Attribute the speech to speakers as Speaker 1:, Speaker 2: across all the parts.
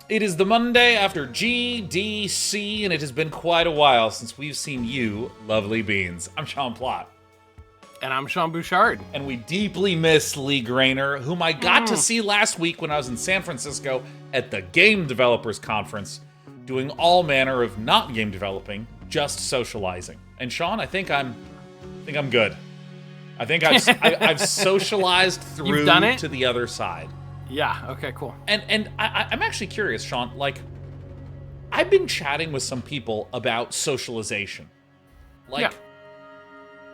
Speaker 1: It is the Monday after GDC, and it has been quite a while since we've seen you, lovely beans. I'm Sean Plott.
Speaker 2: And I'm Sean Bouchard.
Speaker 1: And we deeply miss Lee Grainer, whom I got to see last week when I was in San Francisco at the Game Developers Conference, doing all manner of not game developing, just socializing. And Sean, I think I'm good. I think I've socialized through to the other side.
Speaker 2: Yeah, okay, cool.
Speaker 1: And I'm actually curious, Sean, like, I've been chatting with some people about socialization. Like,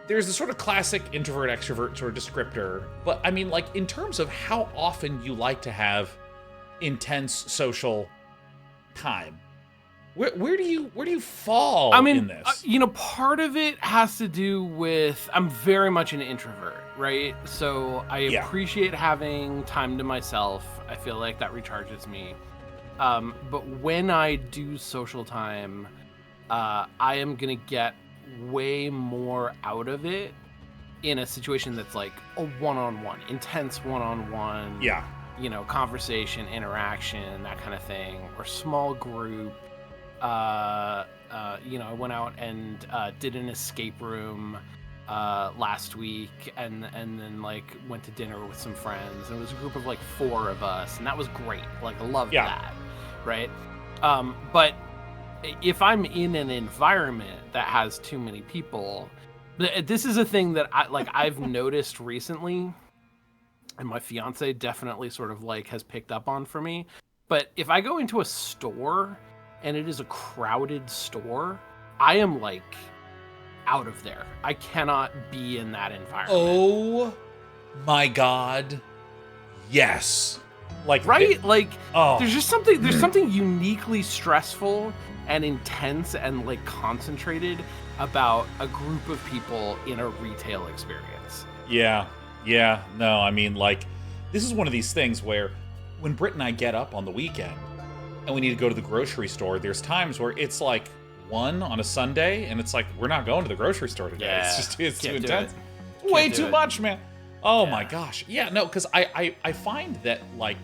Speaker 1: there's the sort of classic introvert-extrovert sort of descriptor, but I mean, like, in terms of how often you like to have intense social time, where do you fall in this?
Speaker 2: Part of it has to do with I'm very much an introvert, right? So I appreciate having time to myself. I feel like that recharges me. But when I do social time, I am gonna get way more out of it in a situation that's like a one-on-one, intense one-on-one.
Speaker 1: Yeah.
Speaker 2: Conversation, interaction, that kind of thing, or small group. I went out and did an escape room last week, and then like went to dinner with some friends. And it was a group of like 4 of us, and that was great. Like I loved that, right? But if I'm in an environment that has too many people, this is a thing that I've noticed recently, and my fiance definitely sort of like has picked up on for me. But if I go into a store and it is a crowded store, I am like out of there. I cannot be in that environment.
Speaker 1: Oh my God. Yes. Like,
Speaker 2: right? There's something uniquely stressful and intense and like concentrated about a group of people in a retail experience.
Speaker 1: Yeah. No, I mean, like, this is one of these things where when Britt and I get up on the weekend and we need to go to the grocery store, there's times where it's like 1 on a Sunday and it's like, we're not going to the grocery store today.
Speaker 2: Yeah.
Speaker 1: It's too intense. Way too much, man. Oh my gosh. Yeah, no, because I find that, like,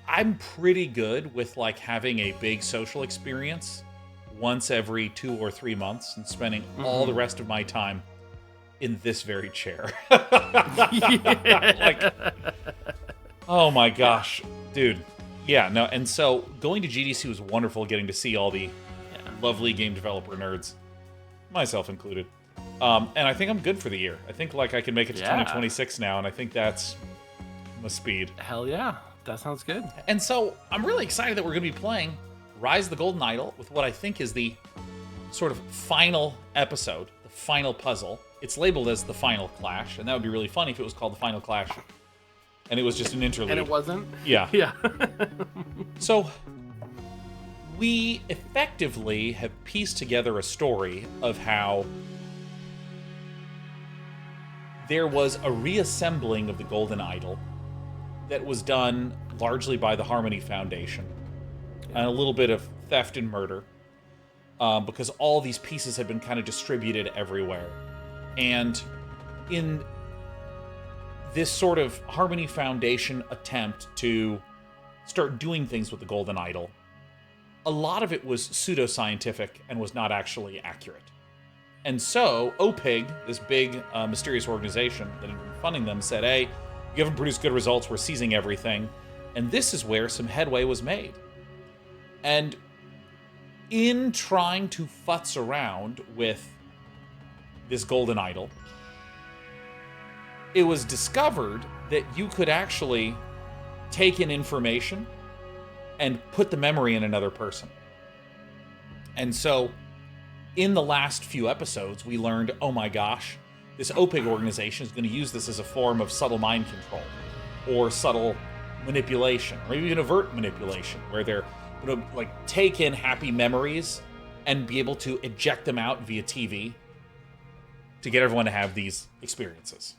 Speaker 1: I'm pretty good with, like, having a big social experience once every 2 or 3 months and spending all the rest of my time in this very chair. Like, oh my gosh, dude. Yeah, no, and so going to GDC was wonderful, getting to see all the lovely game developer nerds, myself included. And I think I'm good for the year. I think, like, I can make it to 2026 now, and I think that's my speed.
Speaker 2: Hell yeah, that sounds good.
Speaker 1: And so I'm really excited that we're going to be playing Rise of the Golden Idol with what I think is the sort of final episode, the final puzzle. It's labeled as the Final Clash, and that would be really funny if it was called the Final Clash, and it was just an interlude.
Speaker 2: And it wasn't?
Speaker 1: Yeah.
Speaker 2: Yeah.
Speaker 1: So we effectively have pieced together a story of how there was a reassembling of the Golden Idol that was done largely by the Harmony Foundation, and a little bit of theft and murder, because all these pieces had been kind of distributed everywhere. And in this sort of Harmony Foundation attempt to start doing things with the Golden Idol, a lot of it was pseudoscientific and was not actually accurate. And so OPIG, this big mysterious organization that had been funding them, said, hey, you haven't produced good results, we're seizing everything. And this is where some headway was made. And in trying to futz around with this Golden Idol, it was discovered that you could actually take in information and put the memory in another person. And so in the last few episodes, we learned, oh my gosh, this OPIG organization is going to use this as a form of subtle mind control or subtle manipulation, or even overt manipulation, where they're going to, like, take in happy memories and be able to eject them out via TV to get everyone to have these experiences.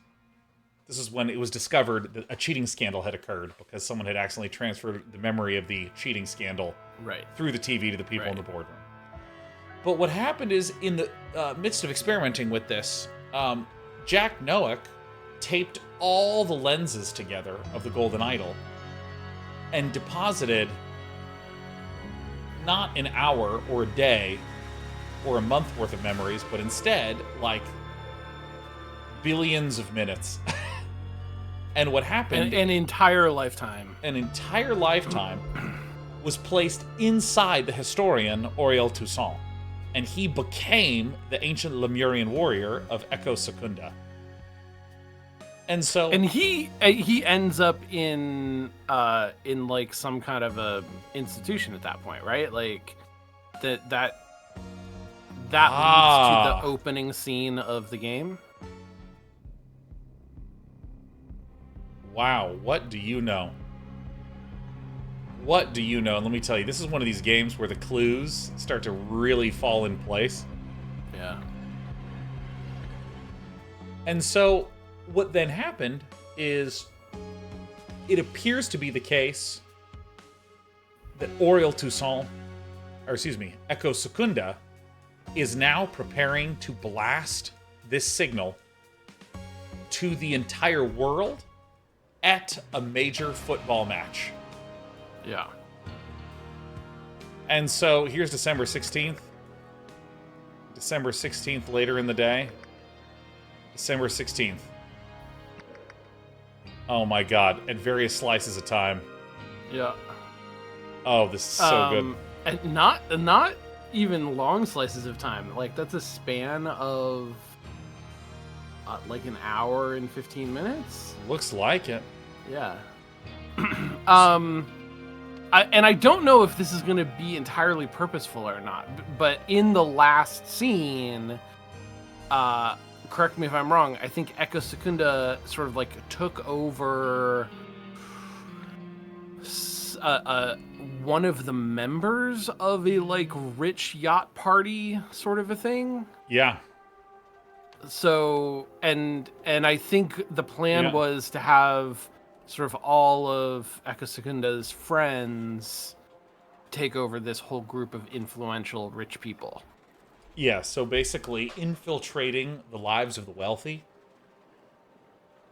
Speaker 1: This is when it was discovered that a cheating scandal had occurred because someone had accidentally transferred the memory of the cheating scandal through the TV to the people in the boardroom. But what happened is, in the midst of experimenting with this, Jack Noack taped all the lenses together of the Golden Idol and deposited not an hour or a day or a month worth of memories, but instead, like, billions of minutes. And what happened...
Speaker 2: An entire lifetime.
Speaker 1: An entire lifetime was placed inside the historian Auriel Toussaint. And he became the ancient Lemurian warrior of Echo Secunda. And so...
Speaker 2: And he ends up in like some kind of a institution at that point, right? Like that leads to the opening scene of the game.
Speaker 1: Wow, what do you know? What do you know? And let me tell you, this is one of these games where the clues start to really fall in place.
Speaker 2: Yeah.
Speaker 1: And so what then happened is it appears to be the case that Auriel Toussaint, or excuse me, Echo Secunda, is now preparing to blast this signal to the entire world at a major football match.
Speaker 2: Yeah.
Speaker 1: And so here's December 16th. December 16th later in the day. December 16th. Oh my god, at various slices of time.
Speaker 2: Yeah.
Speaker 1: Oh, this is so good.
Speaker 2: And not even long slices of time. Like, that's a span of like an hour and 15 minutes.
Speaker 1: Looks like it.
Speaker 2: Yeah. I don't know if this is going to be entirely purposeful or not, but in the last scene, correct me if I'm wrong, I think Echo Secunda sort of like took over one of the members of a like rich yacht party sort of a thing.
Speaker 1: Yeah.
Speaker 2: So, and I think the plan was to have sort of all of Echo Secunda's friends take over this whole group of influential rich people.
Speaker 1: Yeah, so basically infiltrating the lives of the wealthy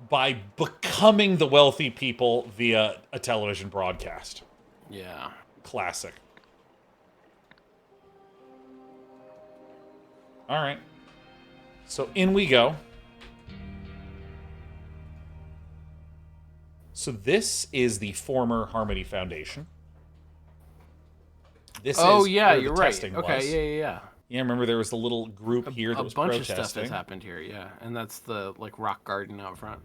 Speaker 1: by becoming the wealthy people via a television broadcast.
Speaker 2: Yeah.
Speaker 1: Classic. All right. So in we go. So this is the former Harmony Foundation. This is where
Speaker 2: you're
Speaker 1: the
Speaker 2: right.
Speaker 1: testing
Speaker 2: Okay,
Speaker 1: was.
Speaker 2: yeah.
Speaker 1: Yeah, remember there was the little group here that was protesting.
Speaker 2: A bunch of stuff has happened here, yeah. And that's the like rock garden out front.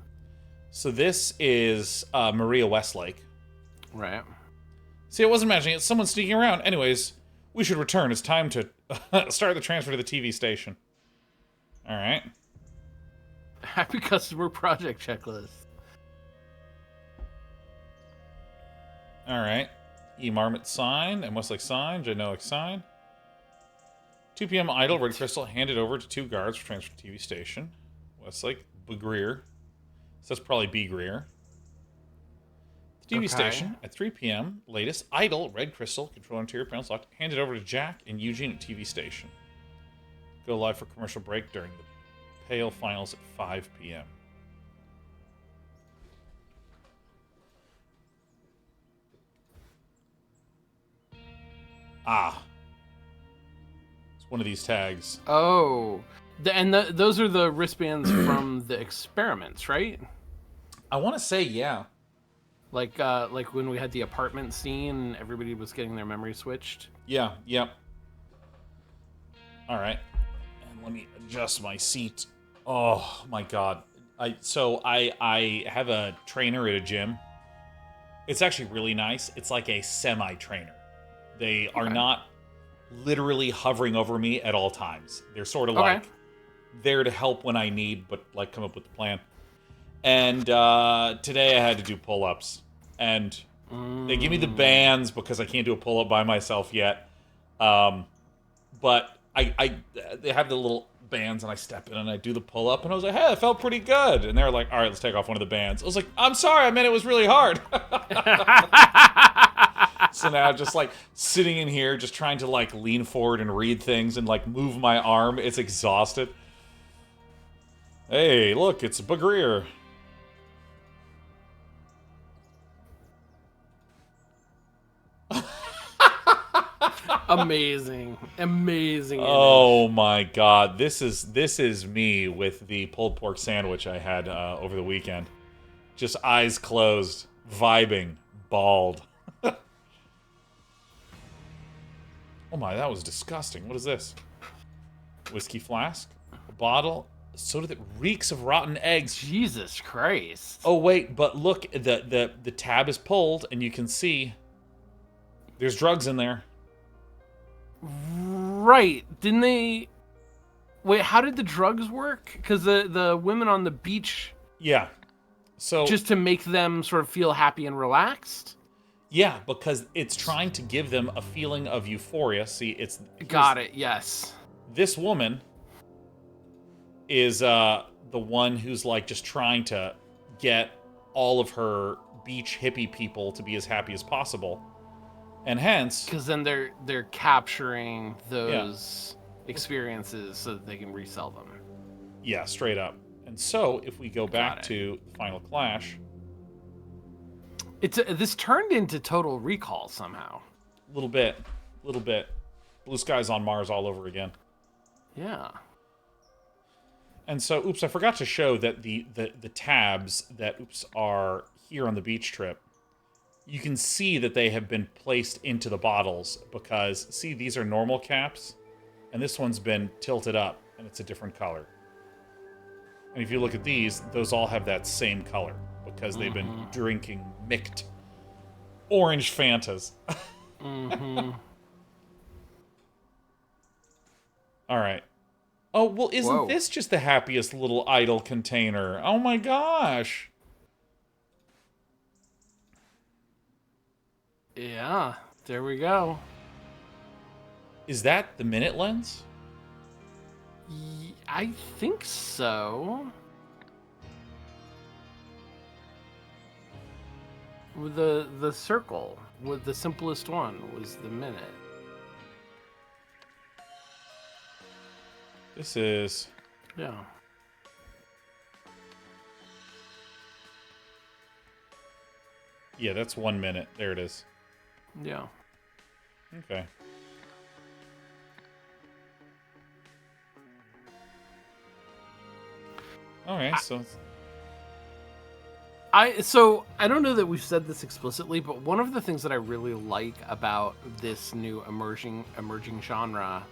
Speaker 1: So this is Maria Westlake.
Speaker 2: Right.
Speaker 1: See, I wasn't imagining it. Someone's sneaking around. Anyways, we should return. It's time to start the transfer to the TV station. All right.
Speaker 2: Happy customer project checklist.
Speaker 1: All right. E. Marmot signed, and Westlake signed, Genoic signed. 2 p.m. idle, Red Crystal handed over to 2 guards for transfer to TV station. Westlake, B. Greer. So that's probably B. Greer. The TV station at 3 p.m. latest, idle, Red Crystal, control interior panels locked, handed over to Jack and Eugene at TV station. Go live for commercial break during the Pale finals at 5 p.m. Ah. It's one of these tags.
Speaker 2: Oh. Those are the wristbands from the experiments, right?
Speaker 1: I want to say, yeah.
Speaker 2: Like when we had the apartment scene, everybody was getting their memory switched.
Speaker 1: Yeah, yep. All right. And let me adjust my seat. Oh, my God. I have a trainer at a gym. It's actually really nice. It's like a semi-trainer. They are not literally hovering over me at all times. They're sort of like there to help when I need, but like come up with the plan. And today I had to do pull-ups. And they give me the bands because I can't do a pull-up by myself yet. But they have the little bands, and I step in and I do the pull-up, and I was like, hey, it felt pretty good. And they were like, all right, let's take off one of the bands. I was like, I'm sorry, I meant it was really hard. So now just like sitting in here, just trying to like lean forward and read things and like move my arm. It's exhausted. Hey, look, it's Bagreer.
Speaker 2: Amazing. Amazing image.
Speaker 1: Oh my god, this is me with the pulled pork sandwich I had over the weekend. Just eyes closed, vibing, bald. Oh my, that was disgusting. What is this? Whiskey flask? A bottle? Soda that reeks of rotten eggs.
Speaker 2: Jesus Christ.
Speaker 1: Oh wait, but look, the tab is pulled and you can see there's drugs in there.
Speaker 2: Right. Didn't they... Wait, how did the drugs work? Because the women on the beach...
Speaker 1: Yeah. So
Speaker 2: just to make them sort of feel happy and relaxed?
Speaker 1: Yeah, because it's trying to give them a feeling of euphoria. See, it's...
Speaker 2: Got it, yes.
Speaker 1: This woman is the one who's like just trying to get all of her beach hippie people to be as happy as possible. And hence...
Speaker 2: Because then they're capturing those experiences so that they can resell them.
Speaker 1: Yeah, straight up. And so, if we go back to Final Clash...
Speaker 2: This turned into Total Recall somehow.
Speaker 1: A little bit. Blue skies on Mars all over again.
Speaker 2: Yeah.
Speaker 1: And so, oops, I forgot to show that the tabs that, are here on the beach trip, you can see that they have been placed into the bottles because, see, these are normal caps, and this one's been tilted up, and it's a different color. And if you look at these, those all have that same color because they've been drinking mixed orange Fantas. All right. Oh, well, isn't this just the happiest little idle container? Oh my gosh.
Speaker 2: Yeah, there we go.
Speaker 1: Is that the minute lens?
Speaker 2: I think so. With the circle, with the simplest one was the minute.
Speaker 1: This is...
Speaker 2: Yeah.
Speaker 1: Yeah, that's 1 minute. There it is.
Speaker 2: Yeah.
Speaker 1: Okay. Alright, so...
Speaker 2: So I don't know that we've said this explicitly, but one of the things that I really like about this new emerging genre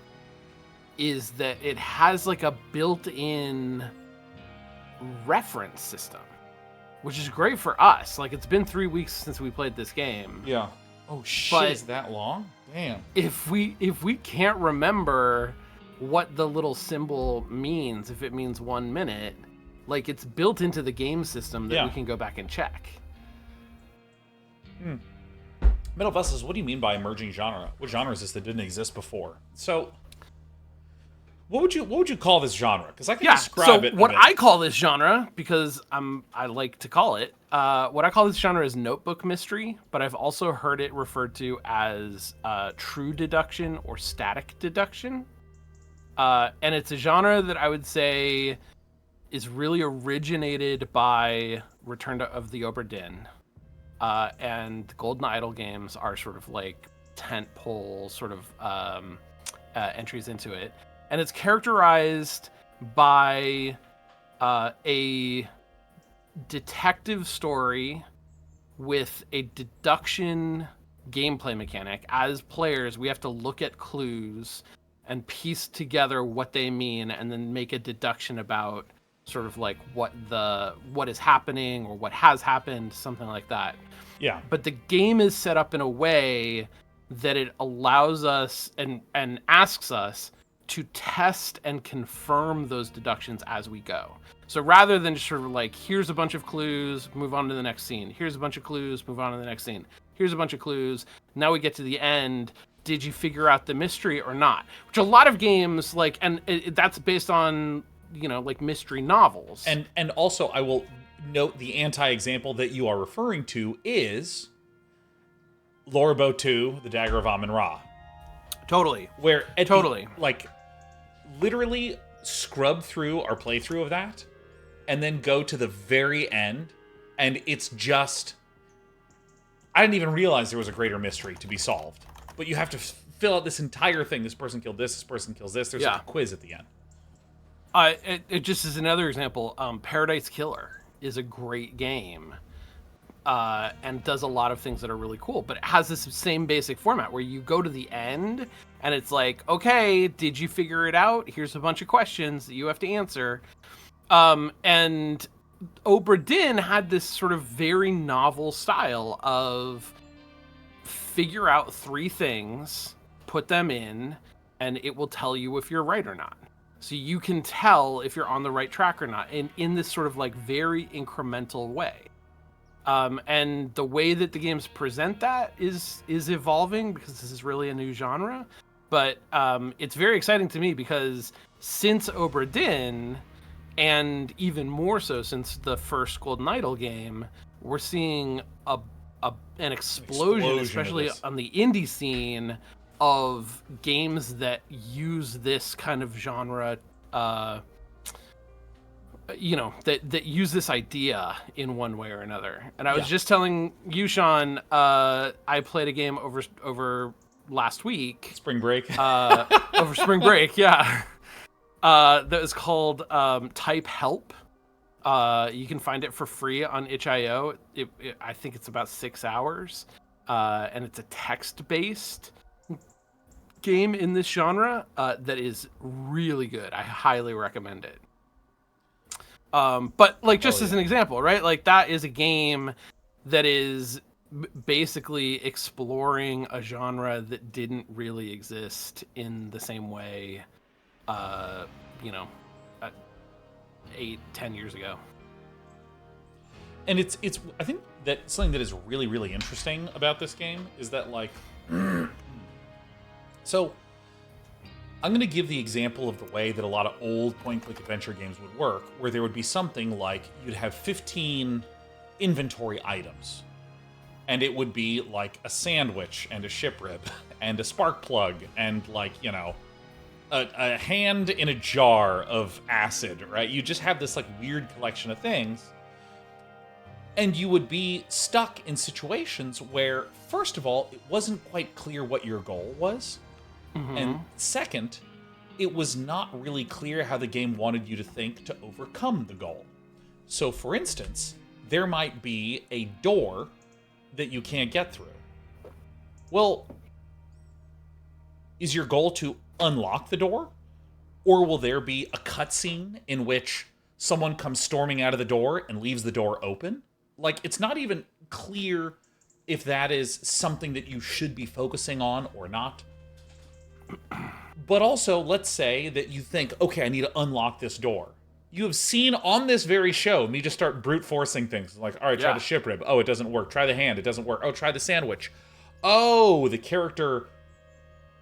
Speaker 2: is that it has like a built-in reference system, which is great for us. Like, it's been 3 weeks since we played this game.
Speaker 1: Yeah. Oh shit, is that long? Damn.
Speaker 2: If we can't remember what the little symbol means, if it means 1 minute, like, it's built into the game system that we can go back and check.
Speaker 1: Metal Vessels, what do you mean by emerging genre? What genre is this that didn't exist before? So, what would you call this genre? Because I can describe it.
Speaker 2: What I call this genre, because I like to call it, what I call this genre is notebook mystery, but I've also heard it referred to as true deduction or static deduction. And it's a genre that I would say is really originated by Return of the Obra Dinn. And Golden Idol games are sort of like tentpole sort of entries into it. And it's characterized by a detective story with a deduction gameplay mechanic. As players, we have to look at clues and piece together what they mean and then make a deduction about sort of like what is happening or what has happened, something like that.
Speaker 1: Yeah.
Speaker 2: But the game is set up in a way that it allows us and asks us to test and confirm those deductions as we go. So rather than just sort of like, here's a bunch of clues, move on to the next scene. Here's a bunch of clues, move on to the next scene. Here's a bunch of clues. Now we get to the end. Did you figure out the mystery or not? Which a lot of games like, and that's based on, like mystery novels.
Speaker 1: And also, I will note the anti-example that you are referring to is Lorabo 2, The Dagger of Amun-Ra.
Speaker 2: Totally.
Speaker 1: Where literally scrub through our playthrough of that and then go to the very end, and it's just... I didn't even realize there was a greater mystery to be solved. But you have to fill out this entire thing. This person killed this person kills this. There's like a quiz at the end.
Speaker 2: It just is another example. Paradise Killer is a great game. And does a lot of things that are really cool, but it has this same basic format where you go to the end and it's like, okay, did you figure it out? Here's a bunch of questions that you have to answer. And Obra Dinn had this sort of very novel style of figure out 3 things, put them in, and it will tell you if you're right or not. So you can tell if you're on the right track or not, in this sort of like very incremental way. And the way that the games present that is evolving because this is really a new genre. But it's very exciting to me because since Obra Dinn, and even more so since the first Golden Idol game, we're seeing an explosion, especially on the indie scene, of games that use this kind of genre, that use this idea in one way or another. And I was just telling you, Sean, I played a game over last week.
Speaker 1: Spring break.
Speaker 2: Over spring break, yeah. That was called Type Help. You can find it for free on itch.io. I think it's about 6 hours. And it's a text-based game in this genre that is really good. I highly recommend it. But like just as an example, right? Like that is a game that is basically exploring a genre that didn't really exist in the same way, 8-10 years ago.
Speaker 1: And it's I think that something that is really, really interesting about this game is that like so I'm going to give the example of the way that a lot of old point-and-click adventure games would work, where there would be something like you'd have 15 inventory items, and it would be like a sandwich and a ship rib and a spark plug and like, a hand in a jar of acid, right? You just have this like weird collection of things, and you would be stuck in situations where, first of all, it wasn't quite clear what your goal was. Mm-hmm. And second, it was not really clear how the game wanted you to think to overcome the goal. So, for instance, there might be a door that you can't get through. Well, is your goal to unlock the door? Or will there be a cutscene in which someone comes storming out of the door and leaves the door open? Like, it's not even clear if that is something that you should be focusing on or not. But also, let's say that you think, okay, I need to unlock this door. You have seen on this very show me just start brute forcing things. Like, all right, try the ship rib. Oh, it doesn't work. Try the hand. It doesn't work. Oh, try the sandwich. Oh, the character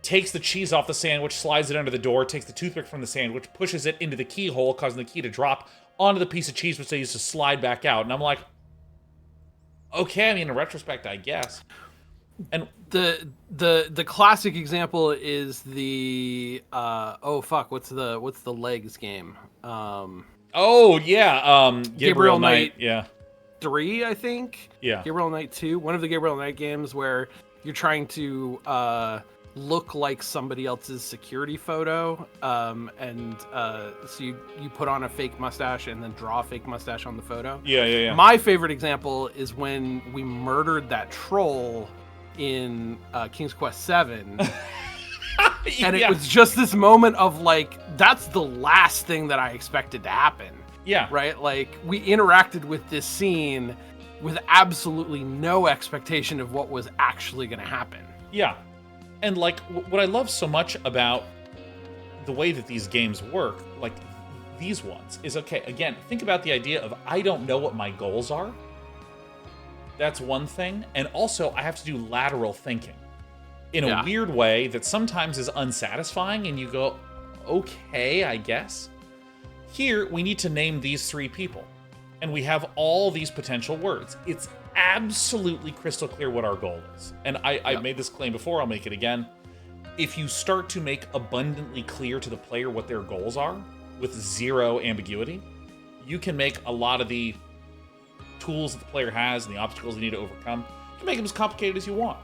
Speaker 1: takes the cheese off the sandwich, slides it under the door, takes the toothpick from the sandwich, pushes it into the keyhole, causing the key to drop onto the piece of cheese, which they used to slide back out. And I'm like, okay, I mean, in retrospect, I guess. And
Speaker 2: the classic example is the what's the legs game?
Speaker 1: Gabriel Knight,
Speaker 2: 3, I think.
Speaker 1: Yeah.
Speaker 2: Gabriel Knight 2, one of the Gabriel Knight games where you're trying to look like somebody else's security photo, so you put on a fake mustache and then draw a fake mustache on the photo.
Speaker 1: Yeah.
Speaker 2: My favorite example is when we murdered that troll in King's Quest 7. And it was just this moment of like, that's the last thing that I expected to happen.
Speaker 1: Yeah.
Speaker 2: Right? Like, we interacted with this scene with absolutely no expectation of what was actually going to happen.
Speaker 1: Yeah. And like, what I love so much about the way that these games work, like these ones, is, okay, again, think about the idea of I don't know what my goals are. That's one thing. And also, I have to do lateral thinking in a weird way that sometimes is unsatisfying, and you go, okay, I guess. Here, we need to name these 3 people, and we have all these potential words. It's absolutely crystal clear what our goal is. And I made this claim before, I'll make it again. If you start to make abundantly clear to the player what their goals are, with zero ambiguity, you can make a lot of the tools that the player has and the obstacles they need to overcome, you can make them as complicated as you want.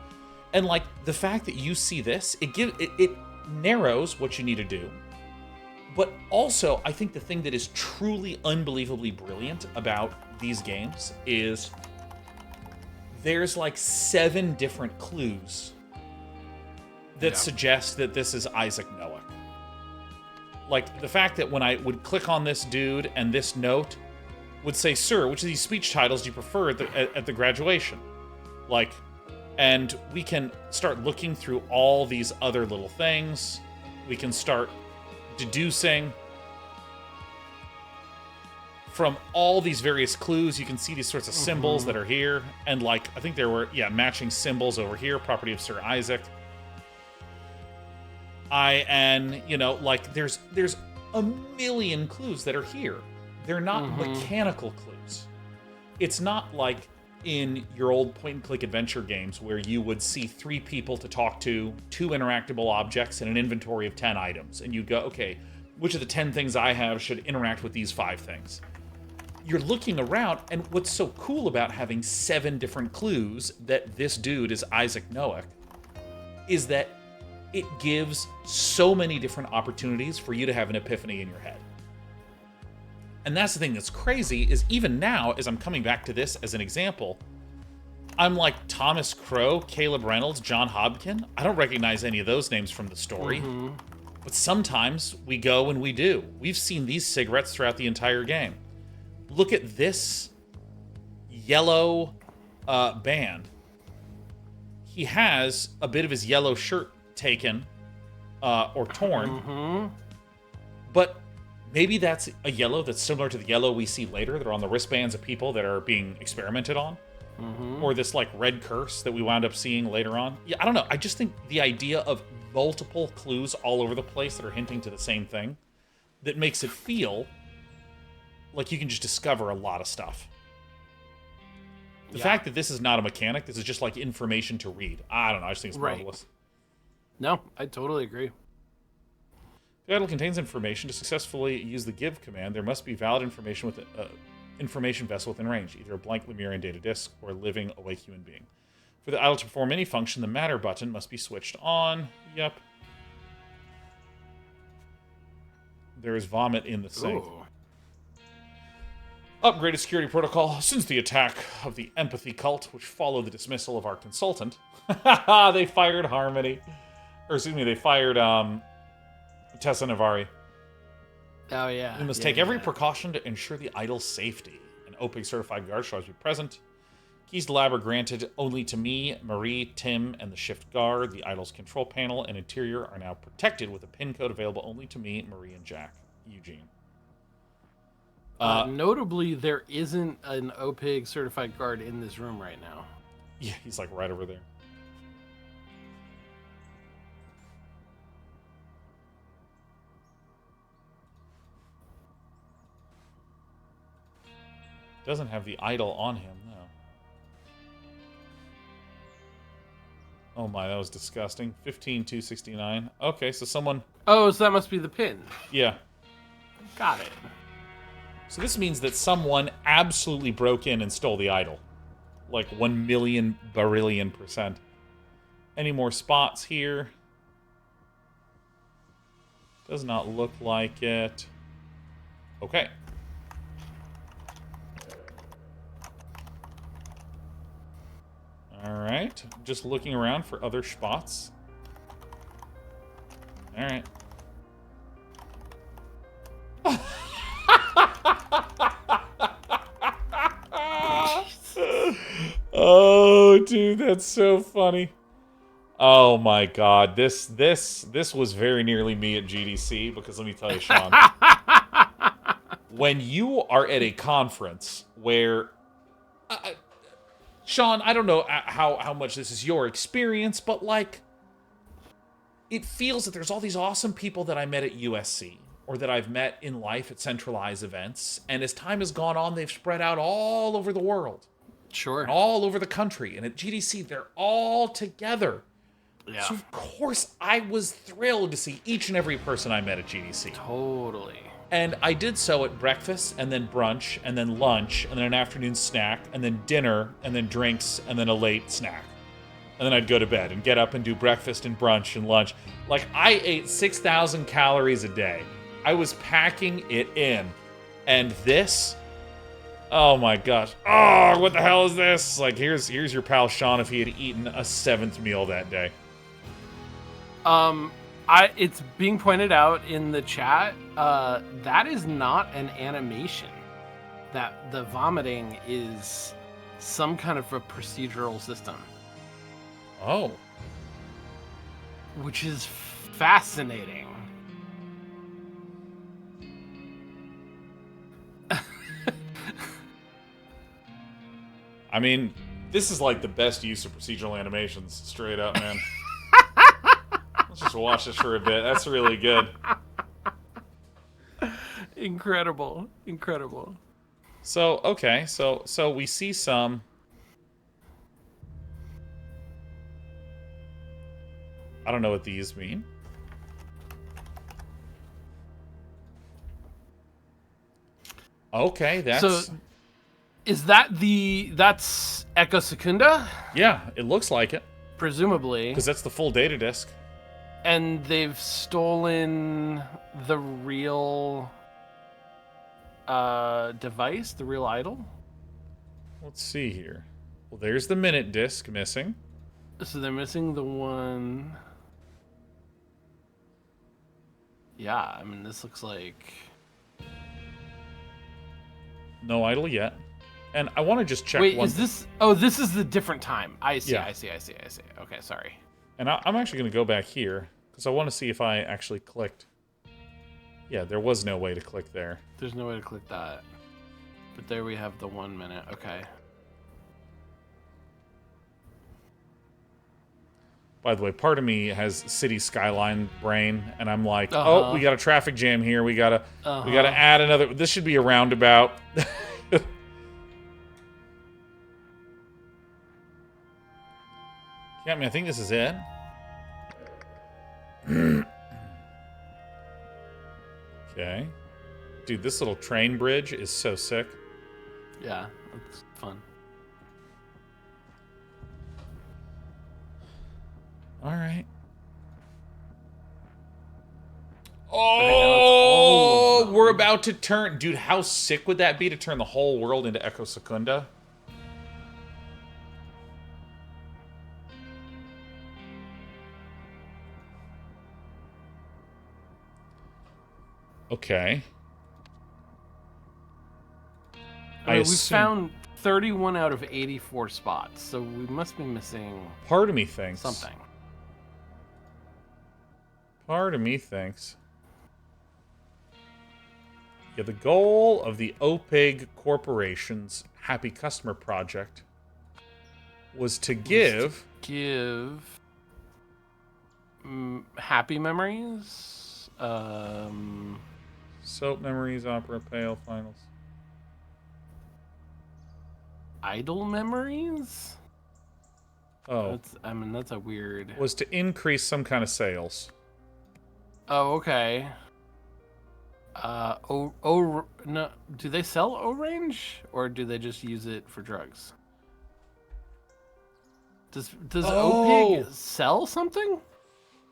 Speaker 1: And like the fact that you see this, it narrows what you need to do. But also, I think the thing that is truly unbelievably brilliant about these games is there's like 7 different clues that suggest that this is Isaac Noack. Like the fact that when I would click on this dude and this note would say, "Sir, which of these speech titles do you prefer at the graduation?" Like, and we can start looking through all these other little things. We can start deducing from all these various clues. You can see these sorts of symbols that are here. And like, I think there were, matching symbols over here, property of Sir Isaac. IN, like there's a million clues that are here. They're not mechanical clues. It's not like in your old point-and-click adventure games where you would see 3 people to talk to, 2 interactable objects, and an inventory of 10 items. And you go, okay, which of the 10 things I have should interact with these 5 things? You're looking around, and what's so cool about having 7 different clues that this dude is Isaac Noack is that it gives so many different opportunities for you to have an epiphany in your head. And that's the thing that's crazy, is even now, as I'm coming back to this as an example, I'm like Thomas Crow, Caleb Reynolds, John Hobkin. I don't recognize any of those names from the story. But sometimes we go and we do. We've seen these cigarettes throughout the entire game. Look at this yellow band. He has a bit of his yellow shirt taken or torn. But maybe that's a yellow that's similar to the yellow we see later that are on the wristbands of people that are being experimented on. Or this like red curse that we wound up seeing later on. Yeah, I don't know. I just think the idea of multiple clues all over the place that are hinting to the same thing, that makes it feel like you can just discover a lot of stuff. The fact that this is not a mechanic, this is just like information to read. I don't know. I just think it's marvelous.
Speaker 2: No, I totally agree.
Speaker 1: The idol contains information. To successfully use the give command, there must be valid information with information vessel within range, either a blank Lemurian data disk or a living, awake human being. For the idol to perform any function, the matter button must be switched on. Yep. There is vomit in the sink.
Speaker 2: Ooh.
Speaker 1: Upgraded security protocol. Since the attack of the empathy cult, which followed the dismissal of our consultant, they fired Harmony. Or excuse me, they fired Tessa Navari.
Speaker 2: Oh, yeah.
Speaker 1: We must take every precaution to ensure the idol's safety. An OPIG certified guard shall always be present. Keys to lab are granted only to me, Marie, Tim, and the shift guard. The idol's control panel and interior are now protected with a pin code available only to me, Marie, and Jack. Eugene.
Speaker 2: Notably, there isn't an OPIG certified guard in this room right now.
Speaker 1: Yeah, he's like right over there. Doesn't have the idol on him, no. Oh my, that was disgusting. 15,269. Okay, so someone...
Speaker 2: Oh, so that must be the pin.
Speaker 1: Yeah.
Speaker 2: Got it.
Speaker 1: So this means that someone absolutely broke in and stole the idol. Like 1 million barillion %. Any more spots here? Does not look like it. Okay. Alright. Just looking around for other spots. Alright. Oh, dude, that's so funny. Oh my god, this was very nearly me at GDC, because let me tell you, Sean, when you are at a conference where, Sean, I don't know how much this is your experience, but like, it feels that there's all these awesome people that I met at USC, or that I've met in life at centralized events, and as time has gone on, they've spread out all over the world.
Speaker 2: Sure.
Speaker 1: And all over the country. And at GDC, they're all together.
Speaker 2: Yeah.
Speaker 1: So, of course, I was thrilled to see each and every person I met at GDC.
Speaker 2: Totally.
Speaker 1: And I did so at breakfast, and then brunch, and then lunch, and then an afternoon snack, and then dinner, and then drinks, and then a late snack. and then I'd go to bed and get up and do breakfast and brunch and lunch. Like, I ate 6,000 calories a day. I was packing it in. And this, oh my gosh. Oh, what the hell is this? Like, here's your pal Sean if he had eaten a 7th meal that day.
Speaker 2: It's being pointed out in the chat, that is not an animation. That the vomiting is some kind of a procedural system.
Speaker 1: Oh.
Speaker 2: Which is fascinating.
Speaker 1: I mean, this is like the best use of procedural animations, straight up, man. Let's just watch this for a bit. That's really good.
Speaker 2: Incredible.
Speaker 1: So, okay, so we see some... I don't know what these mean. Okay, that's...
Speaker 2: So, is that's Echo Secunda?
Speaker 1: Yeah, it looks like it.
Speaker 2: Presumably.
Speaker 1: Because that's the full data disk.
Speaker 2: And they've stolen the real device, the real idol?
Speaker 1: Let's see here. Well, there's the minute disk missing.
Speaker 2: So they're missing the one... Yeah, I mean, this looks like...
Speaker 1: No idol yet. And I want to just check
Speaker 2: Wait,
Speaker 1: one...
Speaker 2: is this... Oh, this is the different time. I see,
Speaker 1: Yeah.
Speaker 2: I see. Okay, sorry.
Speaker 1: And I'm actually going to go back here, because I want to see if I actually clicked. Yeah, there was no way to click there.
Speaker 2: There's no way to click that. But there we have the 1 minute. Okay.
Speaker 1: By the way, part of me has city skyline brain, and I'm like, oh, we got a traffic jam here. We gotta add another. This should be a roundabout. Yeah, I mean, I think this is it. Okay. Dude, this little train bridge is so sick.
Speaker 2: Yeah, that's fun.
Speaker 1: All right.
Speaker 2: Oh,
Speaker 1: Oh, we're about to turn... Dude, how sick would that be to turn the whole world into Echo Secunda? Okay.
Speaker 2: I mean, we found 31 out of 84 spots, so we must be missing
Speaker 1: part of me thinks
Speaker 2: something.
Speaker 1: Part of me thinks... Yeah, the goal of the OPIG Corporation's Happy Customer Project was to give...
Speaker 2: happy memories?
Speaker 1: Soap Memories, Opera, Pale, Finals.
Speaker 2: Idle memories?
Speaker 1: Oh.
Speaker 2: That's a weird...
Speaker 1: Was to increase some kind of sales.
Speaker 2: Oh, okay. No, do they sell O-Range? Or do they just use it for drugs? Does OPIG sell something?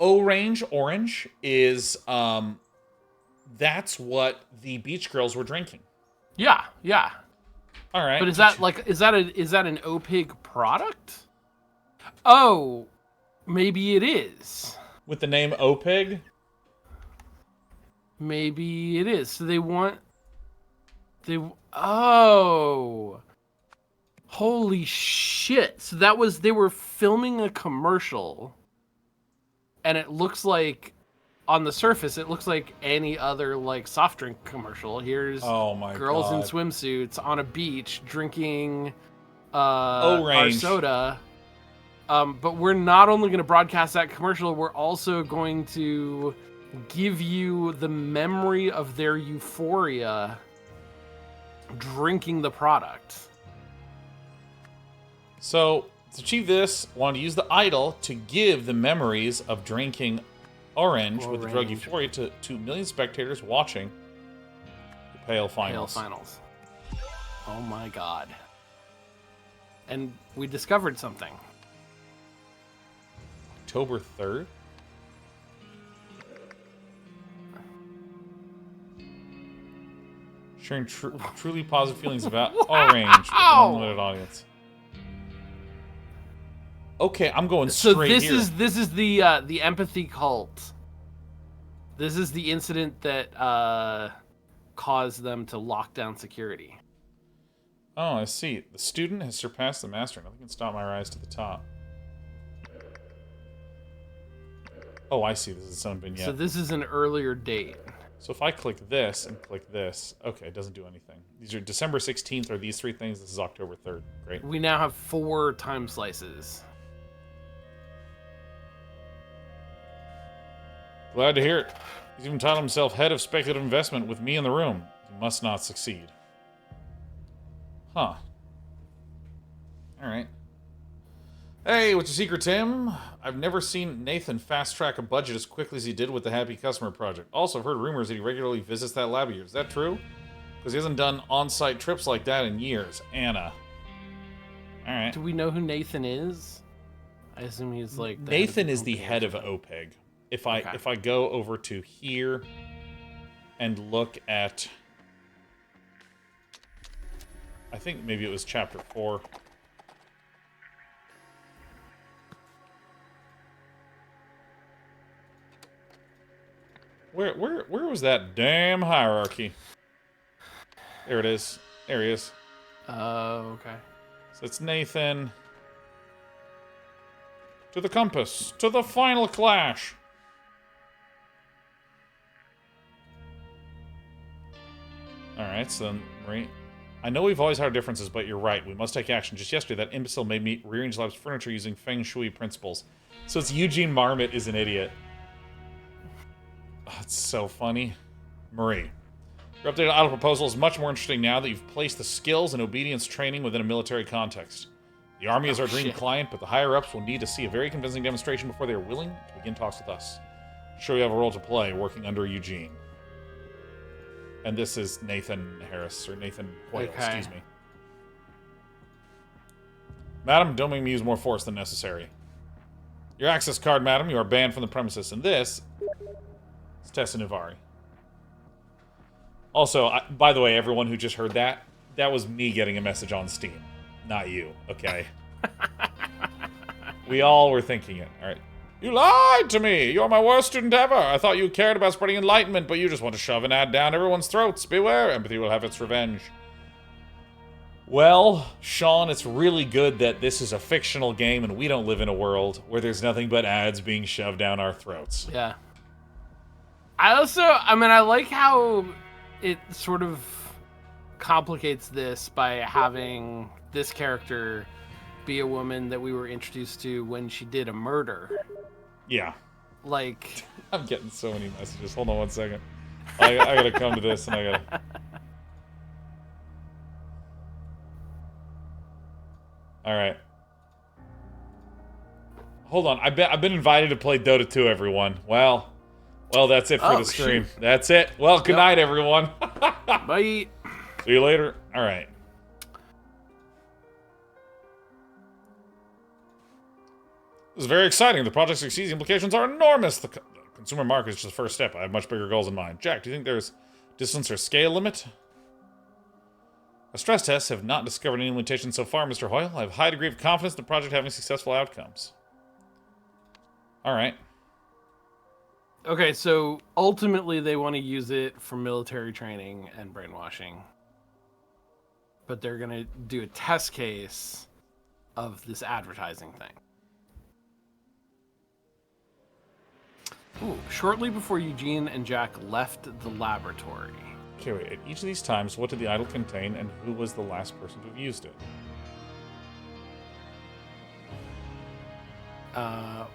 Speaker 1: O-Range Orange is, that's what the beach girls were drinking.
Speaker 2: Yeah.
Speaker 1: All right.
Speaker 2: But is that an OPIG product? Oh, maybe it is.
Speaker 1: With the name OPIG?
Speaker 2: Maybe it is. So oh. Holy shit. So they were filming a commercial, and it looks like, on the surface, it looks like any other, like, soft drink commercial. Here's girls in swimsuits on a beach drinking our soda. But we're not only going to broadcast that commercial, we're also going to give you the memory of their euphoria drinking the product.
Speaker 1: So, to achieve this, wanted to use the idol to give the memories of drinking Orange with the drug euphoria to 2 million spectators watching the Pale Finals.
Speaker 2: Oh my god. And we discovered something.
Speaker 1: October 3rd? Sharing truly positive feelings about all range with an unlimited audience. Okay, I'm going straight here.
Speaker 2: So this is the empathy cult. This is the incident that caused them to lock down security.
Speaker 1: Oh, I see. The student has surpassed the master. Nothing can stop my rise to the top. Oh, I see. This is some vignette.
Speaker 2: So this is an earlier date.
Speaker 1: So if I click this and click this, okay, it doesn't do anything. These are December 16th are these 3 things. This is October 3rd. Great.
Speaker 2: We now have 4 time slices.
Speaker 1: Glad to hear it. He's even titled himself head of speculative investment with me in the room. He must not succeed. Huh. Alright. Hey, what's your secret, Tim? I've never seen Nathan fast-track a budget as quickly as he did with the Happy Customer Project. Also, I've heard rumors that he regularly visits that lab of yours. Is that true? Because he hasn't done on-site trips like that in years. Anna. Alright.
Speaker 2: Do we know who Nathan is? I assume he's like...
Speaker 1: Nathan is the head of OPEG. If I go over to here and look at... I think maybe it was chapter 4. Where was that damn hierarchy? There it is. There he is.
Speaker 2: Okay.
Speaker 1: So it's Nathan. To the compass. To the final clash. Alright, so then Marie. I know we've always had our differences, but you're right. We must take action. Just yesterday, that imbecile made me rearrange Lab's furniture using Feng Shui principles. So it's Eugene Marmot is an idiot. Oh, it's so funny. Marie. Your updated idle proposal is much more interesting now that you've placed the skills and obedience training within a military context. The Army is our dream client, but the higher-ups will need to see a very convincing demonstration before they are willing to begin talks with us. I'm sure we have a role to play working under Eugene. And this is Nathan Harris, or Nathan Hoyle, excuse me. Madam, don't make me use more force than necessary. Your access card, madam. You are banned from the premises. And this is Tessa Navari. Also, by the way, everyone who just heard that, that was me getting a message on Steam. Not you, okay? We all were thinking it, alright? You lied to me! You're my worst student ever! I thought you cared about spreading enlightenment, but you just want to shove an ad down everyone's throats. Beware, empathy will have its revenge. Well, Sean, it's really good that this is a fictional game and we don't live in a world where there's nothing but ads being shoved down our throats.
Speaker 2: Yeah. I like how it sort of complicates this by having this character be a woman that we were introduced to when she did a murder.
Speaker 1: Yeah.
Speaker 2: Like...
Speaker 1: I'm getting so many messages. Hold on one second. I gotta come to this and I gotta... Alright. Hold on. I've been invited to play Dota 2, everyone. Well, that's it for the stream. Shoot. That's it. Well, good night, everyone.
Speaker 2: Bye.
Speaker 1: See you later. Alright. This is very exciting. The project succeeds. The implications are enormous. The consumer market is just the first step. I have much bigger goals in mind. Jack, do you think there's distance or scale limit? The stress tests have not discovered any limitations so far, Mr. Hoyle. I have a high degree of confidence in the project having successful outcomes. Alright.
Speaker 2: Okay, so ultimately they want to use it for military training and brainwashing. But they're going to do a test case of this advertising thing. Ooh, shortly before Eugene and Jack left the laboratory.
Speaker 1: Okay, wait. At each of these times, what did the idol contain, and who was the last person to have used it?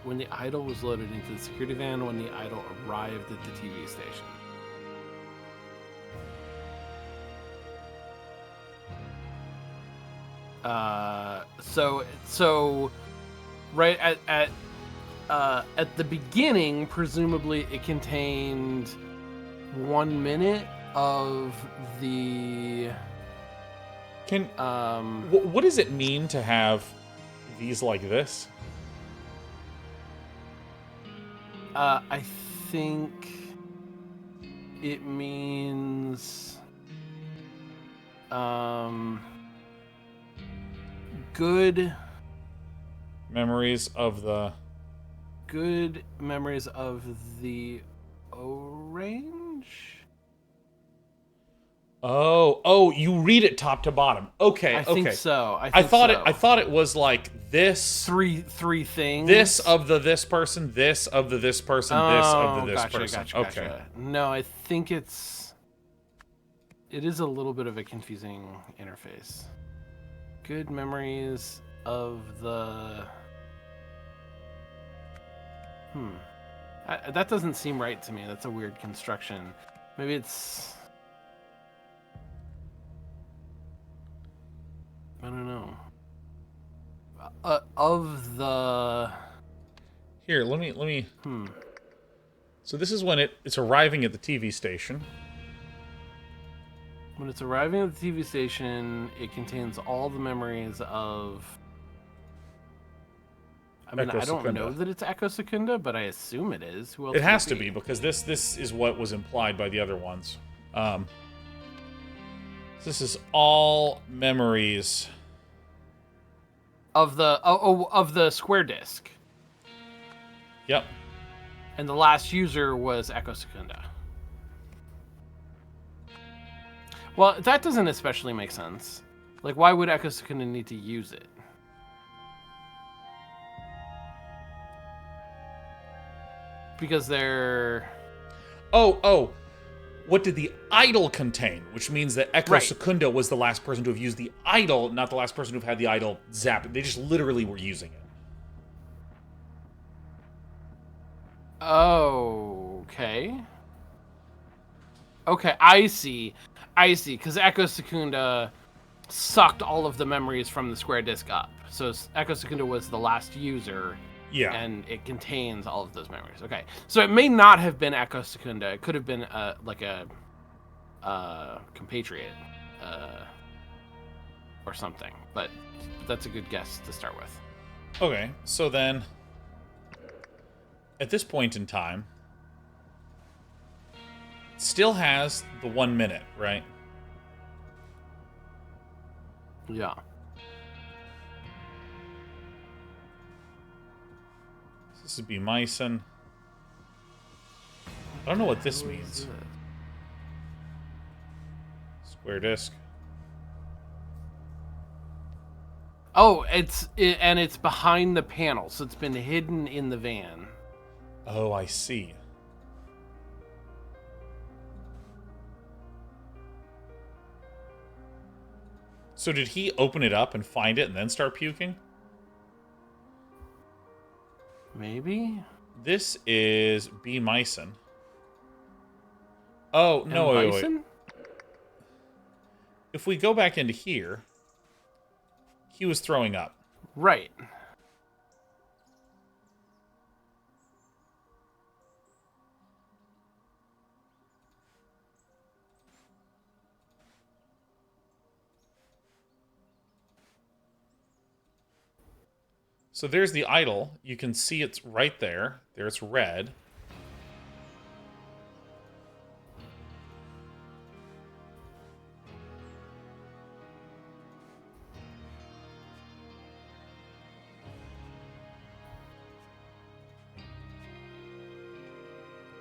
Speaker 2: When the idol was loaded into the security van, when the idol arrived at the TV station. So right at the beginning, presumably it contained 1 minute of the...
Speaker 1: What does it mean to have these like this?
Speaker 2: I think it means good
Speaker 1: memories of the
Speaker 2: orange.
Speaker 1: Oh, you read it top to bottom. Okay,
Speaker 2: I think so.
Speaker 1: I thought it was like this
Speaker 2: three things.
Speaker 1: This of this person, this of this person, this of this person. Okay.
Speaker 2: Gotcha. No, I think it is a little bit of a confusing interface. Good memories of the that doesn't seem right to me. That's a weird construction. Maybe it's, I don't know. Of the
Speaker 1: Here, let me So this is when it's arriving at the TV station.
Speaker 2: When it's arriving at the TV station, it contains all the memories of, I mean,
Speaker 1: Echo
Speaker 2: I don't
Speaker 1: Secunda.
Speaker 2: know that it's Echo Secunda, but I assume it is. Who else
Speaker 1: It
Speaker 2: would
Speaker 1: has to be, because this is what was implied by the other ones. This is all memories
Speaker 2: of the of the square disk.
Speaker 1: Yep.
Speaker 2: And the last user was Echo Secunda. Well, that doesn't especially make sense. Like, why would Echo Secunda need to use it? Because they're...
Speaker 1: Oh. What did the idol contain? Which means that Echo Secunda was the last person to have used the idol, not the last person to have had the idol zap. They just literally were using it.
Speaker 2: Okay. Okay, I see. Because Echo Secunda sucked all of the memories from the square disk up. So Echo Secunda was the last user.
Speaker 1: Yeah.
Speaker 2: And it contains all of those memories. Okay. So it may not have been Echo Secunda. It could have been like a compatriot or something. But that's a good guess to start with.
Speaker 1: Okay, so then at this point in time, it still has the 1 minute, right?
Speaker 2: Yeah.
Speaker 1: This would be Myson. I don't know what this means. Square disk.
Speaker 2: Oh, it's behind the panel, so it's been hidden in the van.
Speaker 1: Oh, I see. So did he open it up and find it and then start puking?
Speaker 2: Maybe?
Speaker 1: This is B. Myson. Oh, no, wait. If we go back into here, he was throwing up.
Speaker 2: Right.
Speaker 1: So there's the idol. You can see it's right there. There's red.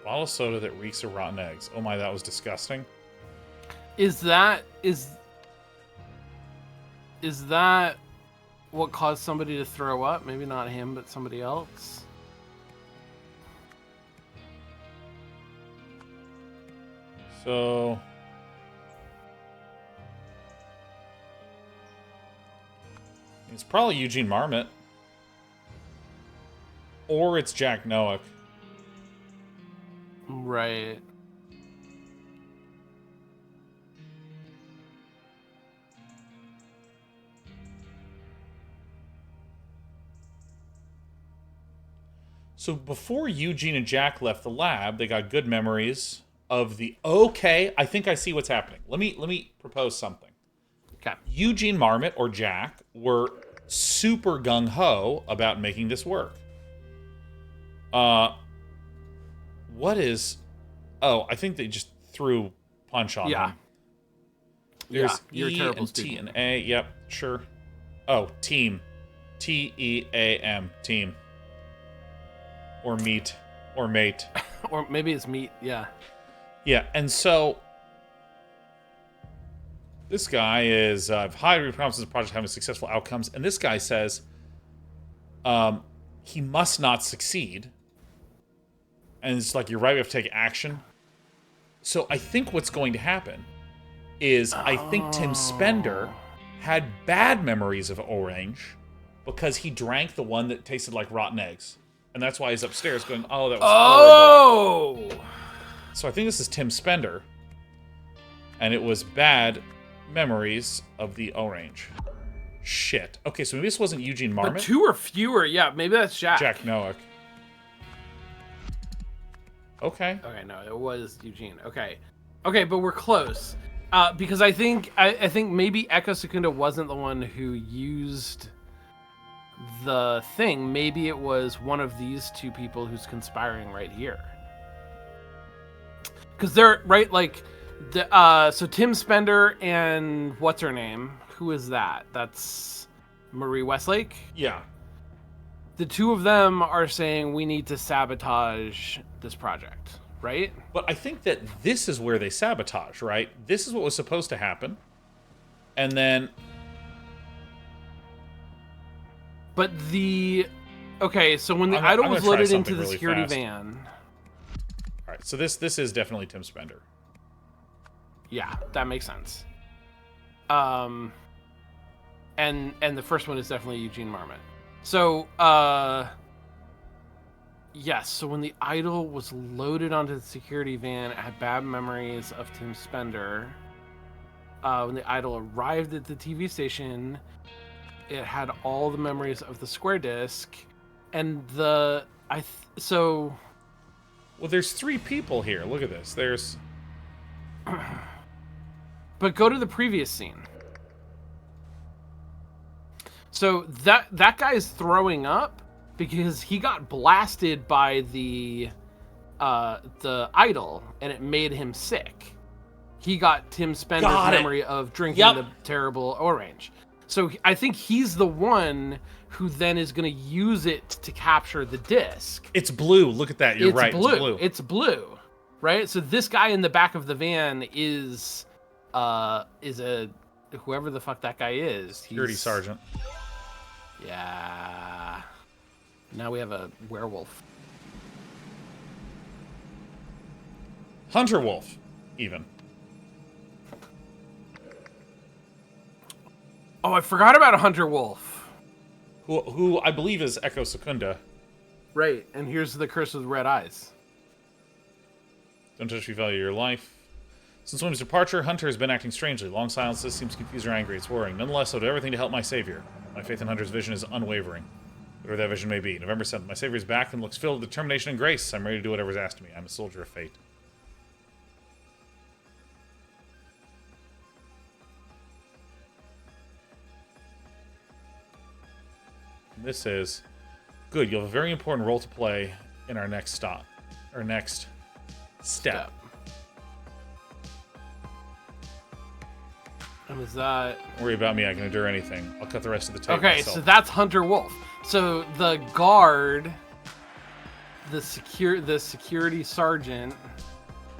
Speaker 1: Bottle of soda that reeks of rotten eggs. Oh my, that was disgusting.
Speaker 2: Is that what caused somebody to throw up? Maybe not him, but somebody else?
Speaker 1: So it's probably Eugene Marmot. Or it's Jack Noack.
Speaker 2: Right.
Speaker 1: So before Eugene and Jack left the lab, they got good memories of the... Okay, I think I see what's happening. Let me propose something.
Speaker 2: Okay.
Speaker 1: Eugene Marmot or Jack were super gung-ho about making this work. What is... Oh, I think they just threw punch on him. There's
Speaker 2: you're
Speaker 1: E
Speaker 2: terrible
Speaker 1: and
Speaker 2: speaking.
Speaker 1: T and A. Yep, sure. Oh, team. T-E-A-M. Team. Or meet. Or mate.
Speaker 2: Or maybe it's meat, yeah.
Speaker 1: Yeah, and so... This guy is... high promises the project having successful outcomes, and this guy says... he must not succeed. And it's like, you're right, we have to take action. So I think what's going to happen is I think Tim Spender had bad memories of Orange because he drank the one that tasted like rotten eggs. And that's why he's upstairs going, oh, that was horrible. So I think this is Tim Spender. And it was bad memories of the Orange. Shit. Okay, so maybe this wasn't Eugene Marmot.
Speaker 2: But 2 or fewer, yeah, maybe that's Jack.
Speaker 1: Jack Noack. Okay.
Speaker 2: Okay, no, it was Eugene. Okay, but we're close. Because I think maybe Echo Secunda wasn't the one who used the thing. Maybe it was one of these 2 people who's conspiring right here. Because they're right, like so Tim Spender and what's her name? Who is that? That's Marie Westlake?
Speaker 1: Yeah.
Speaker 2: The 2 of them are saying we need to sabotage this project, right?
Speaker 1: But I think that this is where they sabotage, right? This is what was supposed to happen. And then...
Speaker 2: But okay, so when the idol was loaded into the security van...
Speaker 1: All right, so this is definitely Tim Spender.
Speaker 2: Yeah, that makes sense. And the first one is definitely Eugene Marmot. So, yes, so when the idol was loaded onto the security van, it had bad memories of Tim Spender. When the idol arrived at the TV station, it had all the memories of the square disc. And so...
Speaker 1: Well, there's 3 people here. Look at this. There's...
Speaker 2: But go to the previous scene. So that guy's throwing up because he got blasted by the idol and it made him sick. He got Tim Spender's memory of drinking the terrible orange. So I think he's the one who then is going to use it to capture the disc.
Speaker 1: It's blue. Look at that. You're right.
Speaker 2: It's blue. Right? So this guy in the back of the van is a whoever the fuck that guy is.
Speaker 1: Security sergeant.
Speaker 2: Yeah. Now we have a werewolf.
Speaker 1: Hunter Wolf, even.
Speaker 2: Oh, I forgot about a Hunter Wolf.
Speaker 1: Who I believe is Echo Secunda.
Speaker 2: Right, and here's the curse with red eyes.
Speaker 1: Don't touch me, value your life. Since William's departure, Hunter has been acting strangely. Long silences, seems confused or angry. It's worrying. Nonetheless, I'll do everything to help my savior. My faith in Hunter's vision is unwavering. Whatever that vision may be. November 7th. My savior is back and looks filled with determination and grace. I'm ready to do whatever's asked of me. I'm a soldier of fate. This is good. You'll have a very important role to play in our next stop. Our next step.
Speaker 2: And is that...
Speaker 1: Don't worry about me. I can endure anything. I'll cut the rest of the tape
Speaker 2: Okay,
Speaker 1: myself.
Speaker 2: so that's Hunter Wolf. So the guard, the security sergeant,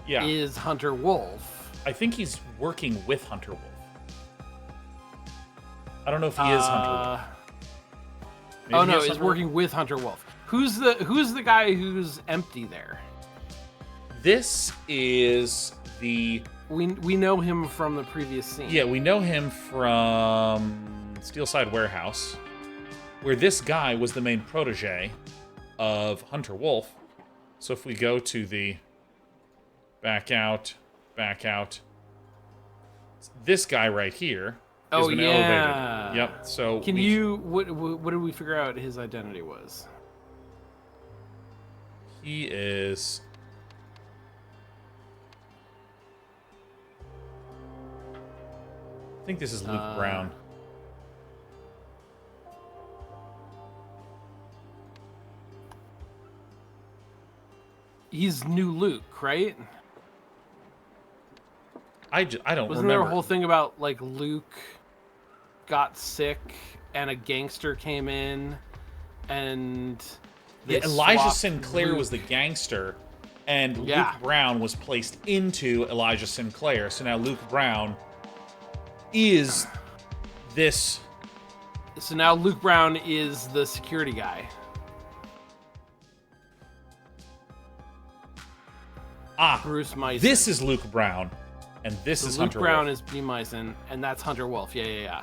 Speaker 2: is Hunter Wolf.
Speaker 1: I think he's working with Hunter Wolf. I don't know if he is Hunter Wolf.
Speaker 2: Oh no, he's working with Hunter Wolf. Who's the guy who's empty there?
Speaker 1: This is the...
Speaker 2: We know him from the previous scene.
Speaker 1: Yeah, we know him from Steelside Warehouse, where this guy was the main protege of Hunter Wolf. So if we go to the back out, this guy right here is been elevated. Yep. So
Speaker 2: what did we figure out his identity was?
Speaker 1: He is... I think this is Luke Brown.
Speaker 2: He's new Luke, right?
Speaker 1: I don't
Speaker 2: Wasn't
Speaker 1: remember.
Speaker 2: there a whole thing about like Luke got sick and a gangster came in and they
Speaker 1: Elijah
Speaker 2: swapped
Speaker 1: Sinclair
Speaker 2: Luke.
Speaker 1: was the gangster, and
Speaker 2: Yeah.
Speaker 1: Luke Brown was placed into Elijah Sinclair. So now Luke Brown is this.
Speaker 2: So now Luke Brown is the security guy. Bruce Meisen.
Speaker 1: This is Luke Brown, and this is
Speaker 2: Luke
Speaker 1: Hunter
Speaker 2: Brown
Speaker 1: Wolf.
Speaker 2: is B. Meisen, and that's Hunter Wolf. Yeah.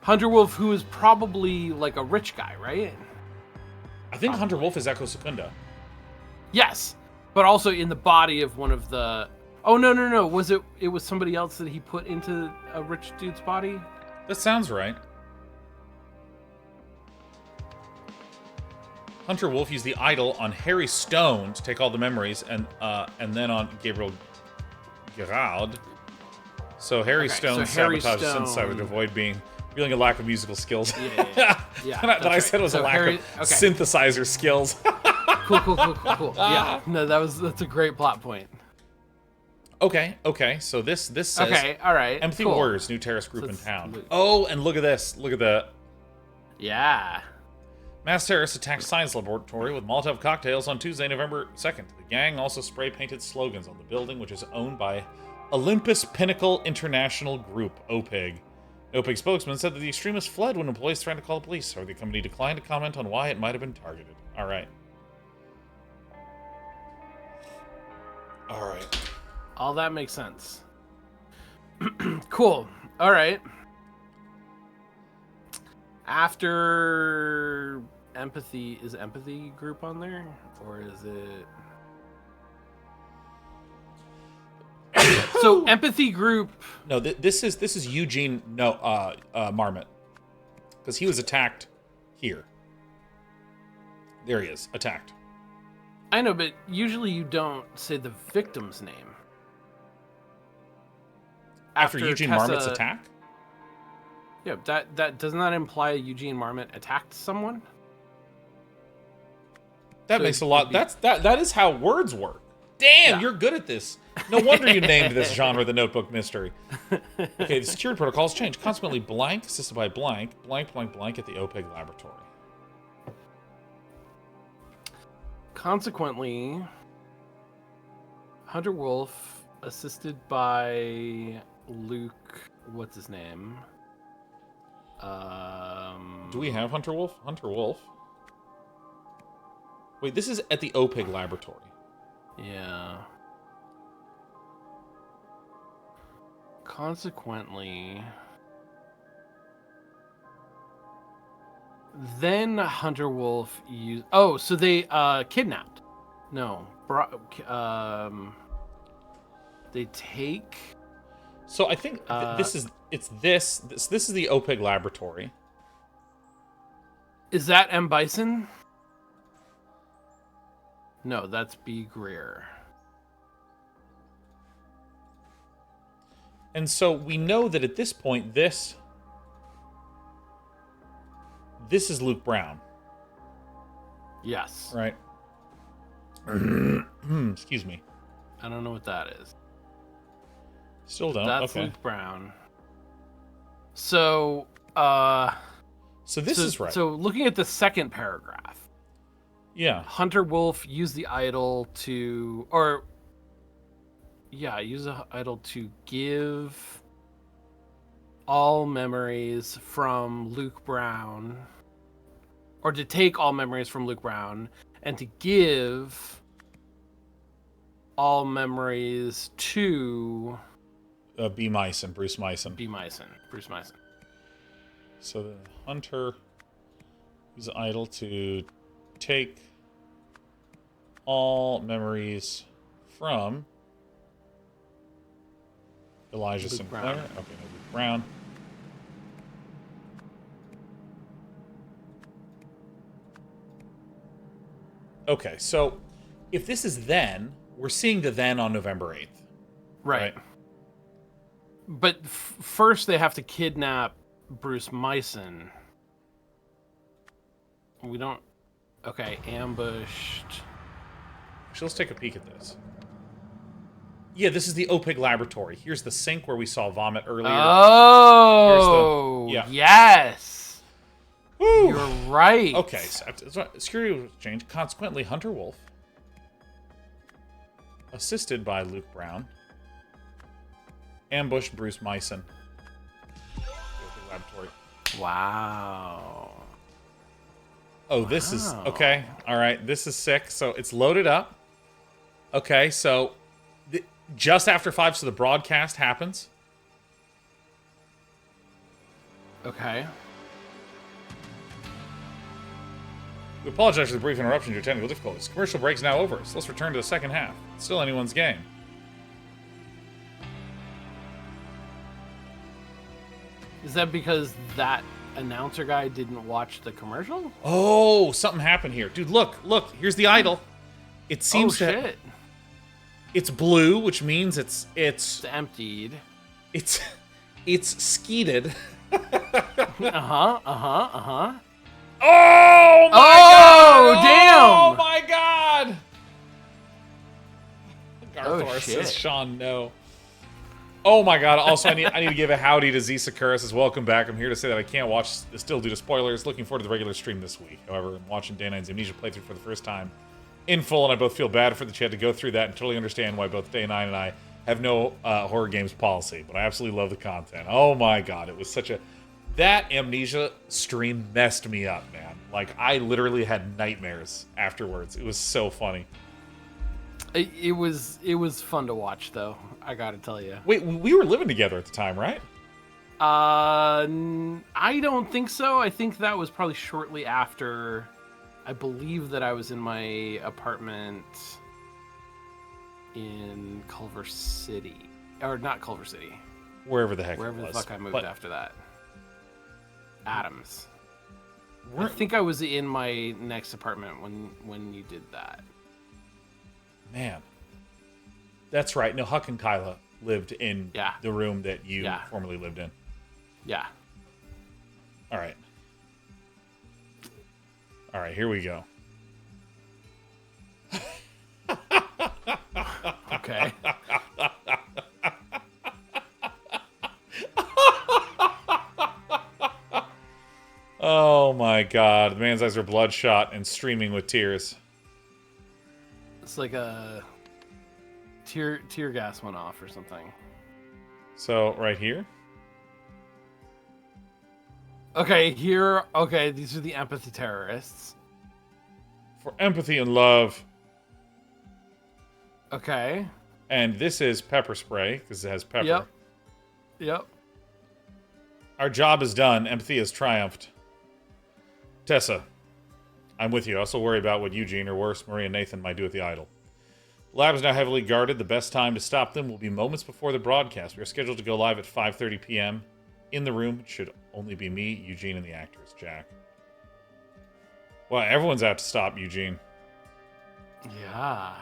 Speaker 2: Hunter Wolf, who is probably like a rich guy, right?
Speaker 1: I think Hunter Wolf is Echo Secunda.
Speaker 2: Yes, but also in the body of one of the. Oh no! Was it? It was somebody else that he put into a rich dude's body.
Speaker 1: That sounds right. Hunter Wolf used the idol on Harry Stone to take all the memories, and then on Gabriel Gerard. So Harry Stone sabotaged the synthesizer to avoid feeling a lack of musical skills.
Speaker 2: Yeah.
Speaker 1: that I said was a lack of synthesizer skills.
Speaker 2: Cool. Yeah, no, that's a great plot point.
Speaker 1: Okay. So this says
Speaker 2: all right.
Speaker 1: Empathy
Speaker 2: cool.
Speaker 1: Warriors, new terrorist group in town.
Speaker 2: Luke.
Speaker 1: Oh, and look at this. Look at that.
Speaker 2: Yeah.
Speaker 1: Mass terrorists attacked science laboratory with Molotov cocktails on Tuesday, November 2nd. The gang also spray-painted slogans on the building, which is owned by Olympus Pinnacle International Group, OPIG. The OPIG spokesman said that the extremists fled when employees threatened to call the police, or the company declined to comment on why it might have been targeted. All right.
Speaker 2: All that makes sense. Cool. All right. After Empathy, is Empathy Group on there? Or is it... So, Empathy Group...
Speaker 1: No, this is Eugene, Marmot. Because he was attacked here. There he is, attacked.
Speaker 2: I know, but usually you don't say the victim's name.
Speaker 1: After Eugene Marmot's attack?
Speaker 2: Yeah, that does not imply Eugene Marmot attacked someone.
Speaker 1: That makes a lot. That is how words work. Damn, you're good at this. No wonder you named this genre the Notebook Mystery. Okay, the security protocols changed. Consequently, blank assisted by blank at the OPIG laboratory.
Speaker 2: Consequently, Hunter Wolf assisted by Luke. What's his name?
Speaker 1: Do we have Hunter Wolf? Hunter Wolf. Wait, this is at the OPIG laboratory.
Speaker 2: Yeah. Consequently, then Hunter Wolf used... Oh, so they kidnapped. No. They take...
Speaker 1: So I think this is the OPIG laboratory.
Speaker 2: Is that M. Bison? No, that's B. Greer.
Speaker 1: And so we know that at this point, this is Luke Brown.
Speaker 2: Yes.
Speaker 1: Right? Excuse me.
Speaker 2: I don't know what that is.
Speaker 1: Still don't.
Speaker 2: That's
Speaker 1: okay.
Speaker 2: Luke Brown. So,
Speaker 1: So this is right.
Speaker 2: So looking at the second paragraph.
Speaker 1: Yeah.
Speaker 2: Hunter Wolf used the idol to... use the idol to give all memories from Luke Brown, or to take all memories from Luke Brown, and to give all memories to...
Speaker 1: B. Meisen, Bruce Meisen.
Speaker 2: Bruce Meisen.
Speaker 1: So the Hunter used the idol to take all memories from... Elijah Sinclair.
Speaker 2: Brown.
Speaker 1: Okay, no, Luke Brown. Okay, so if this is then, we're seeing the then on November 8th.
Speaker 2: Right. But first they have to kidnap Bruce Meisen. We don't... Okay, ambushed.
Speaker 1: Actually, let's take a peek at this. Yeah, this is the OPIG laboratory. Here's the sink where we saw vomit earlier.
Speaker 2: Oh, yes.
Speaker 1: Woo.
Speaker 2: You're right.
Speaker 1: Okay, so security was changed. Consequently, Hunter Wolf, assisted by Luke Brown, ambushed Bruce Meissen. Laboratory.
Speaker 2: Wow.
Speaker 1: Oh, this is okay. All right, this is sick. So it's loaded up. Okay, so just after 5, so the broadcast happens.
Speaker 2: Okay.
Speaker 1: We apologize for the brief interruption due to technical difficulties. Commercial break's now over, so let's return to the second half. It's still anyone's game.
Speaker 2: Is that because that announcer guy didn't watch the commercial?
Speaker 1: Oh, something happened here. Dude, look. Here's the idol. It seems
Speaker 2: shit.
Speaker 1: It's blue, which means it's
Speaker 2: emptied.
Speaker 1: It's skeeted. Oh my god!
Speaker 2: Damn!
Speaker 1: Oh my god! Garthor
Speaker 2: shit.
Speaker 1: says Sean no. Oh my god! Also, I need to give a howdy to Z Sakura. Says welcome back. I'm here to say that I can't watch still due to spoilers. Looking forward to the regular stream this week. However, I'm watching Day 9's Amnesia playthrough for the first time in full, and I both feel bad for that you had to go through that and totally understand why both Day 9 and I have no horror games policy. But I absolutely love the content. Oh my god! It was such a... That Amnesia stream messed me up, man. Like, I literally had nightmares afterwards. It was so funny.
Speaker 2: It was fun to watch, though. I gotta tell you.
Speaker 1: Wait, we were living together at the time, right?
Speaker 2: I don't think so. I think that was probably shortly after. I believe that I was in my apartment in Culver City, or not Culver City.
Speaker 1: Wherever the heck
Speaker 2: Wherever
Speaker 1: it was.
Speaker 2: the fuck I moved after that. Adams. I
Speaker 1: We're...
Speaker 2: think I was in my next apartment when you did that.
Speaker 1: Man. That's right. No, Huck and Kyla lived in the room that you formerly lived in.
Speaker 2: Yeah.
Speaker 1: All right. All right, here we go.
Speaker 2: Okay.
Speaker 1: Oh my god. The man's eyes are bloodshot and streaming with tears.
Speaker 2: It's like a tear gas went off or something.
Speaker 1: So, right here?
Speaker 2: Okay, here. Okay, these are the empathy terrorists.
Speaker 1: For empathy and love.
Speaker 2: Okay.
Speaker 1: And this is pepper spray, because it has pepper.
Speaker 2: Yep.
Speaker 1: Our job is done. Empathy has triumphed. Tessa, I'm with you. I also worry about what Eugene, or worse, Marie and Nathan might do with the idol. The lab is now heavily guarded. The best time to stop them will be moments before the broadcast. We are scheduled to go live at 5:30 p.m. In the room, it should only be me, Eugene, and the actors. Jack. Well, everyone's out to stop Eugene.
Speaker 2: Yeah.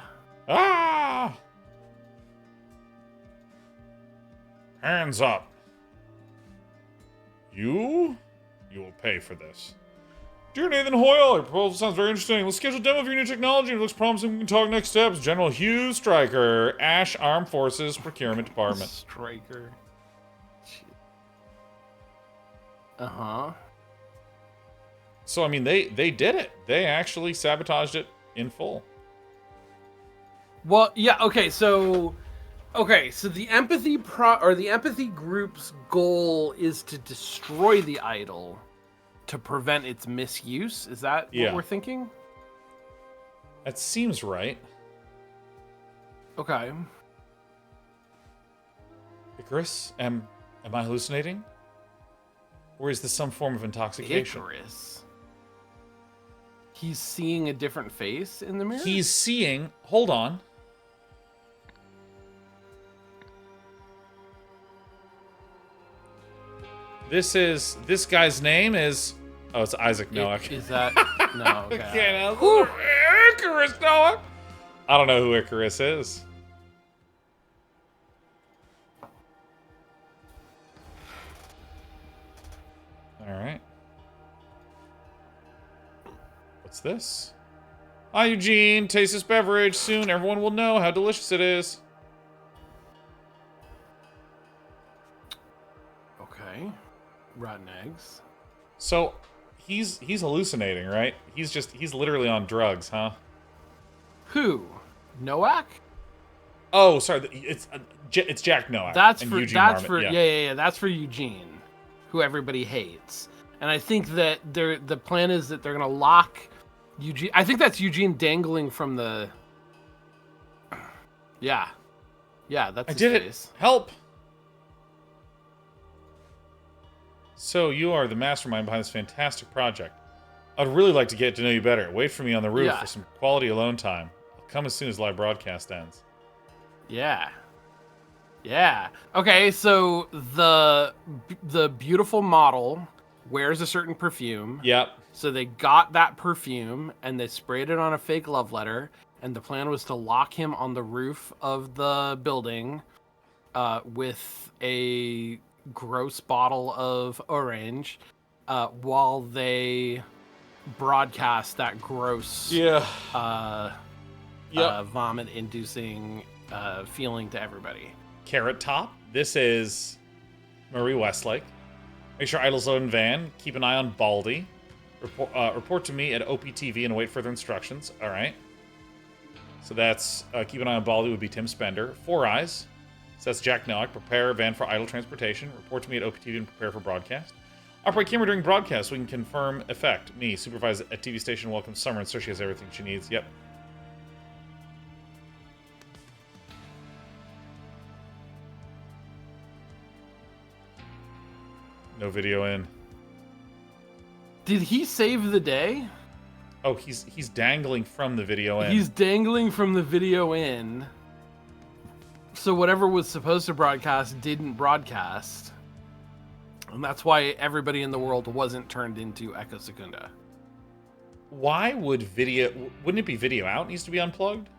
Speaker 1: Ah! Hands up. You will pay for this. Dear Nathan Hoyle, your proposal sounds very interesting. Let's schedule a demo of your new technology. It looks promising. We can talk next steps. General Hugh Stryker, Ash Armed Forces Procurement Department.
Speaker 2: Stryker. Uh-huh.
Speaker 1: So, I mean, they did it. They actually sabotaged it in full.
Speaker 2: Well, yeah, okay, so the empathy the empathy group's goal is to destroy the idol to prevent its misuse. Is that what we're thinking?
Speaker 1: That seems right.
Speaker 2: Okay.
Speaker 1: Icarus, am I hallucinating? Or is this some form of intoxication?
Speaker 2: Icarus. He's seeing a different face in the mirror?
Speaker 1: He's seeing... Hold on. This guy's name is... Oh, it's Isaac Noah.
Speaker 2: Is that... No, okay.
Speaker 1: Icarus Noah! I don't know who Icarus is. Alright. What's this? Hi, Eugene. Taste this beverage. Soon everyone will know how delicious it is.
Speaker 2: Okay. Rotten eggs.
Speaker 1: So, he's hallucinating, right? He's literally on drugs, huh?
Speaker 2: Who? Noak?
Speaker 1: Oh, sorry. It's Jack Noack.
Speaker 2: That's
Speaker 1: and
Speaker 2: for
Speaker 1: Eugene
Speaker 2: that's
Speaker 1: Marmot,
Speaker 2: for
Speaker 1: yeah.
Speaker 2: yeah. That's for Eugene, who everybody hates. And I think that the plan is that they're gonna lock Eugene. I think that's Eugene dangling from the. Yeah, that's
Speaker 1: I
Speaker 2: his
Speaker 1: did
Speaker 2: face.
Speaker 1: it. Help. So you are the mastermind behind this fantastic project. I'd really like to get to know you better. Wait for me on the roof for some quality alone time. I'll come as soon as live broadcast ends.
Speaker 2: Yeah. Okay, so the beautiful model wears a certain perfume.
Speaker 1: Yep.
Speaker 2: So they got that perfume and they sprayed it on a fake love letter, and the plan was to lock him on the roof of the building with a gross bottle of orange while they broadcast that gross vomit-inducing feeling to everybody.
Speaker 1: Carrot Top. This is Marie Westlake. Make sure Idle's loading van. Keep an eye on Baldy. Report to me at OPTV and await further instructions. All right. So that's keep an eye on Baldy would be Tim Spender. Four Eyes. So that's Jack Noack. Prepare van for idle transportation. Report to me at OPTV and prepare for broadcast. Operate camera during broadcast so we can confirm effect. Me, supervise at TV station. Welcome Summer and so she has everything she needs. Yep. No video in.
Speaker 2: Did he save the day?
Speaker 1: Oh, he's dangling from the video in.
Speaker 2: He's dangling from the video in. So whatever was supposed to broadcast didn't broadcast. And that's why everybody in the world wasn't turned into Echo Secunda.
Speaker 1: Why would video... Wouldn't it be video out needs to be unplugged?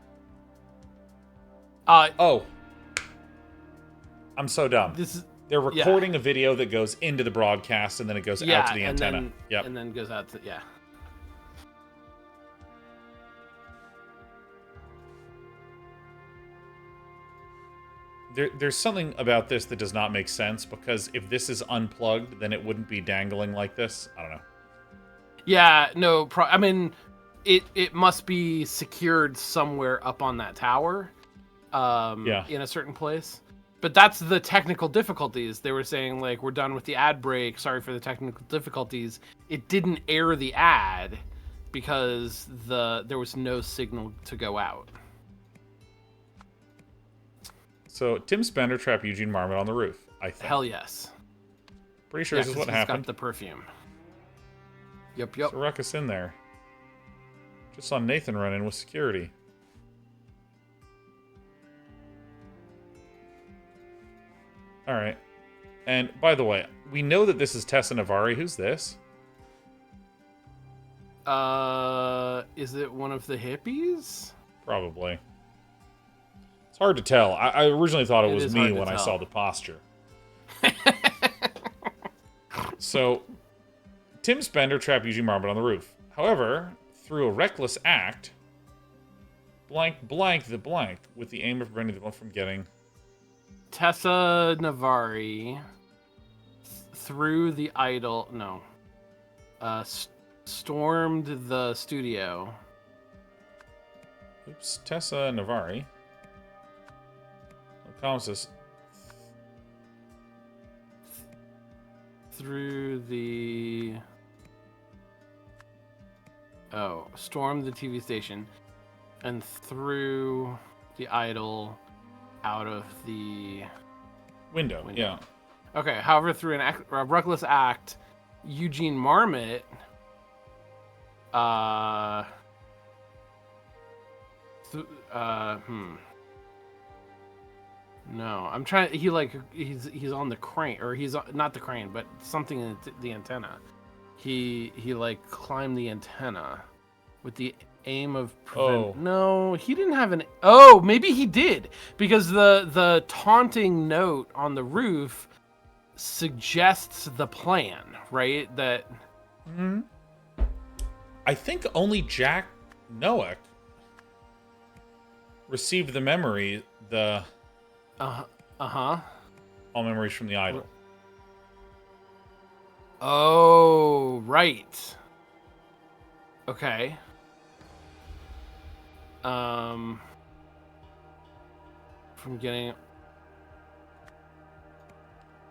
Speaker 1: Oh. I'm so dumb. They're recording a video that goes into the broadcast and then it goes out to the antenna.
Speaker 2: And then goes out to... Yeah.
Speaker 1: There's something about this that does not make sense, because if this is unplugged, then it wouldn't be dangling like this. I don't know.
Speaker 2: Yeah, no, I mean, it must be secured somewhere up on that tower, in a certain place. But that's the technical difficulties. They were saying, like, we're done with the ad break. Sorry for the technical difficulties. It didn't air the ad because there was no signal to go out.
Speaker 1: So Tim Spender trapped Eugene Marmot on the roof, I think.
Speaker 2: Hell yes.
Speaker 1: Pretty sure this is what happened.
Speaker 2: Got the perfume. Yep.
Speaker 1: There's a ruckus in there. Just saw Nathan run in with security. All right. And by the way, we know that this is Tessa Navari. Who's this?
Speaker 2: Is it one of the hippies?
Speaker 1: Probably. It's hard to tell. I originally thought it was me when I saw the posture. So, Tim Spender trapped Eugene Marmot on the roof. However, through a reckless act, blank the blank, with the aim of preventing the blank from getting...
Speaker 2: Tessa Navari through the idol... No. Stormed the studio.
Speaker 1: Oops. Tessa Navari. Comments
Speaker 2: through the... Oh. Stormed the TV station. And threw the idol out of the...
Speaker 1: Window. Yeah.
Speaker 2: Okay, however, through a reckless act, Eugene Marmot... No, I'm trying. He's on the crane, or he's not the crane, but something in the antenna. He like climbed the antenna with the aim of No, he didn't have an. Oh, maybe he did, because the taunting note on the roof suggests the plan, right? That.
Speaker 1: I think only Jack Noack received the memory,
Speaker 2: Uh-huh.
Speaker 1: all memories from the idol.
Speaker 2: Oh, right. Okay. From getting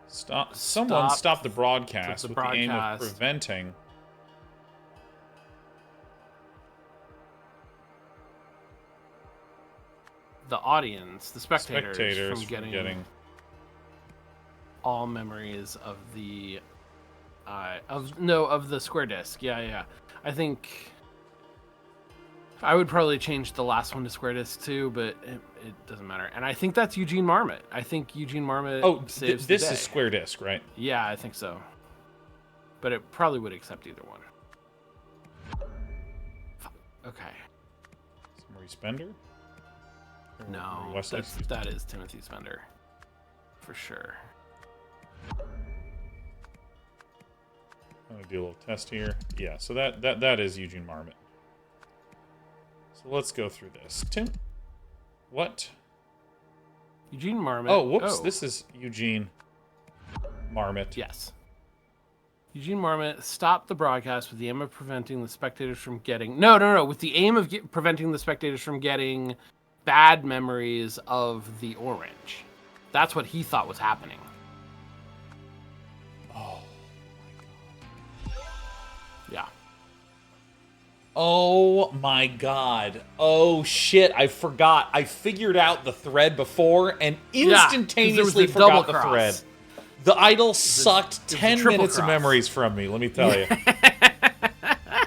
Speaker 1: Someone stopped the broadcast
Speaker 2: the
Speaker 1: with the aim of
Speaker 2: broadcast.
Speaker 1: preventing
Speaker 2: the audience, the spectators, from
Speaker 1: getting
Speaker 2: all memories of the of the square disc. Yeah. I think I would probably change the last one to square disc too, but it doesn't matter. And I think that's Eugene Marmot. I think Eugene Marmot saves
Speaker 1: this
Speaker 2: the day.
Speaker 1: is square disc, right?
Speaker 2: Yeah, I think so. But it probably would accept either one. Okay.
Speaker 1: Maurice Spender? Or
Speaker 2: No,
Speaker 1: Wesley?
Speaker 2: that is Timothy Spender. For sure.
Speaker 1: I'm gonna do a little test here. Yeah, so that is Eugene Marmot. So let's go through this. Tim, what?
Speaker 2: Eugene Marmot.
Speaker 1: Oh, whoops! This is Eugene Marmot.
Speaker 2: Yes. Eugene Marmot stopped the broadcast with the aim of preventing the spectators from getting with the aim of preventing the spectators from getting bad memories of the orange. That's what he thought was happening.
Speaker 1: Oh my god.
Speaker 2: Yeah.
Speaker 1: Oh my god. Oh shit, I forgot. I figured out the thread before and instantaneously forgot the thread. The idol sucked 10 minutes of memories from me, let me tell you.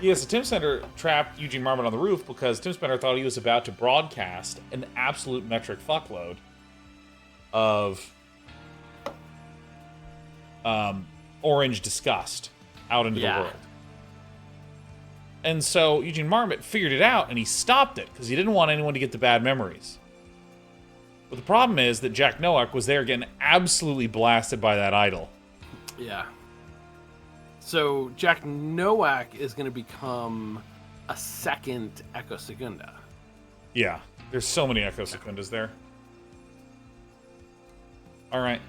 Speaker 1: Yeah, so Tim Spender trapped Eugene Marmot on the roof because Tim Spender thought he was about to broadcast an absolute metric fuckload of orange disgust out into the world. And so Eugene Marmot figured it out, and he stopped it, because he didn't want anyone to get the bad memories. But the problem is that Jack Nowak was there getting absolutely blasted by that idol.
Speaker 2: Yeah. So Jack Nowak is going to become a second Echo Secunda.
Speaker 1: Yeah, there's so many Echo Secundas there. All right.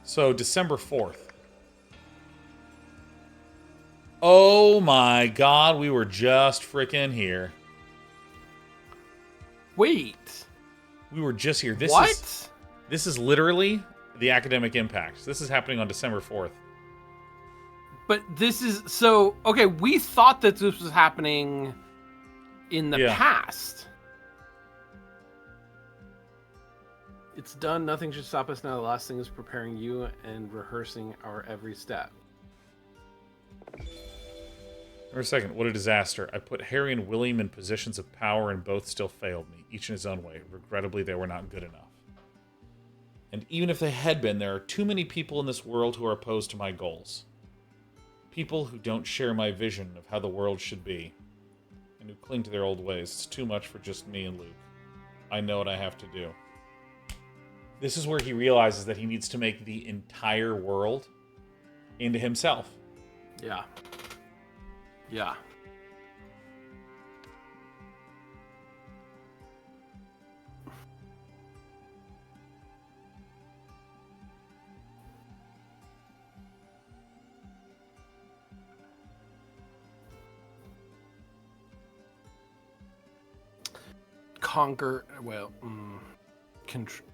Speaker 1: So December 4th. Oh my god, we were just freaking here.
Speaker 2: Wait.
Speaker 1: We were just here. This is literally the academic impact. This is happening on December 4th.
Speaker 2: But this is so okay, we thought that this was happening in the past. It's done. Nothing should stop us now. The last thing is preparing you and rehearsing our every step.
Speaker 1: For a second, what a disaster. I put Harry and William in positions of power and both still failed me, each in his own way. Regrettably, they were not good enough. And even if they had been, there are too many people in this world who are opposed to my goals. People who don't share my vision of how the world should be, and who cling to their old ways. It's too much for just me and Luke. I know what I have to do. This is where he realizes that he needs to make the entire world into himself.
Speaker 2: Yeah. Yeah.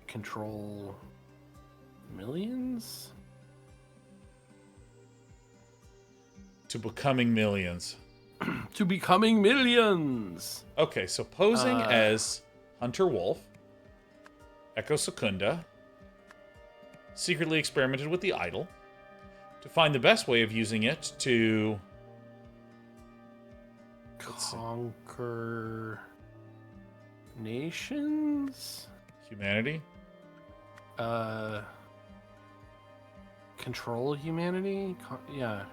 Speaker 2: Control millions?
Speaker 1: To becoming millions.
Speaker 2: To becoming millions!
Speaker 1: Okay, so posing as Hunter Wolf, Echo Secunda, secretly experimented with the idol to find the best way of using it to
Speaker 2: conquer nations?
Speaker 1: Humanity?
Speaker 2: Control humanity? Yeah.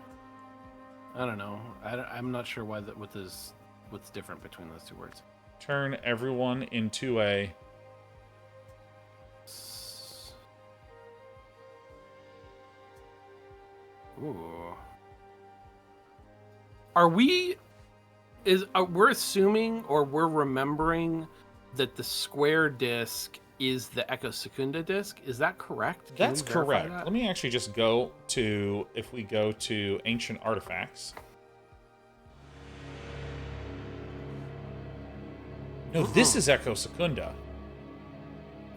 Speaker 2: I don't know. I'm not sure what's different between those two words.
Speaker 1: Turn everyone into a...
Speaker 2: Ooh. Are we we're assuming or we're remembering that the square disc is the Echo Secunda disc. Is that correct? Can
Speaker 1: That's
Speaker 2: we verify
Speaker 1: correct.
Speaker 2: that?
Speaker 1: Let me actually just go to, if we go to Ancient Artifacts. No, this is Echo Secunda.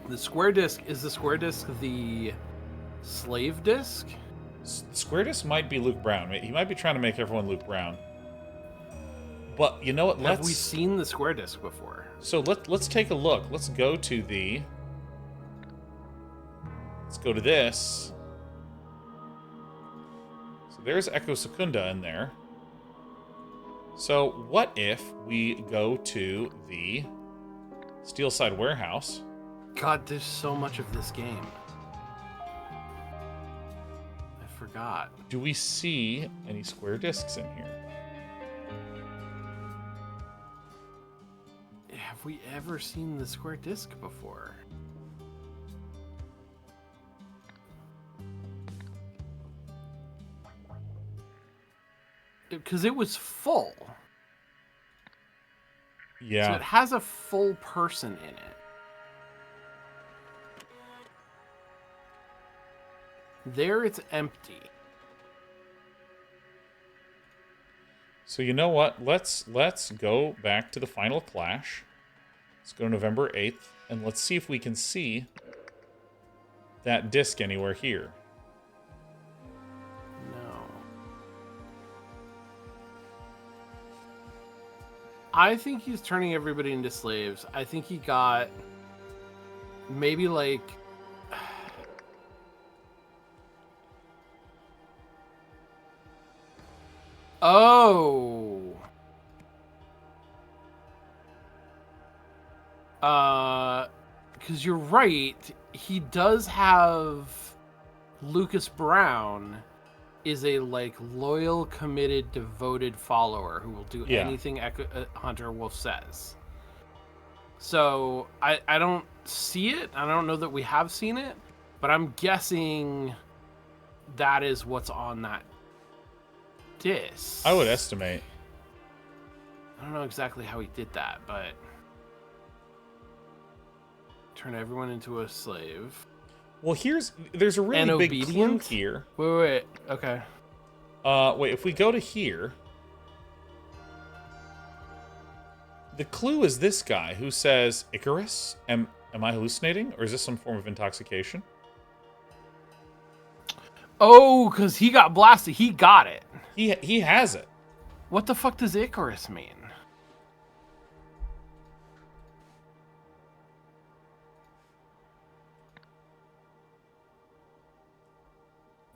Speaker 2: The square disc, is the square disc the slave disc?
Speaker 1: Square disc might be Luke Brown. He might be trying to make everyone Luke Brown. But you know what?
Speaker 2: Have we seen the square disc before?
Speaker 1: So let's take a look. Let's go to the. Let's go to this. So there's Echo Secunda in there. So what if we go to the Steelside Warehouse?
Speaker 2: God, there's so much of this game. I forgot.
Speaker 1: Do we see any square discs in here?
Speaker 2: Have we ever seen the square disc before? Because it was full.
Speaker 1: Yeah.
Speaker 2: So it has a full person in it. There it's empty.
Speaker 1: So you know what? Let's go back to the final clash. Let's go to November 8th, and let's see if we can see that disc anywhere here.
Speaker 2: No. I think he's turning everybody into slaves. I think he got maybe like oh. Because you're right, he does have Lucas Brown is a like loyal, committed, devoted follower who will do anything Hunter Wolf says. So I don't see it. I don't know that we have seen it, but I'm guessing that is what's on that disc.
Speaker 1: I would estimate.
Speaker 2: I don't know exactly how he did that, but turn everyone into a slave.
Speaker 1: Well, there's a really big clue here.
Speaker 2: Wait. Okay.
Speaker 1: Wait, if we go to here, the clue is this guy who says, Icarus? Am I hallucinating? Or is this some form of intoxication?
Speaker 2: Oh, because he got blasted. He got it.
Speaker 1: He has it.
Speaker 2: What the fuck does Icarus mean?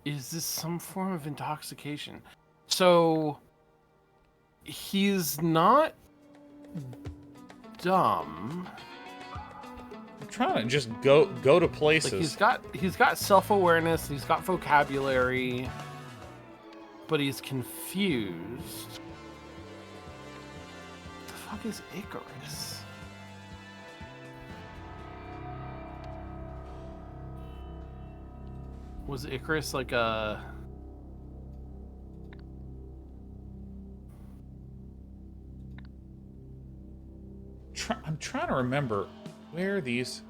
Speaker 2: Is this some form of intoxication? So he's not dumb.
Speaker 1: I'm trying to just go to places.
Speaker 2: Like he's got self-awareness, he's got vocabulary, but he's confused. What the fuck is Icarus? Was Icarus like a...
Speaker 1: I'm trying to remember where these...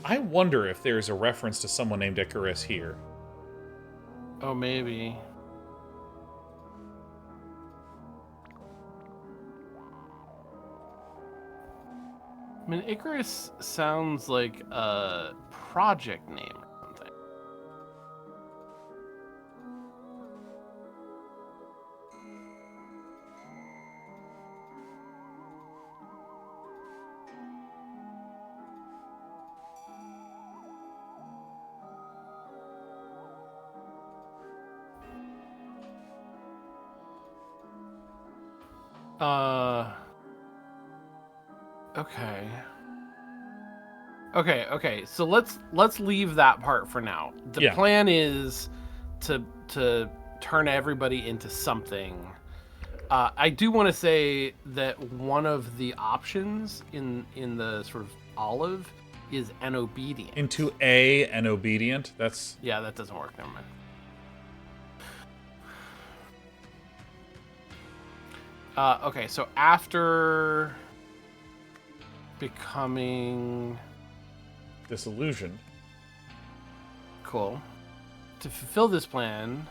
Speaker 1: I wonder if there's a reference to someone named Icarus here.
Speaker 2: Oh, maybe. I mean, Icarus sounds like a project name or something. Okay. So let's leave that part for now. The plan is to turn everybody into something. I do want to say that one of the options in the sort of olive is an obedient.
Speaker 1: Into an obedient? That's...
Speaker 2: Yeah, that doesn't work. Never mind. Okay, so after becoming
Speaker 1: disillusioned.
Speaker 2: Cool. To fulfill this plan,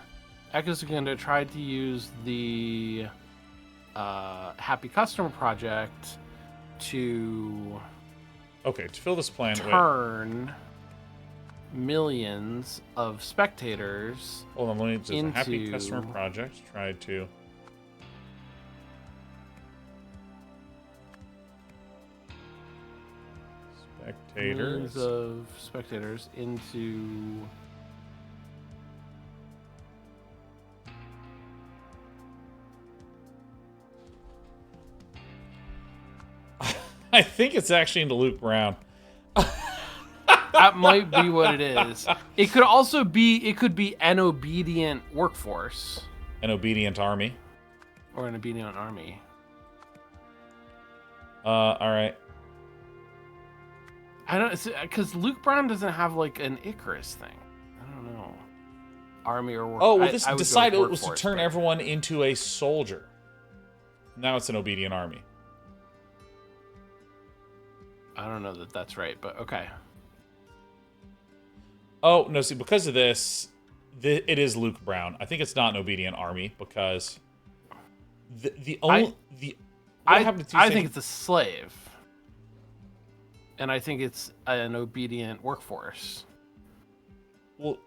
Speaker 2: Echo Secunda tried to use the Happy Customer Project to
Speaker 1: Okay, to fill this plan,
Speaker 2: turn millions of spectators
Speaker 1: hold on, let me just
Speaker 2: into...
Speaker 1: Happy Customer Project tried to
Speaker 2: millions of spectators into
Speaker 1: I think it's actually into Luke Brown.
Speaker 2: That might be what it is. It could also be, it could be an obedient workforce.
Speaker 1: An obedient army.
Speaker 2: Or an obedient army.
Speaker 1: Alright.
Speaker 2: I don't, because Luke Brown doesn't have like an Icarus thing. I don't know. Army or work.
Speaker 1: Oh, well, this decided it was to turn everyone into a soldier. Now it's an obedient army.
Speaker 2: I don't know that that's right, but okay.
Speaker 1: Oh, no, see, because of this, it is Luke Brown. I think it's not an obedient army because
Speaker 2: I think it's a slave. And I think it's an obedient workforce.
Speaker 1: Well,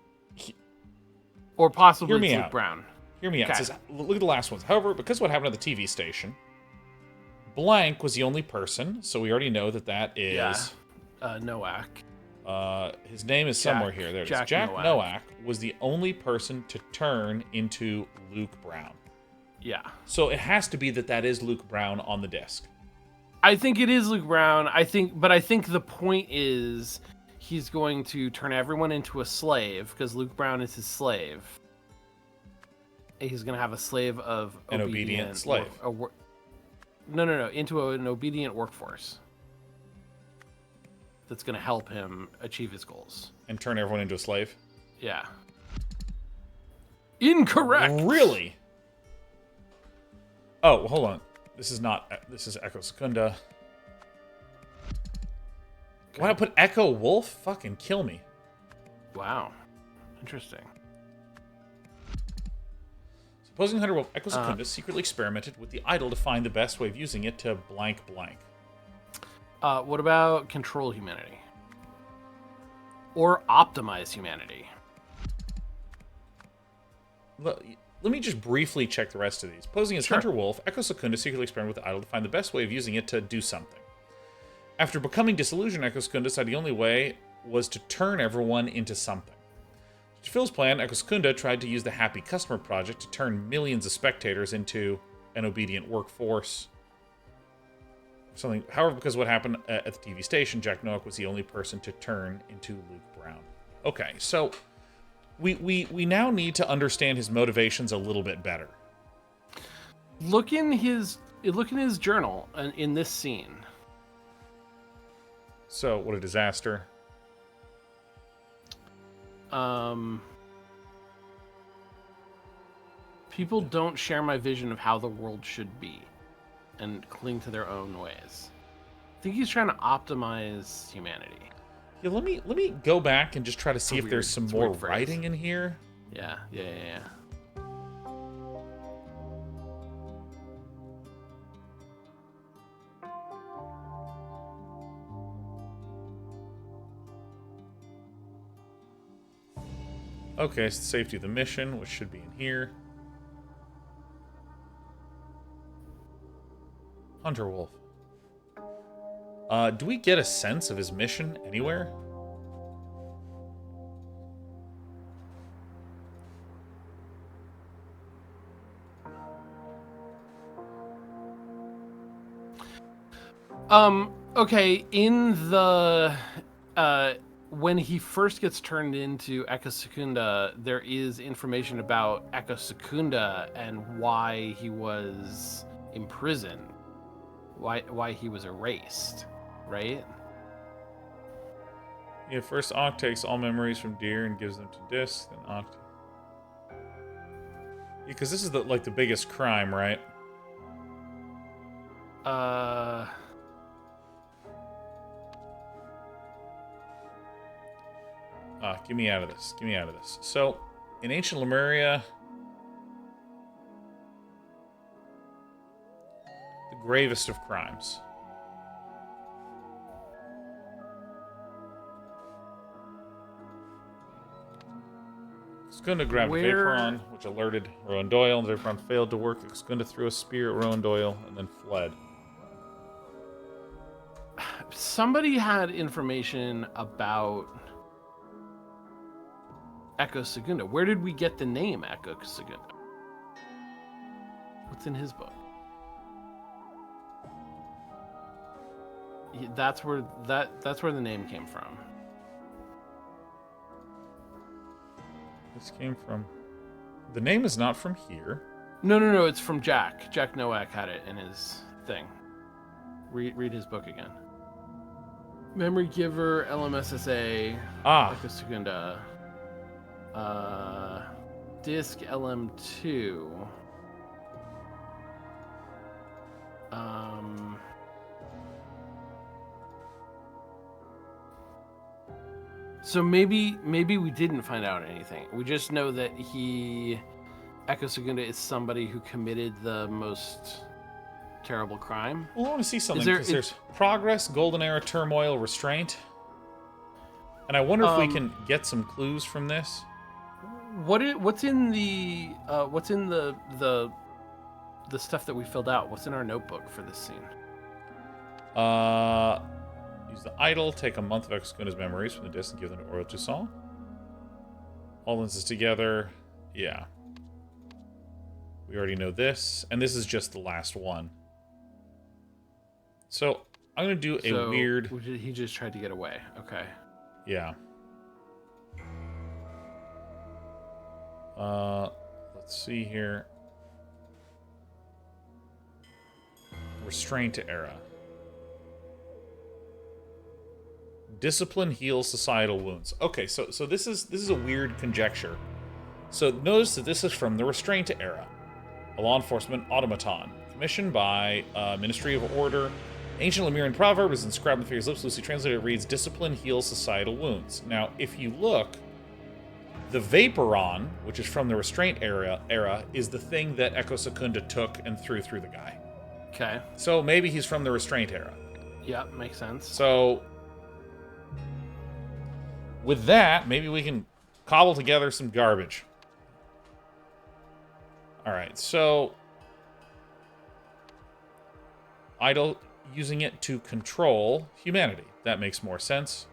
Speaker 2: or possibly
Speaker 1: Luke
Speaker 2: out. Brown.
Speaker 1: Hear me out. It says, look at the last ones. However, because of what happened at the TV station, Blank was the only person, so we already know that is...
Speaker 2: Nowak.
Speaker 1: His name is somewhere here. There it is. Jack Nowak was the only person to turn into Luke Brown.
Speaker 2: Yeah.
Speaker 1: So it has to be that is Luke Brown on the disc.
Speaker 2: I think it is Luke Brown. I think the point is he's going to turn everyone into a slave because Luke Brown is his slave. He's going to have a slave of
Speaker 1: an obedient slave.
Speaker 2: No, into an obedient workforce that's going to help him achieve his goals
Speaker 1: and turn everyone into a slave.
Speaker 2: Yeah. Incorrect.
Speaker 1: Really? Oh, well, hold on. This is Echo Secunda. Okay. Why did I put Echo Wolf? Fucking kill me.
Speaker 2: Wow. Interesting.
Speaker 1: Supposing Hunter Wolf, Echo Secunda secretly experimented with the idol to find the best way of using it to blank.
Speaker 2: What about control humanity? Or optimize humanity?
Speaker 1: Let me just briefly check the rest of these. Posing as Hunter Wolf, Echo Secunda secretly experimented with the idol to find the best way of using it to do something. After becoming disillusioned, Echo Secunda decided the only way was to turn everyone into something. To fulfill his plan, Echo Secunda tried to use the Happy Customer Project to turn millions of spectators into an obedient workforce. However, because of what happened at the TV station, Jack Nowak was the only person to turn into Luke Brown. Okay, so we now need to understand his motivations a little bit better.
Speaker 2: Look in his journal in this scene.
Speaker 1: So, what a disaster.
Speaker 2: People don't share my vision of how the world should be and cling to their own ways. I think he's trying to optimize humanity.
Speaker 1: Yeah, let me go back and just try to see if there's some more writing in here.
Speaker 2: Yeah.
Speaker 1: Okay, so safety of the mission, which should be in here. Hunter Wolf. Do we get a sense of his mission anywhere?
Speaker 2: Okay, in the when he first gets turned into Echo Secunda, there is information about Echo Secunda and why he was imprisoned. Why he was erased, right?
Speaker 1: Yeah, first Oct takes all memories from Deer and gives them to Disc, then Oct. Yeah, because this is the biggest crime, right? Get me out of this. Get me out of this. So, in ancient Lemuria, the gravest of crimes. Skunda grabbed Vaporon, which alerted Rowan Doyle. Vaporon failed to work. Skunda threw a spear at Rowan Doyle and then fled.
Speaker 2: Somebody had information about Echo Segunda. Where did we get the name Echo Segunda? What's in his book? That's where the name came from.
Speaker 1: This came from... The name is not from here.
Speaker 2: No. It's from Jack. Jack Nowak had it in his thing. Read his book again. Memory Giver, LMSSA, Echo Segunda. Disk LM2. So maybe we didn't find out anything. We just know that Echo Segunda is somebody who committed the most terrible crime.
Speaker 1: Well, I want to see something, because there's progress, golden era, turmoil, restraint. And I wonder if we can get some clues from this.
Speaker 2: What's in the stuff that we filled out? What's in our notebook for this scene?
Speaker 1: Use the idol, take a month of Echo Segunda's memories from the disc and give them to Oro Toussaint. All lenses together. Yeah. We already know this. And this is just the last one. So, I'm going to do a weird...
Speaker 2: He just tried to get away. Okay.
Speaker 1: Yeah. Let's see here. Restraint era. Discipline heals societal wounds. Okay, so this is a weird conjecture. So notice that this is from the Restraint era, a law enforcement automaton, commissioned by Ministry of Order. Ancient Lemurian proverb is inscribed on the figure's lips. Loosely translated, it reads, "Discipline heals societal wounds." Now, if you look, the Vaporon, which is from the Restraint era, is the thing that Echo Secunda took and threw through the guy.
Speaker 2: Okay.
Speaker 1: So maybe he's from the Restraint era.
Speaker 2: Yeah, makes sense.
Speaker 1: So with that, maybe we can cobble together some garbage. Alright, so Idol using it to control humanity. That makes more sense.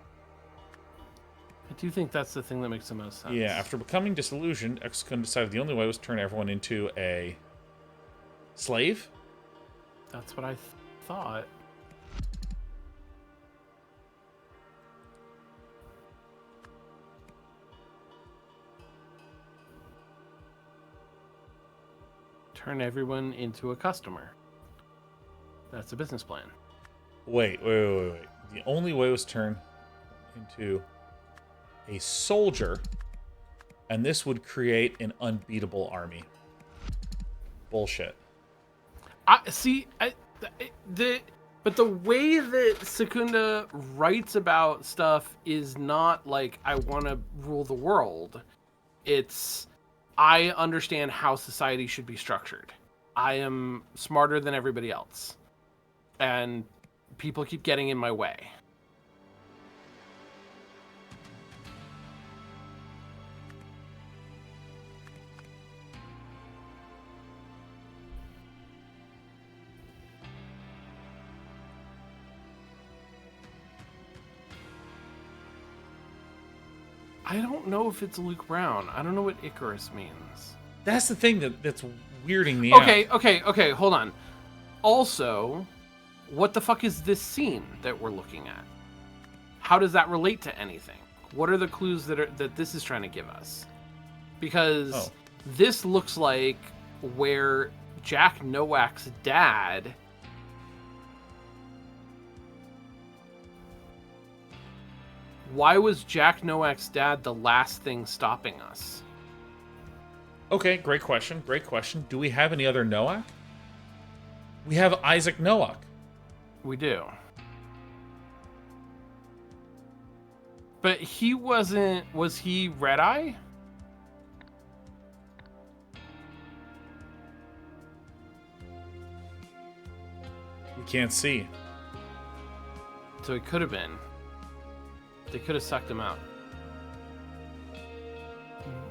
Speaker 2: I do think that's the thing that makes the most sense.
Speaker 1: Yeah, after becoming disillusioned, Exocun decided the only way was to turn everyone into a slave?
Speaker 2: That's what I thought. Turn everyone into a customer. That's a business plan.
Speaker 1: Wait. The only way was to turn into a soldier, and this would create an unbeatable army. Bullshit.
Speaker 2: But the way that Secunda writes about stuff is not like, I want to rule the world. It's, I understand how society should be structured. I am smarter than everybody else. And people keep getting in my way. I don't know if it's Luke Brown. I don't know what Icarus means.
Speaker 1: That's the thing that's weirding me out.
Speaker 2: Okay, hold on. Also, what the fuck is this scene that we're looking at? How does that relate to anything? What are the clues that this is trying to give us? Because this looks like where Jack Nowak's dad... Why was Jack Nowak's dad the last thing stopping us?
Speaker 1: Okay, great question. Do we have any other Nowak? We have Isaac Nowak.
Speaker 2: We do. But he wasn't... Was he Red Eye?
Speaker 1: We can't see.
Speaker 2: So it could have been. They could have sucked him out.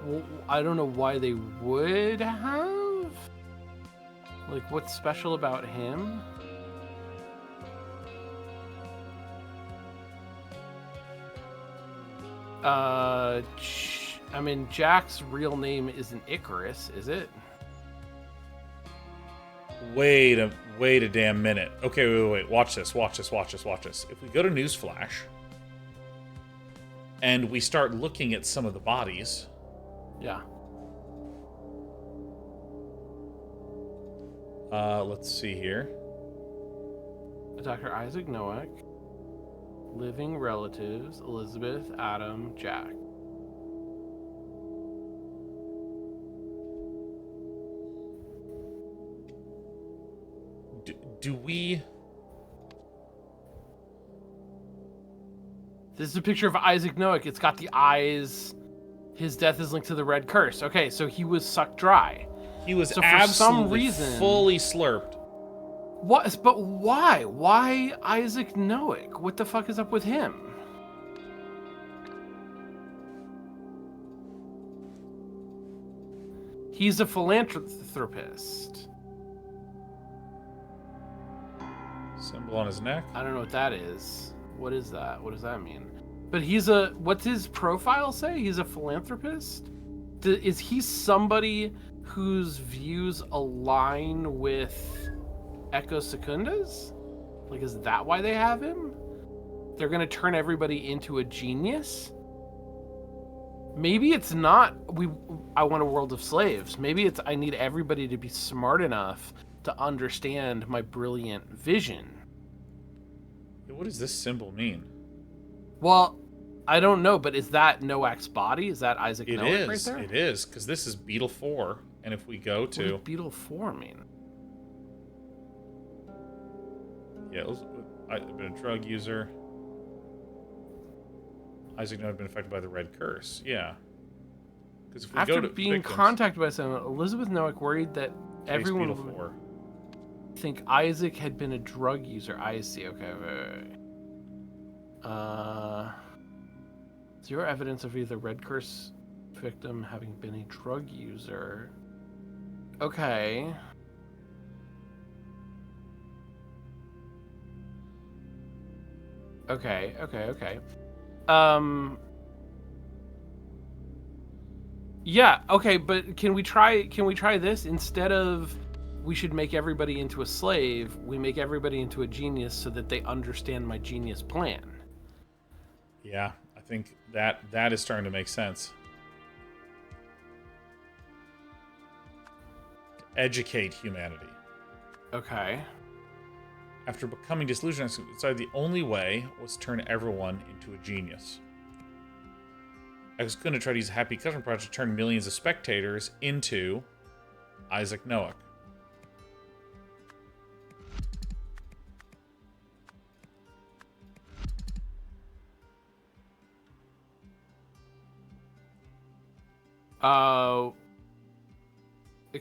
Speaker 2: Well, I don't know why they would have. Like, what's special about him? I mean, Jack's real name isn't Icarus, is it?
Speaker 1: Wait a damn minute. Okay, wait. Watch this. If we go to Newsflash and we start looking at some of the bodies.
Speaker 2: Yeah.
Speaker 1: Let's see here.
Speaker 2: Dr. Isaac Nowak. Living relatives, Elizabeth, Adam, Jack.
Speaker 1: Do we...
Speaker 2: This is a picture of Isaac Nowak. It's got the eyes. His death is linked to the red curse. Okay, so he was sucked dry.
Speaker 1: He was
Speaker 2: so
Speaker 1: absolutely
Speaker 2: for some reason,
Speaker 1: fully slurped.
Speaker 2: What? But why? Why Isaac Nowak? What the fuck is up with him? He's a philanthropist.
Speaker 1: Symbol on his neck.
Speaker 2: I don't know what that is. What is that? What does that mean? But he's a... What's his profile say? He's a philanthropist? Is he somebody whose views align with Echo Secunda's? Like, is that why they have him? They're gonna turn everybody into a genius? Maybe it's not I want a world of slaves. Maybe it's I need everybody to be smart enough to understand my brilliant vision.
Speaker 1: What does this symbol mean?
Speaker 2: Well, I don't know, but is that Nowak's body? Is that Isaac Nowak right there?
Speaker 1: It is, because this is Beetle 4, and if we go to...
Speaker 2: What does Beetle 4 mean?
Speaker 1: Yeah, I've been a drug user. Isaac Nowak had been affected by the red curse. Yeah. Because if we
Speaker 2: After
Speaker 1: go to
Speaker 2: being
Speaker 1: victims,
Speaker 2: contacted by someone, Elizabeth Nowak worried that everyone
Speaker 1: Beetle
Speaker 2: would
Speaker 1: 4.
Speaker 2: think Isaac had been a drug user. I see. Okay. Zero evidence of either red curse victim having been a drug user. Okay. Okay. Yeah, okay, but can we try this? Instead of we should make everybody into a slave, we make everybody into a genius so that they understand my genius plan.
Speaker 1: Yeah, I think that is starting to make sense. Educate humanity.
Speaker 2: Okay.
Speaker 1: After becoming disillusioned, I decided the only way was to turn everyone into a genius. I was going to try to use a happy customer project to turn millions of spectators into Isaac Nowak.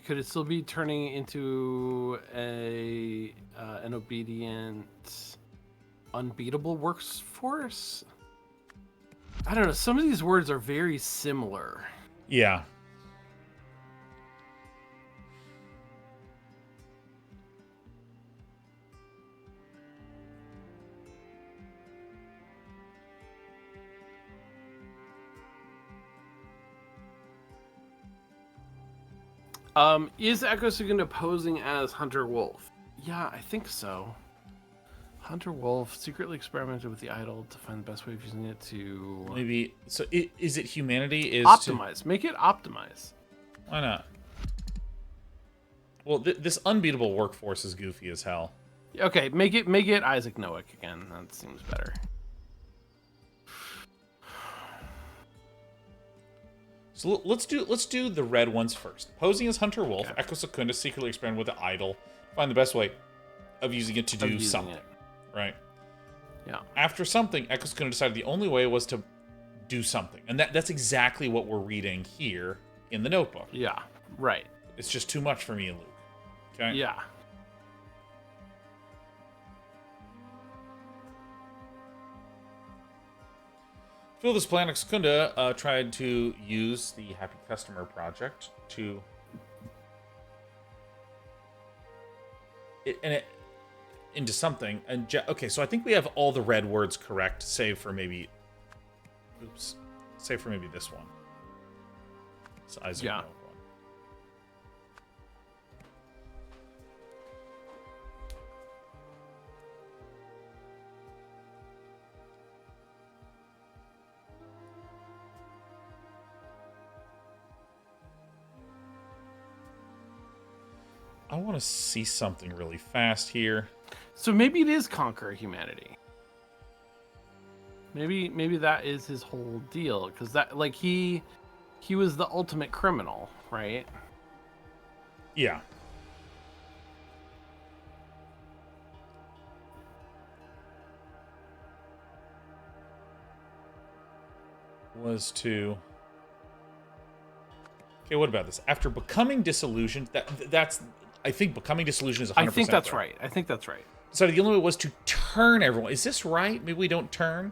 Speaker 2: Could it still be turning into an obedient, unbeatable workforce? I don't know. Some of these words are very similar.
Speaker 1: Yeah.
Speaker 2: Is Echo Secunda posing as Hunter Wolf? Yeah, I think so. Hunter Wolf secretly experimented with the idol to find the best way of using it to...
Speaker 1: Maybe... So, is it humanity?
Speaker 2: Optimize. Make it optimize.
Speaker 1: Why not? Well, this unbeatable workforce is goofy as hell.
Speaker 2: Okay, make it Isaac Nowak again. That seems better.
Speaker 1: So let's do the red ones first. Posing as Hunter Wolf,
Speaker 2: Okay.
Speaker 1: Echo Secunda secretly experimented with the idol. Find the best way of using it to do something. Right?
Speaker 2: Yeah.
Speaker 1: After something, Echo Secunda decided the only way was to do something. And that's exactly what we're reading here in the notebook.
Speaker 2: Yeah, right.
Speaker 1: It's just too much for me and Luke. Okay?
Speaker 2: Yeah.
Speaker 1: To fulfill this plan, Echo Secunda tried to use the Happy Customer project to... into something. And okay, so I think we have all the red words correct, save for maybe... Oops. Save for maybe this one. It's Isaac Noah one. I want to see something really fast here.
Speaker 2: So maybe it is conquer humanity. Maybe that is his whole deal, because that, like, he was the ultimate criminal, right?
Speaker 1: Yeah. Was to... Okay, what about this? After becoming disillusioned, that's... I think becoming disillusioned is 100%
Speaker 2: I think that's
Speaker 1: right.
Speaker 2: I think that's right.
Speaker 1: So the only way was to turn everyone. Is this right? Maybe we don't turn?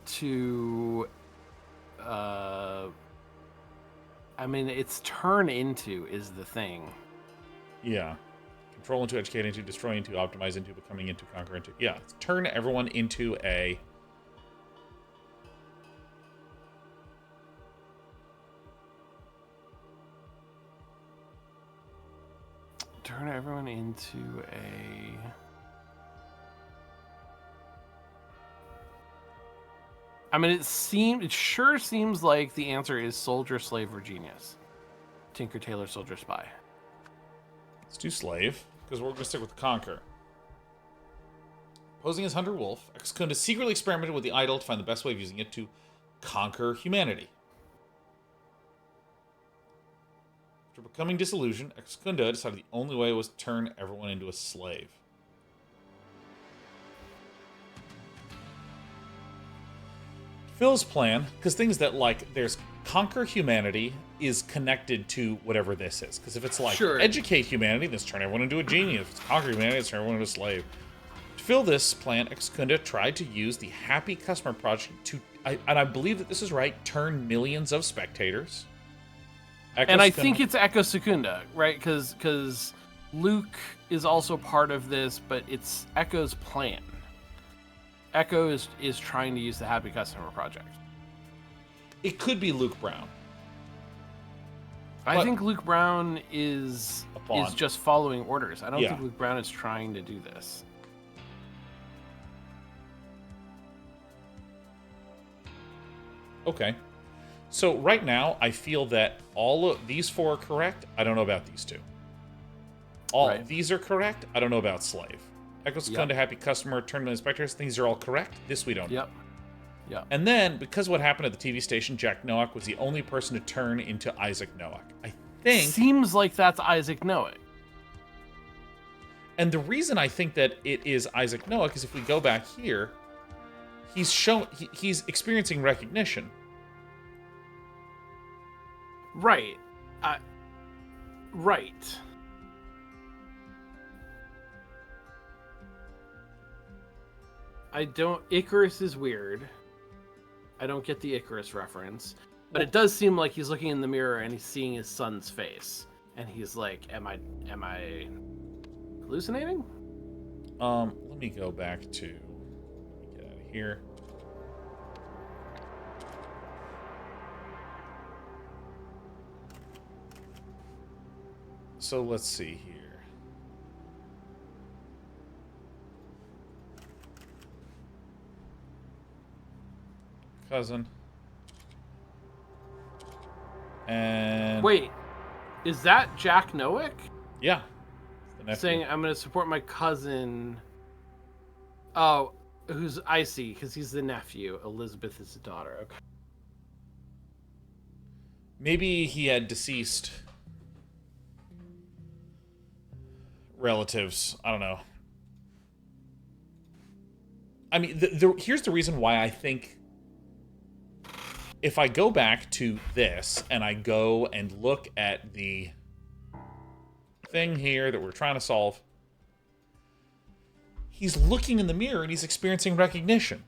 Speaker 2: To... I mean, it's turn into is the thing.
Speaker 1: Yeah. Control into, educate into, destroy into, optimize into, becoming into, conquer into. Yeah, turn everyone into a...
Speaker 2: Turn everyone into a... I mean, it sure seems like the answer is soldier, slave, or genius. Tinker, tailor, soldier, spy.
Speaker 1: Let's do slave, because we're going to stick with conquer. Posing as Hunter Wolf, Echo Secunda secretly experimented with the idol to find the best way of using it to conquer humanity. After becoming disillusioned, Echo Secunda decided the only way was to turn everyone into a slave. Phil's plan, because things that, like, there's conquer humanity is connected to whatever this is. Because if it's like educate humanity, let's turn everyone into a genius. If it's conquer humanity, let's turn everyone into a slave. To fill this plan, Echo Secunda tried to use the Happy Customer project to, and I believe that this is right, turn millions of spectators.
Speaker 2: And I think it's Echo Secunda, right? Because Luke is also part of this, but it's Echo's plan. Echo is trying to use the Happy Customer project.
Speaker 1: It could be Luke Brown.
Speaker 2: I think Luke Brown is just following orders. I don't think Luke Brown is trying to do this.
Speaker 1: Okay. So right now, I feel that all of these four are correct. I don't know about these two. All of these are correct. I don't know about slave. Echo Secunda, Happy Customer, Tournament Inspectors. These are all correct. This we don't know.
Speaker 2: Yep.
Speaker 1: And then, because what happened at the TV station, Jack Nowak was the only person to turn into Isaac Nowak. I think...
Speaker 2: Seems like that's Isaac Nowak.
Speaker 1: And the reason I think that it is Isaac Nowak is if we go back here, he's experiencing recognition.
Speaker 2: Right. Right. Icarus is weird. I don't get the Icarus reference. But it does seem like he's looking in the mirror and he's seeing his son's face. And he's like, am I hallucinating?
Speaker 1: Let me go back to... Let me get out of here. So let's see here. Cousin. And...
Speaker 2: Wait, is that Jack Nowak?
Speaker 1: Yeah.
Speaker 2: Saying, I'm going to support my cousin. Oh, who's Icy, because he's the nephew. Elizabeth is the daughter. Okay.
Speaker 1: Maybe he had deceased relatives. I don't know. I mean, here's the reason why I think if I go back to this and I go and look at the thing here that we're trying to solve, he's looking in the mirror and he's experiencing recognition.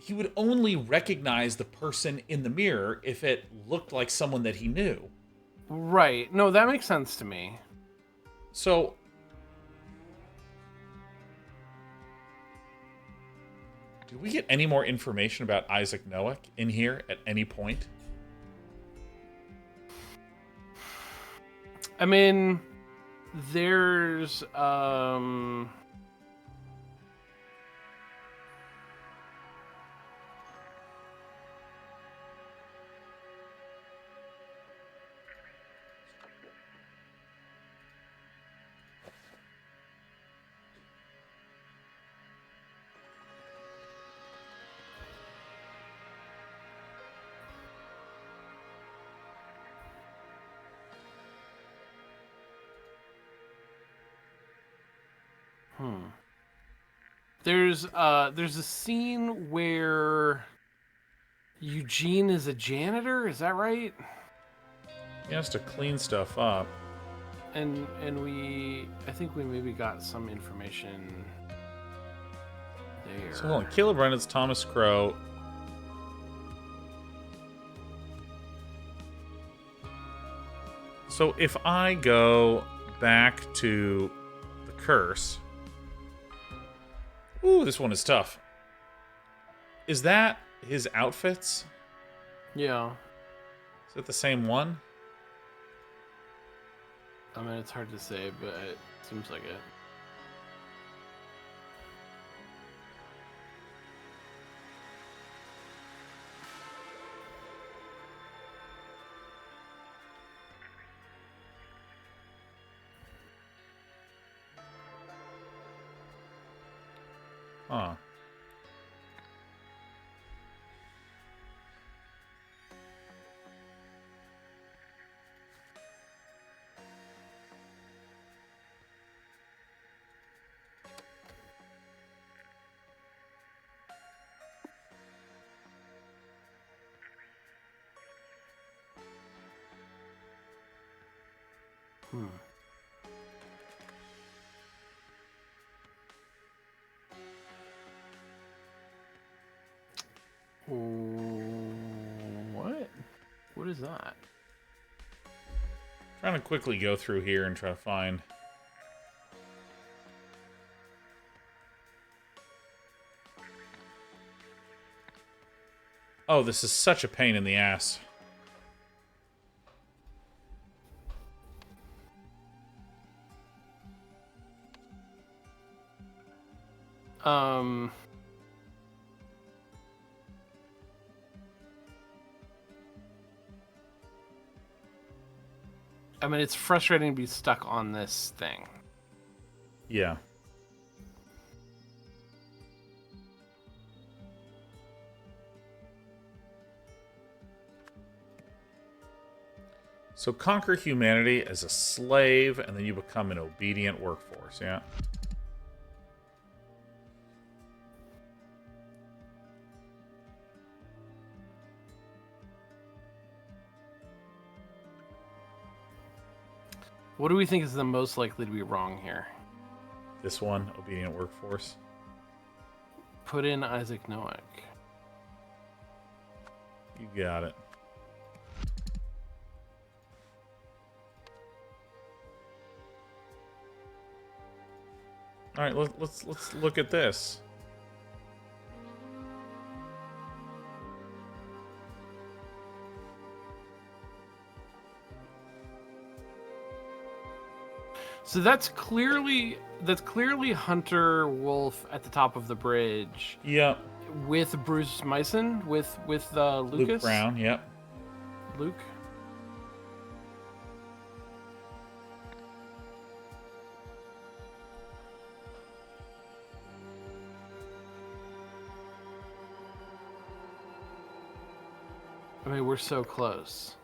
Speaker 1: He would only recognize the person in the mirror if it looked like someone that he knew.
Speaker 2: Right. No, that makes sense to me.
Speaker 1: So, did we get any more information about Isaac Noack in here at any point?
Speaker 2: I mean, there's there's a scene where Eugene is a janitor, is that right?
Speaker 1: He has to clean stuff up.
Speaker 2: And I think we maybe got some information there.
Speaker 1: So hold on, Caleb Reynolds, Thomas Crow. So if I go back to the curse... Ooh, this one is tough. Is that his outfits?
Speaker 2: Yeah.
Speaker 1: Is it the same one?
Speaker 2: I mean, it's hard to say, but it seems like it.
Speaker 1: Huh.
Speaker 2: What? What is that?
Speaker 1: Trying to quickly go through here and try to find... Oh, this is such a pain in the ass.
Speaker 2: I mean, it's frustrating to be stuck on this thing.
Speaker 1: Yeah. So conquer humanity as a slave, and then you become an obedient workforce, yeah?
Speaker 2: What do we think is the most likely to be wrong here?
Speaker 1: This one, obedient workforce.
Speaker 2: Put in Isaac Noack.
Speaker 1: You got it. All right, let's look at this.
Speaker 2: So that's clearly Hunter Wolf at the top of the bridge.
Speaker 1: Yep.
Speaker 2: With Bruce Myson, with Lucas.
Speaker 1: Luke Brown. Yep.
Speaker 2: Luke. I mean, we're so close.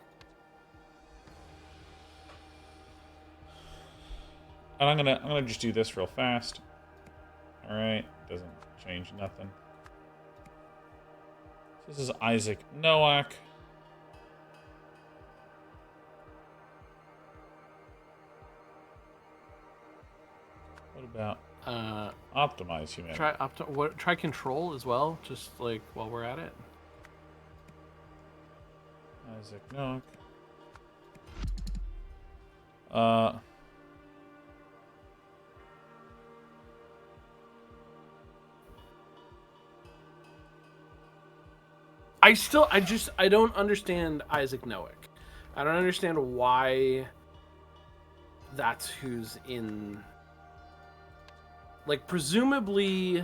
Speaker 1: And I'm gonna just do this real fast. All right, doesn't change nothing. This is Isaac Nowak. What about optimize humanity?
Speaker 2: Try control as well, just like while we're at it.
Speaker 1: Isaac Nowak.
Speaker 2: I don't understand Isaac Nowak. I don't understand why that's who's in. Like, presumably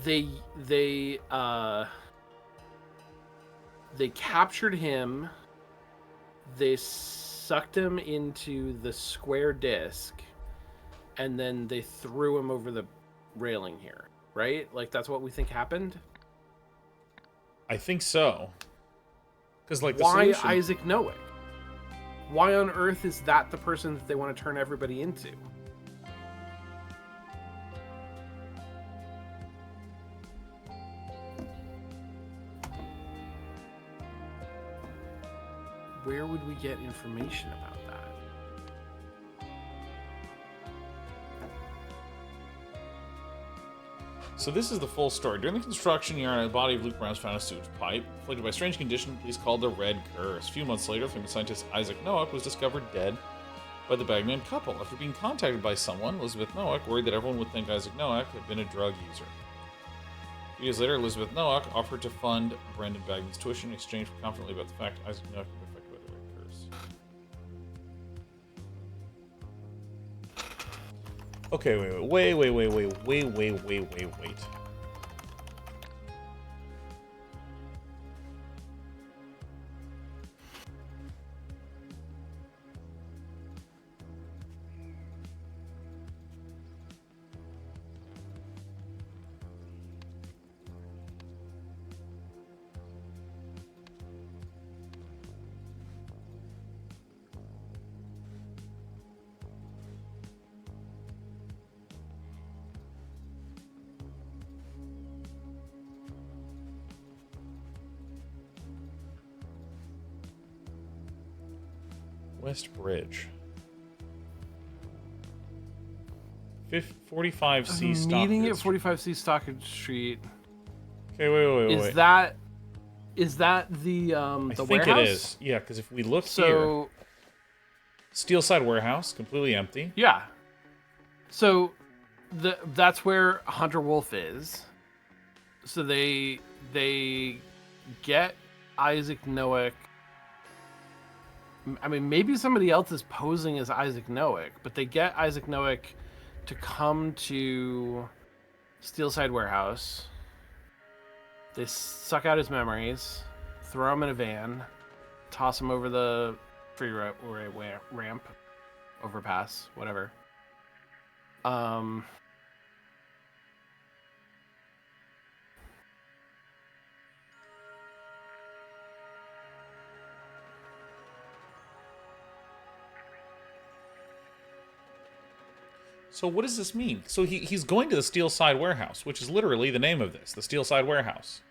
Speaker 2: they captured him, they sucked him into the square disc, and then they threw him over the railing here, right? Like, that's what we think happened?
Speaker 1: I think so. Because, like,
Speaker 2: why Isaac Nowak? Why on earth is that the person that they want to turn everybody into? Where would we get information about that?
Speaker 1: So this is the full story. During the construction yard, the body of Luke Brown was found in a sewage pipe. Afflicted by a strange condition, police called the Red Curse. A few months later, famous scientist Isaac Nowak was discovered dead by the Bagman couple. After being contacted by someone, Elizabeth Nowak worried that everyone would think Isaac Nowak had been a drug user. A few years later, Elizabeth Nowak offered to fund Brendan Bagman's tuition in exchange for confidently about the fact Isaac Nowak had been affected by the Red Curse. Okay, wait. West Bridge. 45C Stockbridge.
Speaker 2: Meeting at 45C Stockbridge Street.
Speaker 1: Okay, wait.
Speaker 2: Is that the
Speaker 1: I think
Speaker 2: warehouse?
Speaker 1: it is. Yeah, because if we look here, Steelside Warehouse, completely empty.
Speaker 2: Yeah. So that's where Hunter Wolf is. So they get Isaac Nowak. I mean, maybe somebody else is posing as Isaac Nowak, but they get Isaac Nowak to come to Steelside Warehouse. They suck out his memories, throw him in a van, toss him over the freeway ramp, overpass, whatever.
Speaker 1: So what does this mean? So he's going to the Steelside Warehouse, which is literally the name of this, the Steelside Warehouse.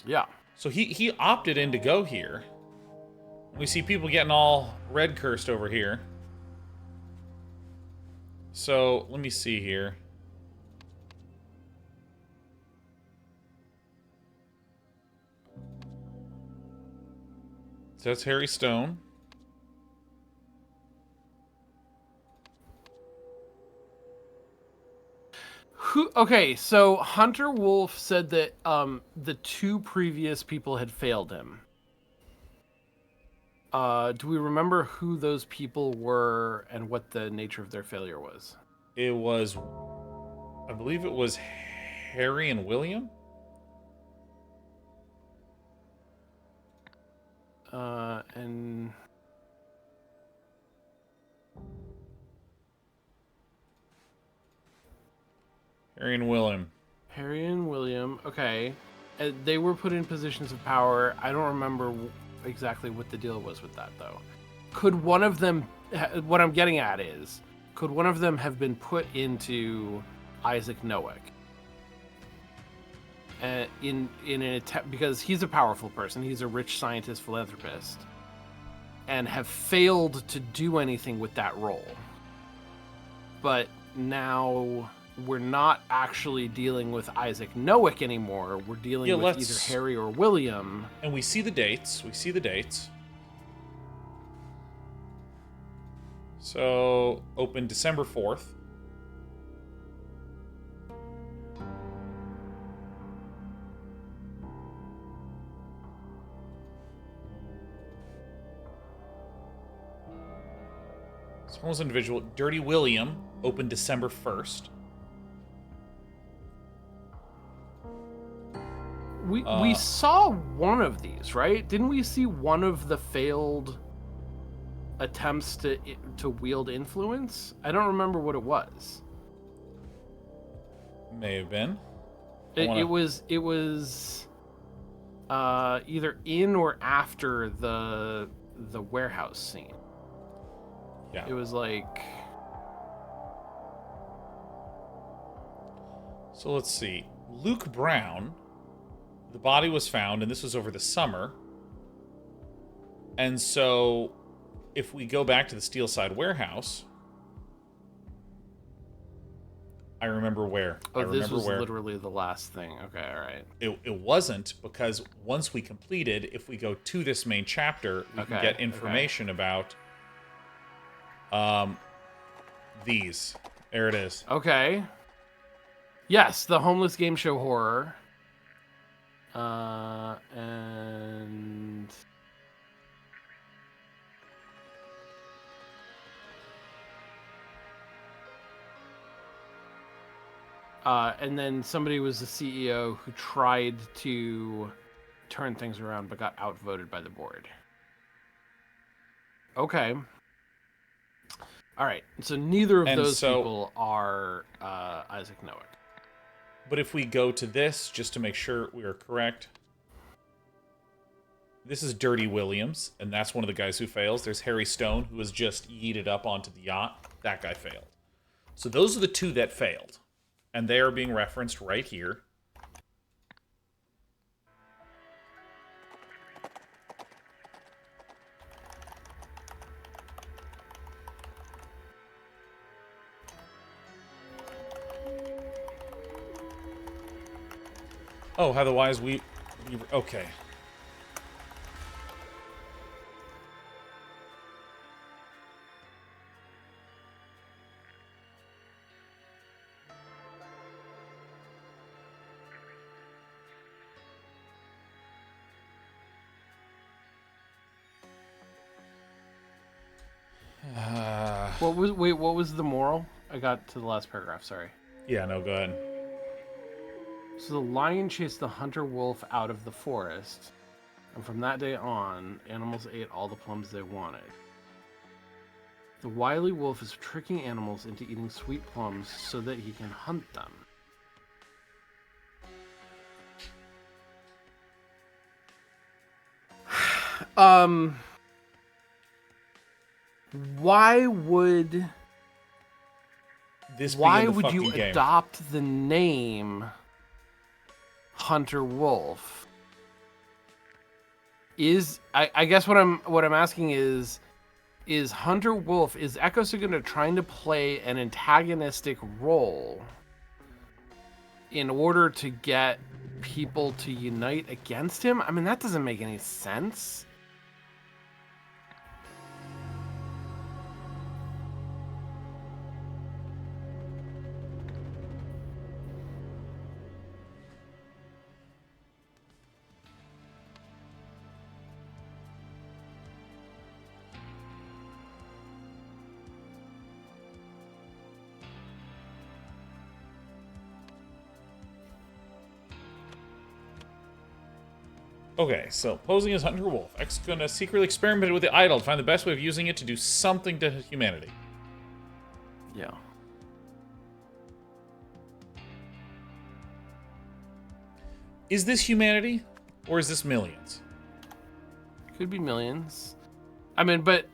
Speaker 2: Yeah.
Speaker 1: So he opted in to go here. We see people getting all red cursed over here. So let me see here. So that's Harry Stone.
Speaker 2: Okay, so Hunter Wolf said that the two previous people had failed him. Do we remember who those people were and what the nature of their failure was?
Speaker 1: It was, I believe it was Harry and William.
Speaker 2: And
Speaker 1: Harry and William.
Speaker 2: Harry and William, okay. They were put in positions of power. I don't remember exactly what the deal was with that, though. Could one of them... What I'm getting at is, could one of them have been put into Isaac Nowick? In an attempt, because he's a powerful person, he's a rich scientist philanthropist, and have failed to do anything with that role. But now we're not actually dealing with Isaac Nowick anymore. We're dealing with either Harry or William.
Speaker 1: And we see the dates. So, open December 4th. Homeless individual, Dirty William, opened December 1st.
Speaker 2: We saw one of these, right? Didn't we see one of the failed attempts to wield influence? I don't remember what it was.
Speaker 1: May have been.
Speaker 2: It was either in or after the warehouse scene.
Speaker 1: Yeah.
Speaker 2: It was like...
Speaker 1: So let's see. Luke Brown, the body was found, and this was over the summer. And so, if we go back to the Steelside warehouse, I remember where.
Speaker 2: This was literally the last thing. Okay, all right.
Speaker 1: It wasn't, because once we completed, if we go to this main chapter, we can get information about these. There it is.
Speaker 2: Okay. Yes, the homeless game show horror. And then somebody was the CEO who tried to turn things around but got outvoted by the board. Okay. All right. So neither of those people are Isaac Nowick.
Speaker 1: But if we go to this, just to make sure we are correct, this is Dirty Williams, and that's one of the guys who fails. There's Harry Stone, who was just yeeted up onto the yacht. That guy failed. So those are the two that failed. And they are being referenced right here. Oh, otherwise we okay.
Speaker 2: What was the moral? I got to the last paragraph, sorry.
Speaker 1: Yeah, no, go ahead.
Speaker 2: So the lion chased the hunter wolf out of the forest, and from that day on, animals ate all the plums they wanted. The wily wolf is tricking animals into eating sweet plums so that he can hunt them. Why would
Speaker 1: this
Speaker 2: why would you adopt the name Hunter Wolf? I guess what I'm asking is Hunter Wolf, is Echo Segunda trying to play an antagonistic role in order to get people to unite against him? I mean, that doesn't make any sense.
Speaker 1: Okay, so posing as Hunter Wolf, X gonna secretly experimented with the idol to find the best way of using it to do something to humanity.
Speaker 2: Yeah.
Speaker 1: Is this humanity, or is this millions?
Speaker 2: Could be millions. I mean, but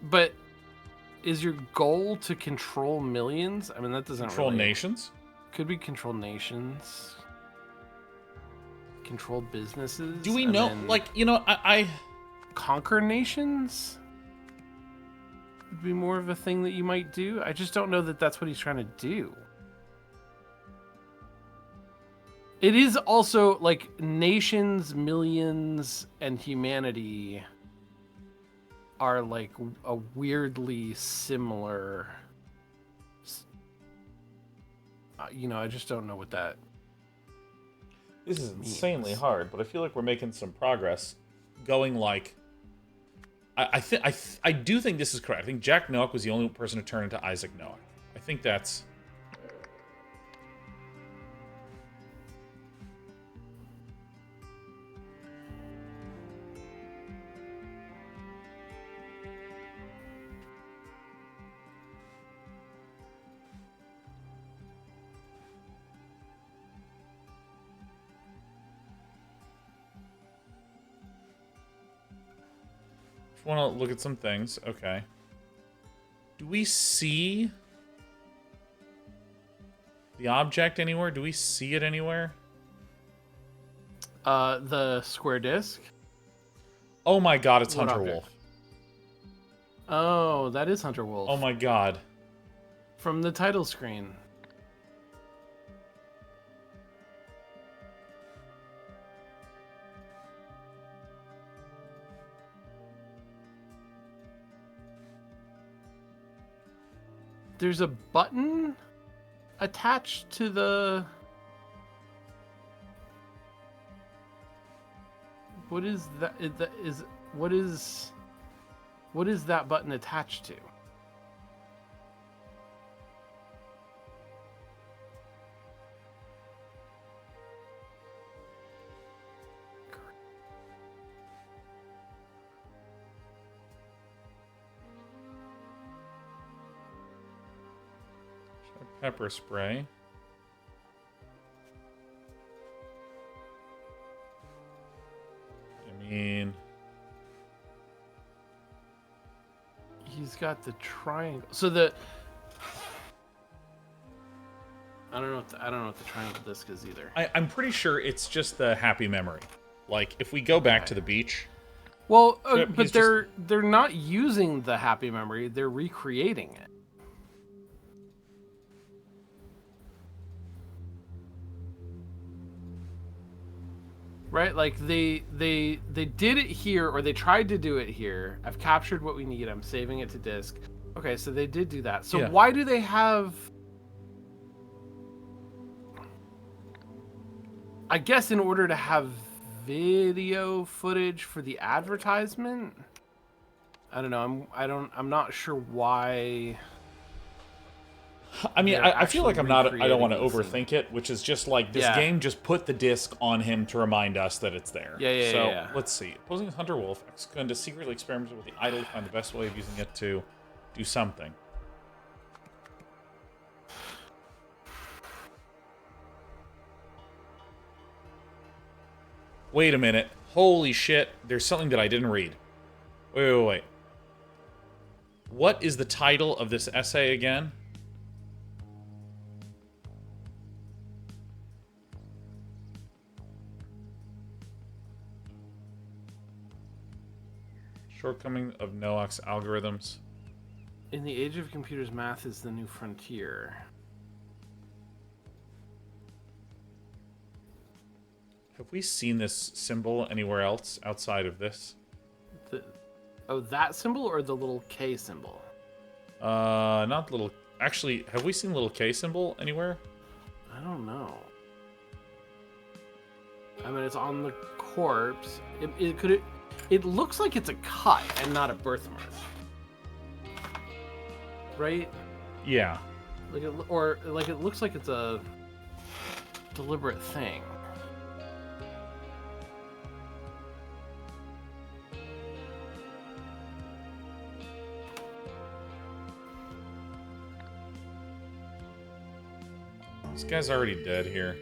Speaker 2: is your goal to control millions? I mean, that doesn't
Speaker 1: Control
Speaker 2: really...
Speaker 1: nations?
Speaker 2: Could be control nations. Control businesses.
Speaker 1: Do we know? Like, you know, I
Speaker 2: conquer nations would be more of a thing that you might do. I just don't know that that's what he's trying to do. It is also like nations, millions, and humanity are like a weirdly similar. You know, I just don't know what that.
Speaker 1: This is insanely hard, but I feel like we're making some progress. Going like, I do think this is correct. I think Jack Noack was the only person to turn into Isaac Noack. I think that's. Want to look at some things. Okay. Do we see the object anywhere? Do we see it anywhere?
Speaker 2: The square disc.
Speaker 1: Oh my god, it's Hunter Wolf.
Speaker 2: Oh, that is Hunter Wolf.
Speaker 1: Oh my god.
Speaker 2: From the title screen. There's a button attached to the... What is that? What is that button attached to?
Speaker 1: Pepper spray. I mean,
Speaker 2: he's got the triangle. So the I don't know what the triangle disc is either.
Speaker 1: I'm pretty sure it's just the happy memory. Like if we go back to the beach.
Speaker 2: Well, but they're not using the happy memory. They're recreating it. Right, like they did it here, or they tried to do it here. I've captured what we need. I'm saving it to disk. Okay, so they did do that. So why do they have? I guess in order to have video footage for the advertisement. I don't know. I'm not sure why.
Speaker 1: I mean, I feel like I don't want to overthink it, which is just like this game just put the disc on him to remind us that it's there. So let's see. Opposing Hunter Wolf is going to secretly experiment with the idol to find the best way of using it to do something. Wait a minute. Holy shit. There's something that I didn't read. Wait. What is the title of this essay again? Shortcoming of Noack's algorithms.
Speaker 2: In the age of computers, math is the new frontier.
Speaker 1: Have we seen this symbol anywhere else outside of this?
Speaker 2: That symbol or the little K symbol?
Speaker 1: Not little... Actually, have we seen little K symbol anywhere?
Speaker 2: I don't know. I mean, it's on the corpse. It looks like it's a cut and not a birthmark. Right?
Speaker 1: Yeah.
Speaker 2: Like it looks like it's a deliberate thing.
Speaker 1: This guy's already dead here.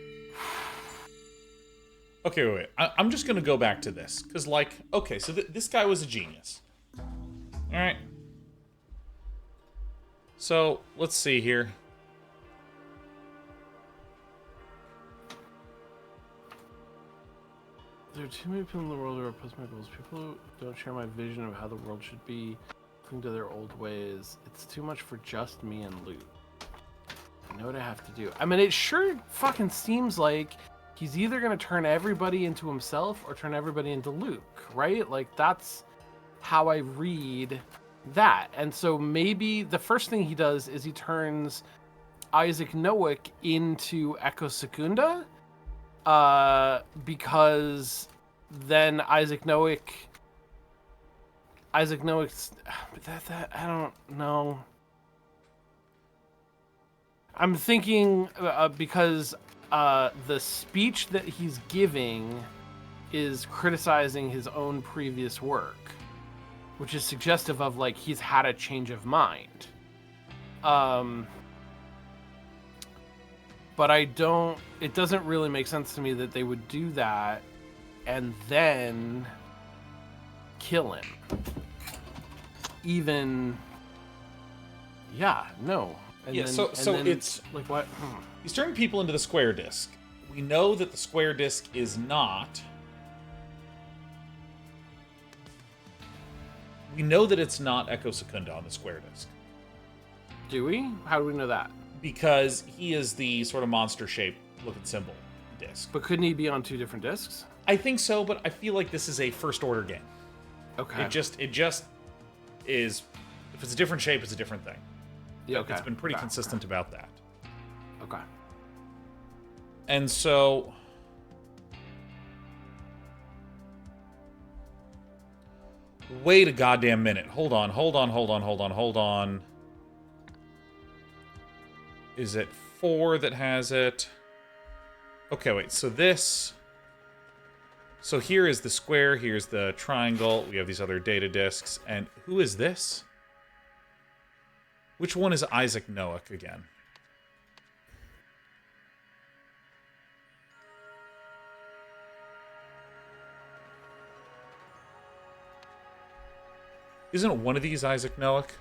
Speaker 1: Okay, wait. I'm just gonna go back to this. Because, like, okay, so this guy was a genius. Alright. So, let's see here.
Speaker 2: There are too many people in the world who are opposed to my goals. People who don't share my vision of how the world should be, cling to their old ways. It's too much for just me and Luke. I know what I have to do. I mean, it sure fucking seems like he's either going to turn everybody into himself or turn everybody into Luke, right? Like, that's how I read that. And so maybe the first thing he does is he turns Isaac Nowick into Echo Secunda, because then Isaac Nowick's, but that I don't know. I'm thinking because the speech that he's giving is criticizing his own previous work, which is suggestive of like he's had a change of mind. But it doesn't really make sense to me that they would do that and then kill him. No. And
Speaker 1: yeah,
Speaker 2: then,
Speaker 1: so
Speaker 2: then,
Speaker 1: it's
Speaker 2: like what?
Speaker 1: He's turning people into the square disc. We know that the square disc is not. We know that it's not Echo Secunda on the square disc.
Speaker 2: Do we? How do we know that?
Speaker 1: Because he is the sort of monster-shaped looking symbol disc.
Speaker 2: But couldn't he be on two different discs?
Speaker 1: I think so, but I feel like this is a first-order game.
Speaker 2: Okay.
Speaker 1: It just is. If it's a different shape, it's a different thing.
Speaker 2: Yeah, okay.
Speaker 1: It's been pretty consistent about that.
Speaker 2: Okay.
Speaker 1: And so wait a goddamn minute. Hold on. Is it 4 that has it? Okay, wait. So here is the square, here's the triangle. We have these other data disks. And who is this? Which one is Isaac Nowick again? Isn't one of these Isaac Nowick?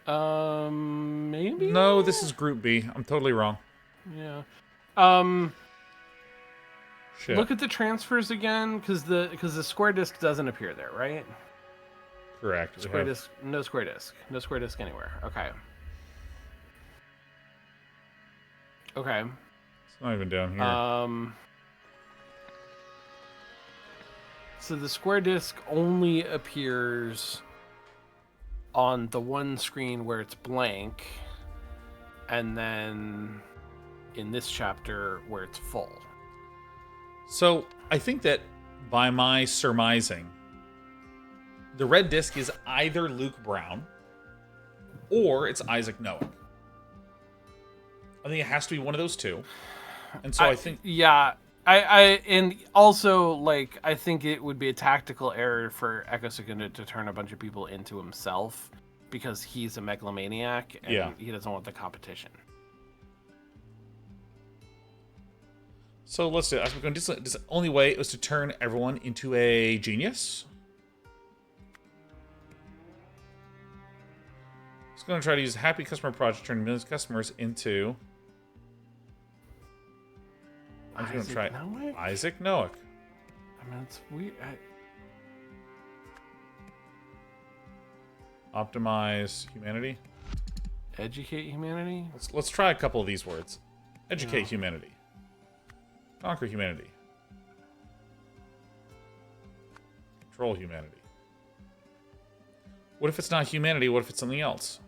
Speaker 2: Maybe?
Speaker 1: No, this is Group B. I'm totally wrong.
Speaker 2: Yeah.
Speaker 1: Shit.
Speaker 2: Look at the transfers again, because the square disc doesn't appear there, right?
Speaker 1: Correct.
Speaker 2: Square disc, no square disc. No square disc anywhere. Okay. Okay.
Speaker 1: It's not even down here.
Speaker 2: So the square disc only appears on the one screen where it's blank, and then in this chapter where it's full.
Speaker 1: So, I think that by my surmising, the red disc is either Luke Brown or it's Isaac Nowick. I think it has to be one of those two. And so I think...
Speaker 2: Yeah, and also, like, I think it would be a tactical error for Echo Secunda to turn a bunch of people into himself because he's a megalomaniac and he doesn't want the competition.
Speaker 1: So let's do it. The only way was to turn everyone into a genius. It's going to try to use a happy customer project to turn millions of customers into... I'm going to try Isaac Nowick.
Speaker 2: I mean, it's weird.
Speaker 1: Optimize humanity.
Speaker 2: Educate humanity.
Speaker 1: Let's try a couple of these words. Educate humanity. Conquer humanity. Control humanity. What if it's not humanity? What if it's something else?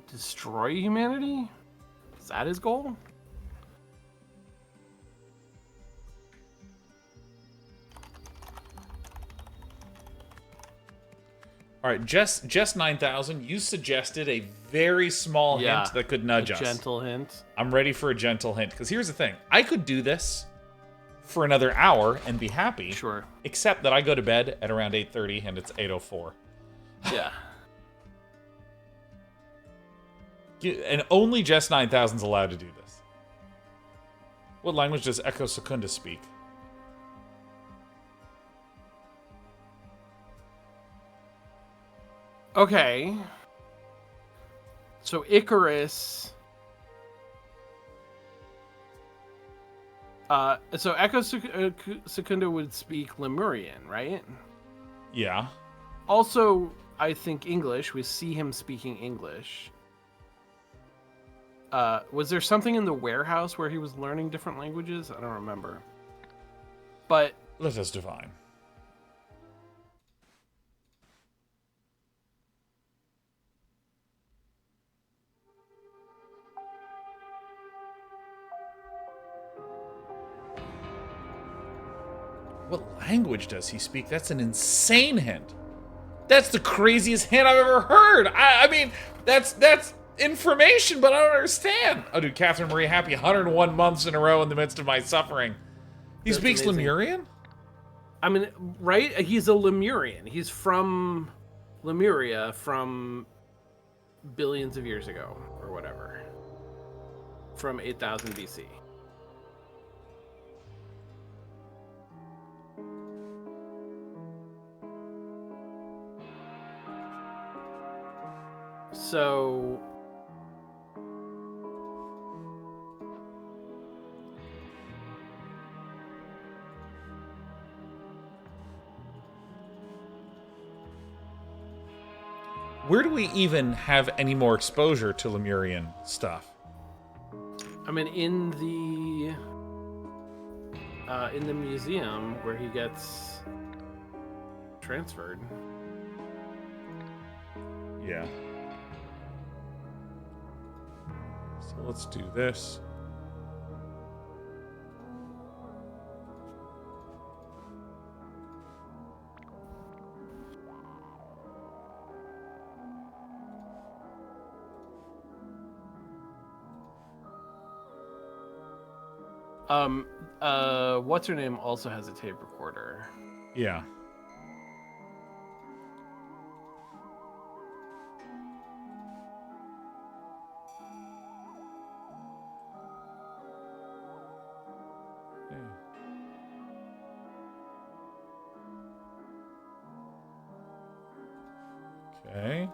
Speaker 2: Destroy humanity? Is that his goal?
Speaker 1: All right, Jess 9000, you suggested a very small hint that could nudge us.
Speaker 2: A gentle hint.
Speaker 1: I'm ready for a gentle hint, because here's the thing. I could do this for another hour and be happy.
Speaker 2: Sure.
Speaker 1: Except that I go to bed at around 8:30 and it's 8:04.
Speaker 2: Yeah.
Speaker 1: And only Jess 9000's allowed to do this. What language does Echo Secunda speak?
Speaker 2: Okay. So Icarus. So Echo Secunda would speak Lemurian, right?
Speaker 1: Yeah.
Speaker 2: Also, I think English. We see him speaking English. Was there something in the warehouse where he was learning different languages? I don't remember. But
Speaker 1: Let us divine. What language does he speak? That's an insane hint. That's the craziest hint I've ever heard. I mean, that's information, but I don't understand. Oh, dude, Catherine Marie, happy 101 months in a row in the midst of my suffering. He
Speaker 2: That's
Speaker 1: speaks
Speaker 2: amazing.
Speaker 1: Lemurian?
Speaker 2: I mean, right? He's a Lemurian. He's from Lemuria from billions of years ago, or whatever. From 8000 BC. So
Speaker 1: where do we even have any more exposure to Lemurian stuff?
Speaker 2: I mean, in the museum where he gets transferred.
Speaker 1: Yeah. So let's do this.
Speaker 2: What's her name also has a tape recorder.
Speaker 1: Yeah. Okay.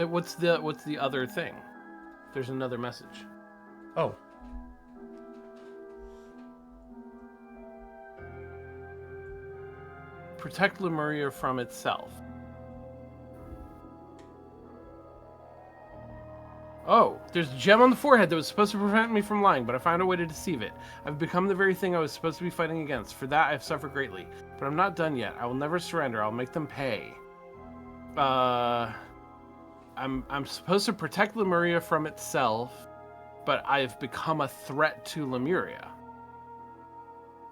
Speaker 2: What's the other thing? There's another message.
Speaker 1: Oh.
Speaker 2: Protect Lemuria from itself. Oh, there's a gem on the forehead that was supposed to prevent me from lying, but I found a way to deceive it. I've become the very thing I was supposed to be fighting against. For that, I've suffered greatly. But I'm not done yet. I will never surrender. I'll make them pay. I'm supposed to protect Lemuria from itself, but I've become a threat to Lemuria.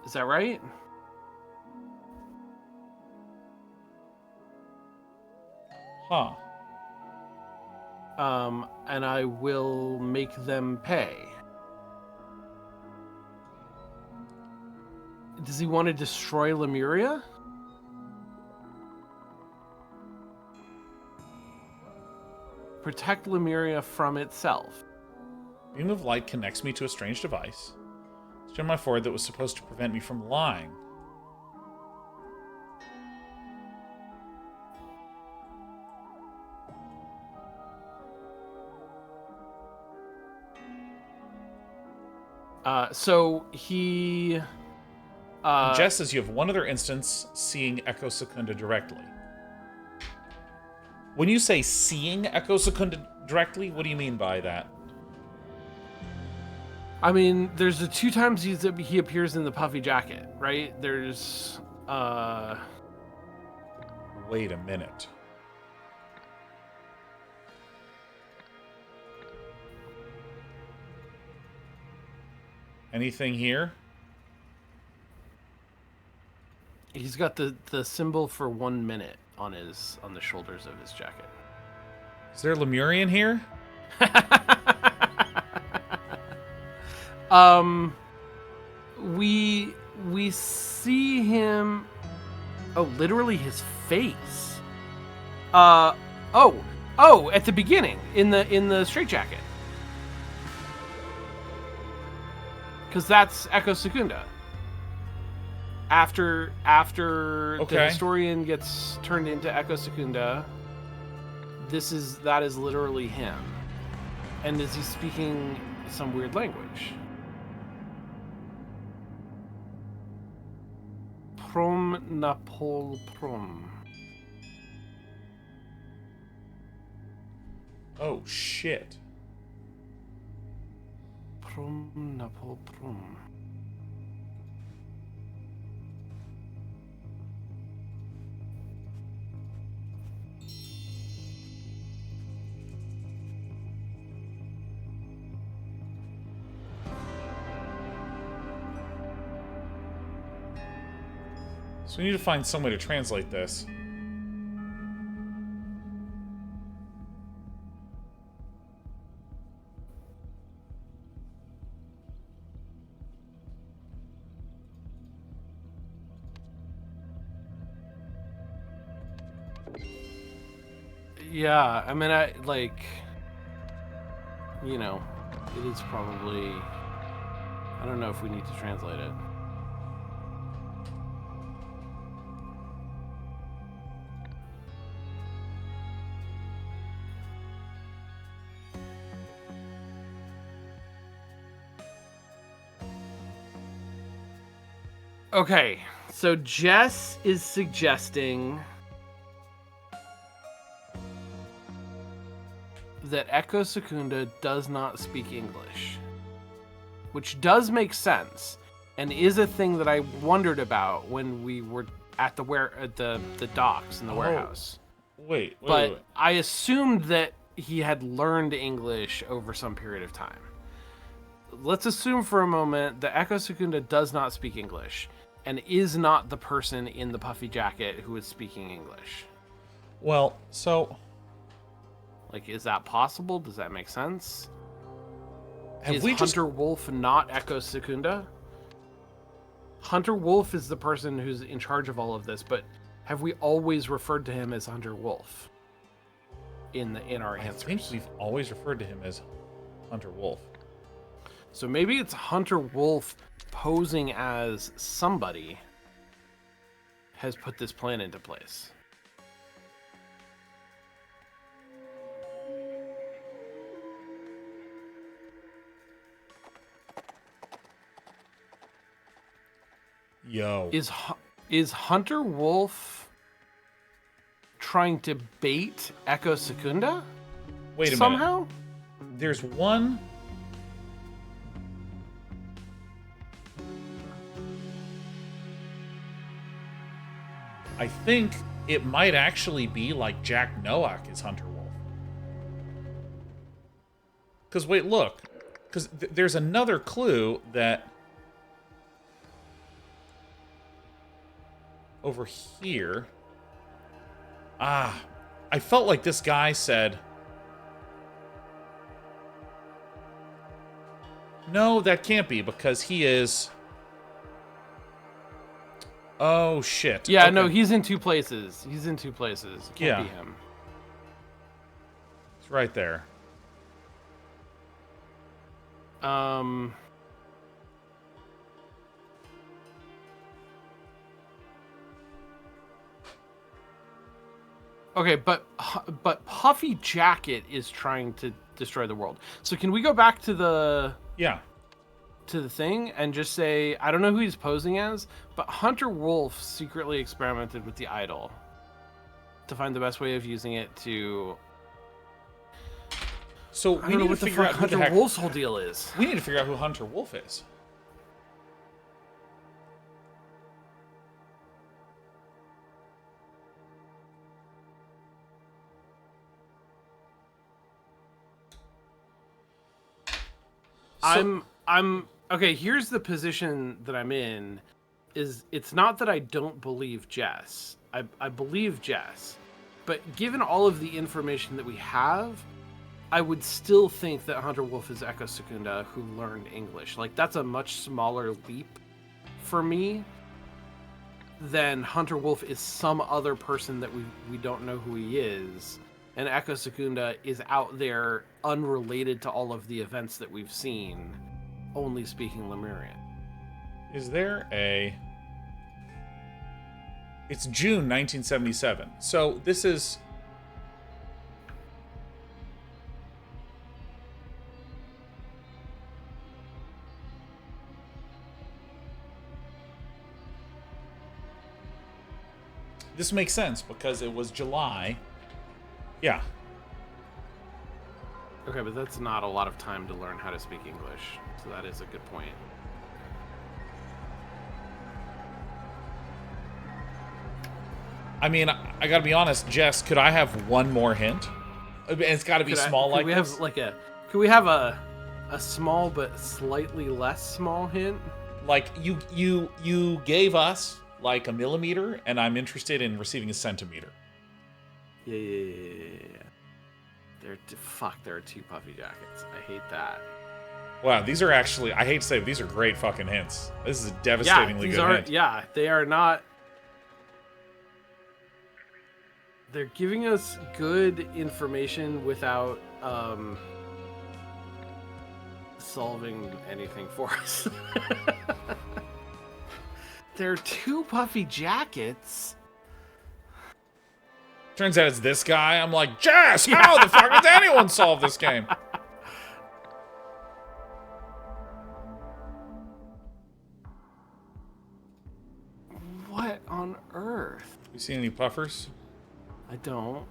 Speaker 2: Is that right?
Speaker 1: Huh.
Speaker 2: And I will make them pay. Does he want to destroy Lemuria? Protect Lemuria from itself.
Speaker 1: Beam of light connects me to a strange device. It's on my forehead that was supposed to prevent me from lying.
Speaker 2: So he...
Speaker 1: Jess says you have one other instance seeing Echo Secunda directly. When you say seeing Echo Secunda directly, what do you mean by that?
Speaker 2: I mean, there's the 2 times he appears in the puffy jacket, right? There's...
Speaker 1: Wait a minute. Anything here?
Speaker 2: He's got the symbol for 1 minute on the shoulders of his jacket.
Speaker 1: Is there Lemurian here?
Speaker 2: We see him. Oh, literally his face. At the beginning in the straitjacket. Because that's Echo Secunda. After
Speaker 1: Okay.
Speaker 2: the historian gets turned into Echo Secunda, that is literally him. And is he speaking some weird language? Prom napol prom.
Speaker 1: Oh, shit.
Speaker 2: Prom napol prom.
Speaker 1: So we need to find some way to translate this.
Speaker 2: Yeah, I mean, it is probably... I don't know if we need to translate it. Okay, so Jess is suggesting that Echo Secunda does not speak English, which does make sense and is a thing that I wondered about when we were at the docks in the warehouse.
Speaker 1: Wait.
Speaker 2: I assumed that he had learned English over some period of time. Let's assume for a moment that Echo Secunda does not speak English and is not the person in the puffy jacket who is speaking English.
Speaker 1: Well, so...
Speaker 2: Is that possible? Does that make sense?
Speaker 1: Is
Speaker 2: Hunter Wolf not Echo Secunda? Hunter Wolf is the person who's in charge of all of this, but have we always referred to him as Hunter Wolf in our answers?
Speaker 1: I think we've always referred to him as Hunter Wolf.
Speaker 2: So maybe it's Hunter Wolf posing as somebody has put this plan into place.
Speaker 1: Yo.
Speaker 2: Is Hunter Wolf trying to bait Echo Secunda?
Speaker 1: Wait a minute.
Speaker 2: Somehow?
Speaker 1: There's one... I think it might actually be like Jack Nowak is Hunter Wolf. Because, wait, look. Because there's another clue that... Over here... I felt like this guy said... No, that can't be, because he is... Oh, shit.
Speaker 2: Yeah,
Speaker 1: okay.
Speaker 2: no, he's in two places. He's in two places. It can't be him.
Speaker 1: It's right there.
Speaker 2: Okay, but Puffy Jacket is trying to destroy the world. So can we go back to the...
Speaker 1: Yeah.
Speaker 2: To the thing and just say, I don't know who he's posing as, but Hunter Wolf secretly experimented with the idol to find the best way of using it to...
Speaker 1: So we need to figure out who the heck...
Speaker 2: Wolf's whole deal is.
Speaker 1: We need to figure out who Hunter Wolf is.
Speaker 2: Okay, here's the position that I'm in, is it's not that I don't believe Jess. I believe Jess. But given all of the information that we have, I would still think that Hunter Wolf is Echo Secunda who learned English. That's a much smaller leap for me than Hunter Wolf is some other person that we don't know who he is. And Echo Secunda is out there unrelated to all of the events that we've seen, only speaking Lemurian.
Speaker 1: Is there a... It's June 1977. So this is... this makes sense because it was July. Yeah.
Speaker 2: Okay, but that's not a lot of time to learn how to speak English, so that is a good point.
Speaker 1: I mean, I gotta be honest, Jess, could I have one more hint? And it's gotta be small like this.
Speaker 2: Could we have a small but slightly less small hint?
Speaker 1: Like, you gave us, like, a millimeter, and I'm interested in receiving a centimeter.
Speaker 2: Yeah. There are 2 puffy jackets. I hate that.
Speaker 1: Wow, these are actually, I hate to say it, but these are great fucking hints. This is a devastatingly good hint.
Speaker 2: Yeah, they are not... They're giving us good information without solving anything for us. There are 2 puffy jackets.
Speaker 1: Turns out it's this guy. I'm like, Jess, how the fuck does anyone solve this game?
Speaker 2: What on earth?
Speaker 1: You see any puffers?
Speaker 2: I don't.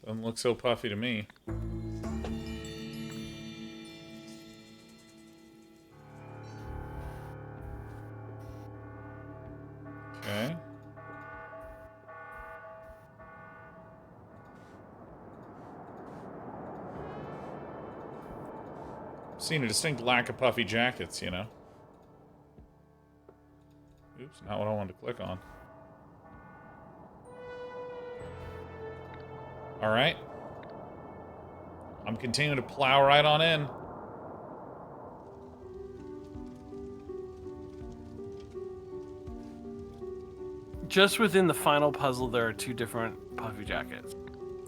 Speaker 1: Doesn't look so puffy to me. Okay. Seen a distinct lack of puffy jackets, you know. Oops, not what I wanted to click on. Alright. I'm continuing to plow right on in.
Speaker 2: Just within the final puzzle, there are 2 different puffy jackets.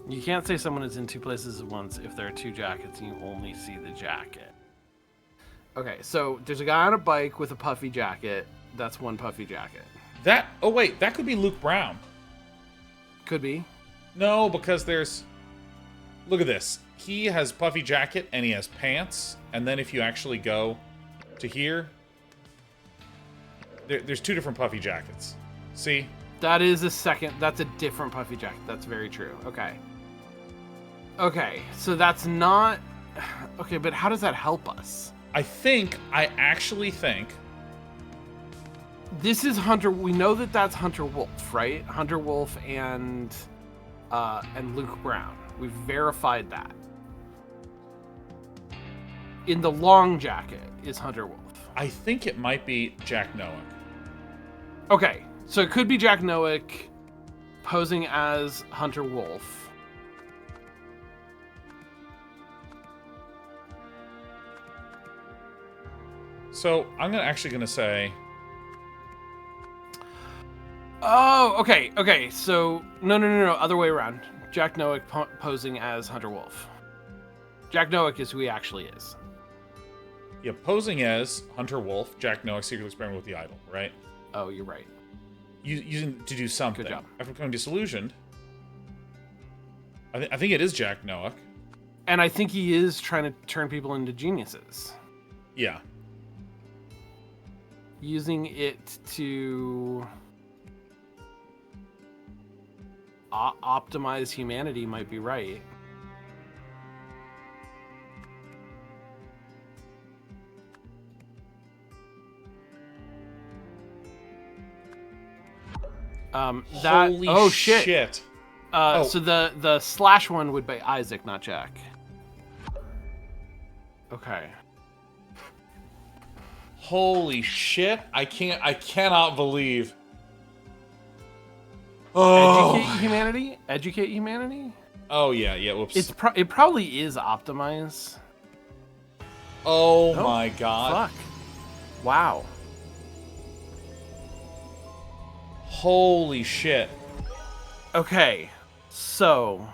Speaker 2: You can't say someone is in 2 places at once if there are 2 jackets and you only see the jacket. Okay, so there's a guy on a bike with a puffy jacket. That's 1 puffy jacket.
Speaker 1: Oh wait, that could be Luke Brown.
Speaker 2: Could be.
Speaker 1: No, because there's... Look at this. He has puffy jacket and he has pants. And then if you actually go to here, there's 2 different puffy jackets. See?
Speaker 2: That is that's a different puffy jacket. That's very true. Okay. Okay, so that's not... Okay, but how does that help us?
Speaker 1: I actually think...
Speaker 2: This is Hunter... We know that that's Hunter Wolf, right? Hunter Wolf and Luke Brown. We've verified that. In the long jacket is Hunter Wolf.
Speaker 1: I think it might be Jack Noack.
Speaker 2: Okay, so it could be Jack Noack posing as Hunter Wolf.
Speaker 1: So I'm actually gonna say...
Speaker 2: Oh, okay. So no. Other way around. Jack Noack posing as Hunter Wolf. Jack Noack is who he actually is.
Speaker 1: Yeah, posing as Hunter Wolf, Jack Noack, secretly experimenting with the idol, right?
Speaker 2: Oh, you're right.
Speaker 1: Using to do something.
Speaker 2: Good job.
Speaker 1: After becoming disillusioned, I think it is Jack Noack.
Speaker 2: And I think he is trying to turn people into geniuses.
Speaker 1: Yeah.
Speaker 2: Using it to optimize humanity might be right.
Speaker 1: Holy shit.
Speaker 2: So the slash one would be Isaac, not Jack. Okay.
Speaker 1: Holy shit. I cannot believe. Oh.
Speaker 2: Educate humanity?
Speaker 1: Oh yeah, whoops.
Speaker 2: It probably is optimize.
Speaker 1: Oh my god.
Speaker 2: Fuck. Wow.
Speaker 1: Holy shit.
Speaker 2: Okay, so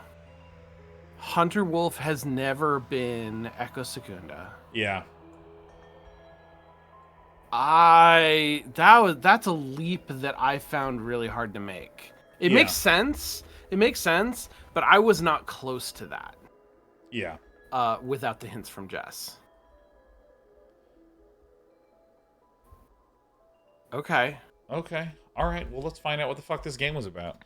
Speaker 2: Hunter Wolf has never been Echo Secunda.
Speaker 1: Yeah.
Speaker 2: That's a leap that I found really hard to make. It makes sense. But I was not close to that.
Speaker 1: Yeah.
Speaker 2: without the hints from Jess. Okay.
Speaker 1: Okay. All right. Well, let's find out what the fuck this game was about.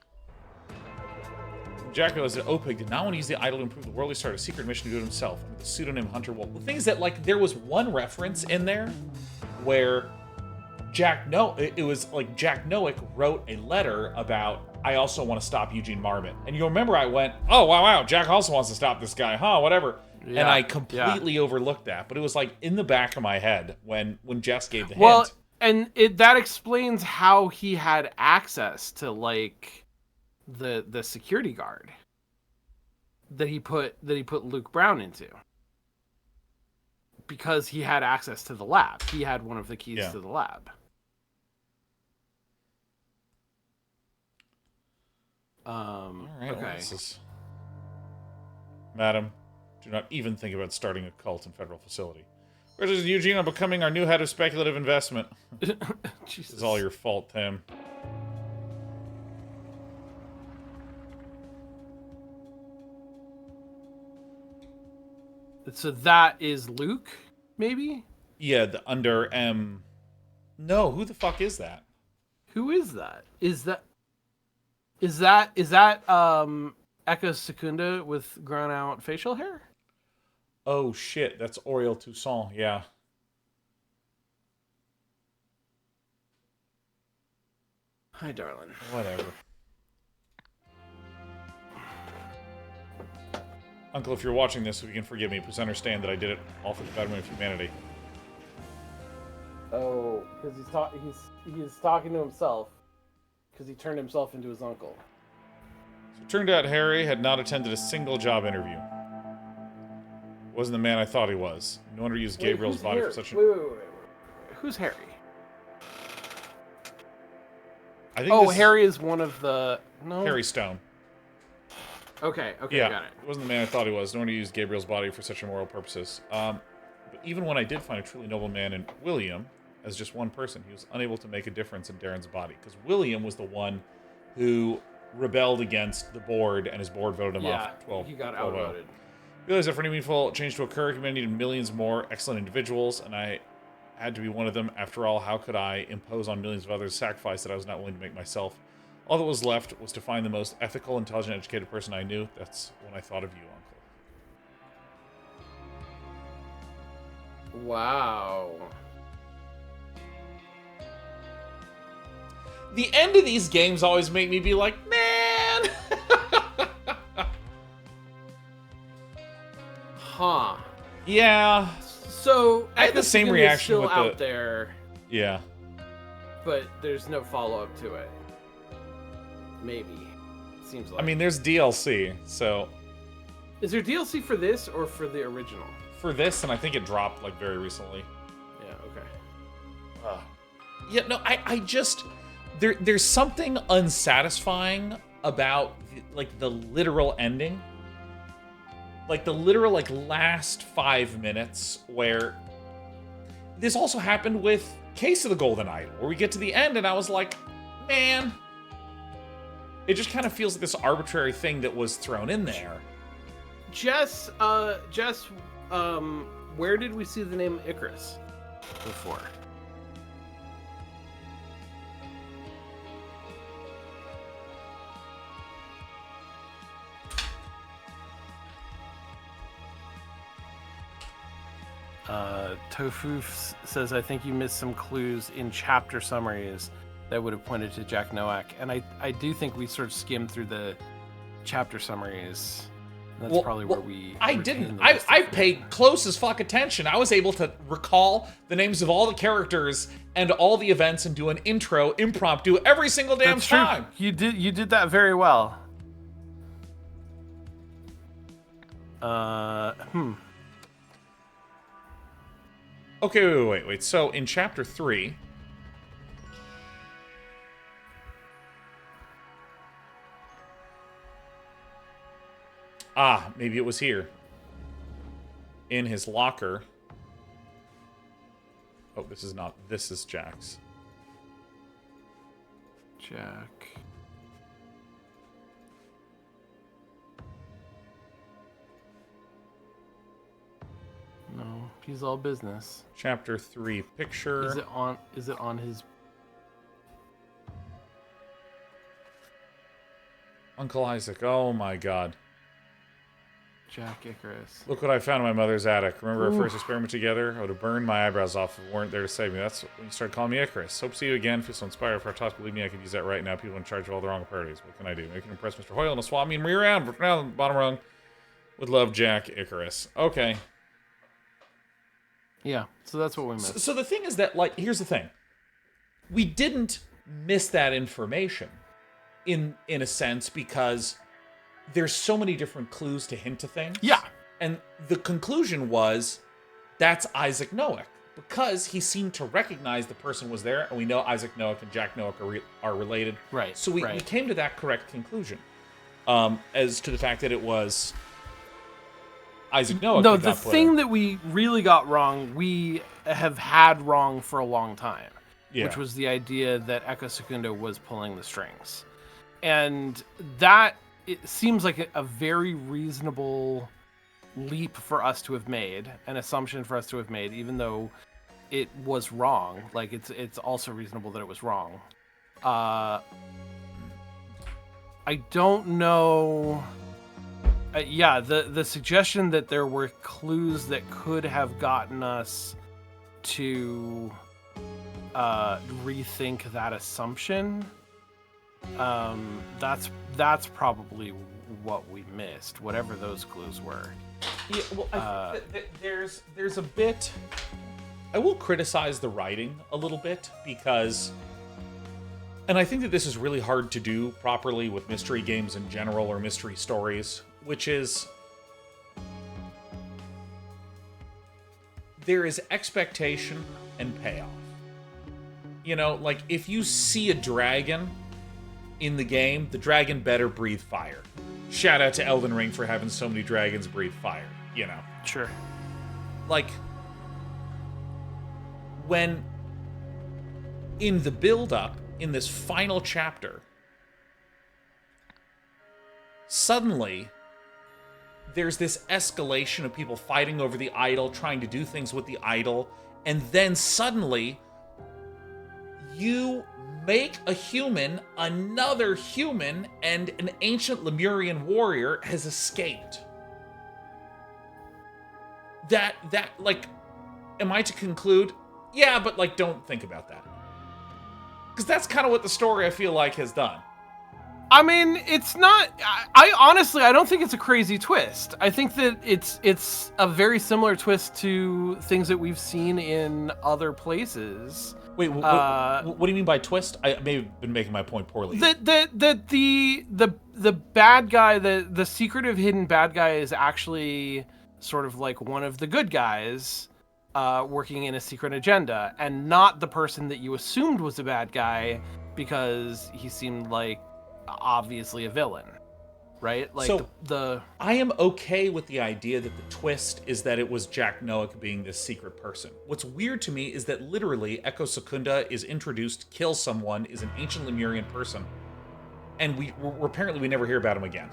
Speaker 1: Jack realized that Opig did not want to use the idol to improve the world. He started a secret mission to do it himself under the pseudonym Hunter Wolf. The thing is that, like, there was one reference in there where Jack Noack wrote a letter about, I also want to stop Eugene Marmot. And you remember I went, oh, wow, Jack also wants to stop this guy, huh, whatever. Yeah, and I completely overlooked that. But it was, like, in the back of my head when Jess gave the hint.
Speaker 2: And that explains how he had access to, like, the security guard that he put Luke Brown into, because he had access to the lab. He had one of the keys to the lab.
Speaker 1: All right,
Speaker 2: okay.
Speaker 1: Madam, do not even think about starting a cult in federal facility. Congratulations, Eugene, on becoming our new head of speculative investment.
Speaker 2: Jesus.
Speaker 1: It's all your fault, Tim.
Speaker 2: So that is Luke, maybe?
Speaker 1: Yeah, the under M. No, who the fuck is that?
Speaker 2: Who is that? Is that Eka Secunda with grown out facial hair?
Speaker 1: Oh shit, that's Oriel Toussaint, yeah.
Speaker 2: Hi, darling.
Speaker 1: Whatever. Uncle, if you're watching this, if you can forgive me, please understand that I did it all for the betterment of humanity.
Speaker 2: Oh, because he's talking to himself, because he turned himself into his uncle.
Speaker 1: So it turned out Harry had not attended a single job interview. Wasn't the man I thought he was. No wonder he used Gabriel's body for such a...
Speaker 2: Wait. Who's Harry?
Speaker 1: I think
Speaker 2: Harry is one of the... No?
Speaker 1: Harry Stone.
Speaker 2: Okay,
Speaker 1: yeah,
Speaker 2: got it.
Speaker 1: It wasn't the man I thought he was. No wonder he used Gabriel's body for such immoral purposes. But even when I did find a truly noble man in William, as just one person, he was unable to make a difference in Darren's body. Because William was the one who rebelled against the board, and his board voted him off.
Speaker 2: He got outvoted.
Speaker 1: Realized that for any meaningful change to occur, humanity needed millions more excellent individuals, and I had to be one of them. After all, how could I impose on millions of others sacrifice that I was not willing to make myself? All that was left was to find the most ethical, intelligent, educated person I knew. That's when I thought of you, Uncle.
Speaker 2: Wow.
Speaker 1: The end of these games always make me be like, man!
Speaker 2: Huh.
Speaker 1: Yeah.
Speaker 2: So
Speaker 1: I had the same reaction
Speaker 2: still
Speaker 1: with
Speaker 2: out there.
Speaker 1: Yeah.
Speaker 2: But there's no follow-up to it. Maybe. Seems like.
Speaker 1: I mean, there's DLC, so...
Speaker 2: Is there DLC for this or for the original?
Speaker 1: For this, and I think it dropped, like, very recently.
Speaker 2: Yeah, okay.
Speaker 1: Yeah, no, I just... There's something unsatisfying about, like, the literal ending. Like, the literal, like, last 5 minutes, where... This also happened with Case of the Golden Idol, where we get to the end, and I was like, man... It just kind of feels like this arbitrary thing that was thrown in there.
Speaker 2: Jess, where did we see the name Icarus before? Tofu says, I think you missed some clues in chapter summaries that would have pointed to Jack Noack. And I do think we sort of skimmed through the chapter summaries. That's probably where we...
Speaker 1: I didn't. I paid close as fuck attention. I was able to recall the names of all the characters and all the events and do an intro impromptu every single damn time.
Speaker 2: You did that very well.
Speaker 1: Okay, wait. So in chapter 3... Ah, maybe it was here. In his locker. Oh, this is not. This is Jack's.
Speaker 2: Jack. He's all business.
Speaker 1: Chapter 3, picture.
Speaker 2: Is it on his...
Speaker 1: Uncle Isaac. Oh my God.
Speaker 2: Jack Icarus.
Speaker 1: Look what I found in my mother's attic. Remember our first experiment together? I would have burned my eyebrows off if you weren't there to save me. That's when you started calling me Icarus. Hope to see you again. Feel so inspired for our talk. Believe me, I could use that right now. People in charge of all the wrong priorities. What can I do? Make it impress Mr. Hoyle and swap me and around. For now, bottom rung. With love, Jack Icarus. Okay.
Speaker 2: Yeah, so that's what we missed.
Speaker 1: So the thing is that, like, here's the thing. We didn't miss that information in a sense because there's so many different clues to hint to things.
Speaker 2: Yeah.
Speaker 1: And the conclusion was that's Isaac Noack because he seemed to recognize the person was there, and we know Isaac Noack and Jack Noack are related.
Speaker 2: Right.
Speaker 1: So we came to that correct conclusion as to the fact that it was Isaac Noack.
Speaker 2: No, the thing that we really got wrong, we have had wrong for a long time, which was the idea that Echo Secunda was pulling the strings. And that it seems like a very reasonable leap for us to have made, an assumption for us to have made, even though it was wrong. Like, it's also reasonable that it was wrong. I don't know... the suggestion that there were clues that could have gotten us to rethink that assumption, that's probably what we missed, whatever those clues were.
Speaker 1: Yeah, well, I think that there's a bit... I will criticize the writing a little bit because... And I think that this is really hard to do properly with mystery games in general or mystery stories, which is... There is expectation and payoff. You know, like, if you see a dragon in the game, the dragon better breathe fire. Shout out to Elden Ring for having so many dragons breathe fire, you know.
Speaker 2: Sure.
Speaker 1: Like, when in the build-up, in this final chapter, suddenly there's this escalation of people fighting over the idol, trying to do things with the idol, and then suddenly you make a human another human, and an ancient Lemurian warrior has escaped. That, like, am I to conclude? Yeah, but, like, don't think about that. Because that's kind of what the story, I feel like, has done.
Speaker 2: I mean, it's not... I honestly, I don't think it's a crazy twist. I think that it's a very similar twist to things that we've seen in other places.
Speaker 1: Wait, what do you mean by twist? I may have been making my point poorly.
Speaker 2: The bad guy, the secretive hidden bad guy is actually sort of like one of the good guys working in a secret agenda, and not the person that you assumed was a bad guy because he seemed like obviously a villain, right? Like, so
Speaker 1: I am okay with the idea that the twist is that it was Jack Noack being this secret person. What's weird to me is that literally Echo Secunda is introduced, kills someone, is an ancient Lemurian person, and we're apparently we never hear about him again.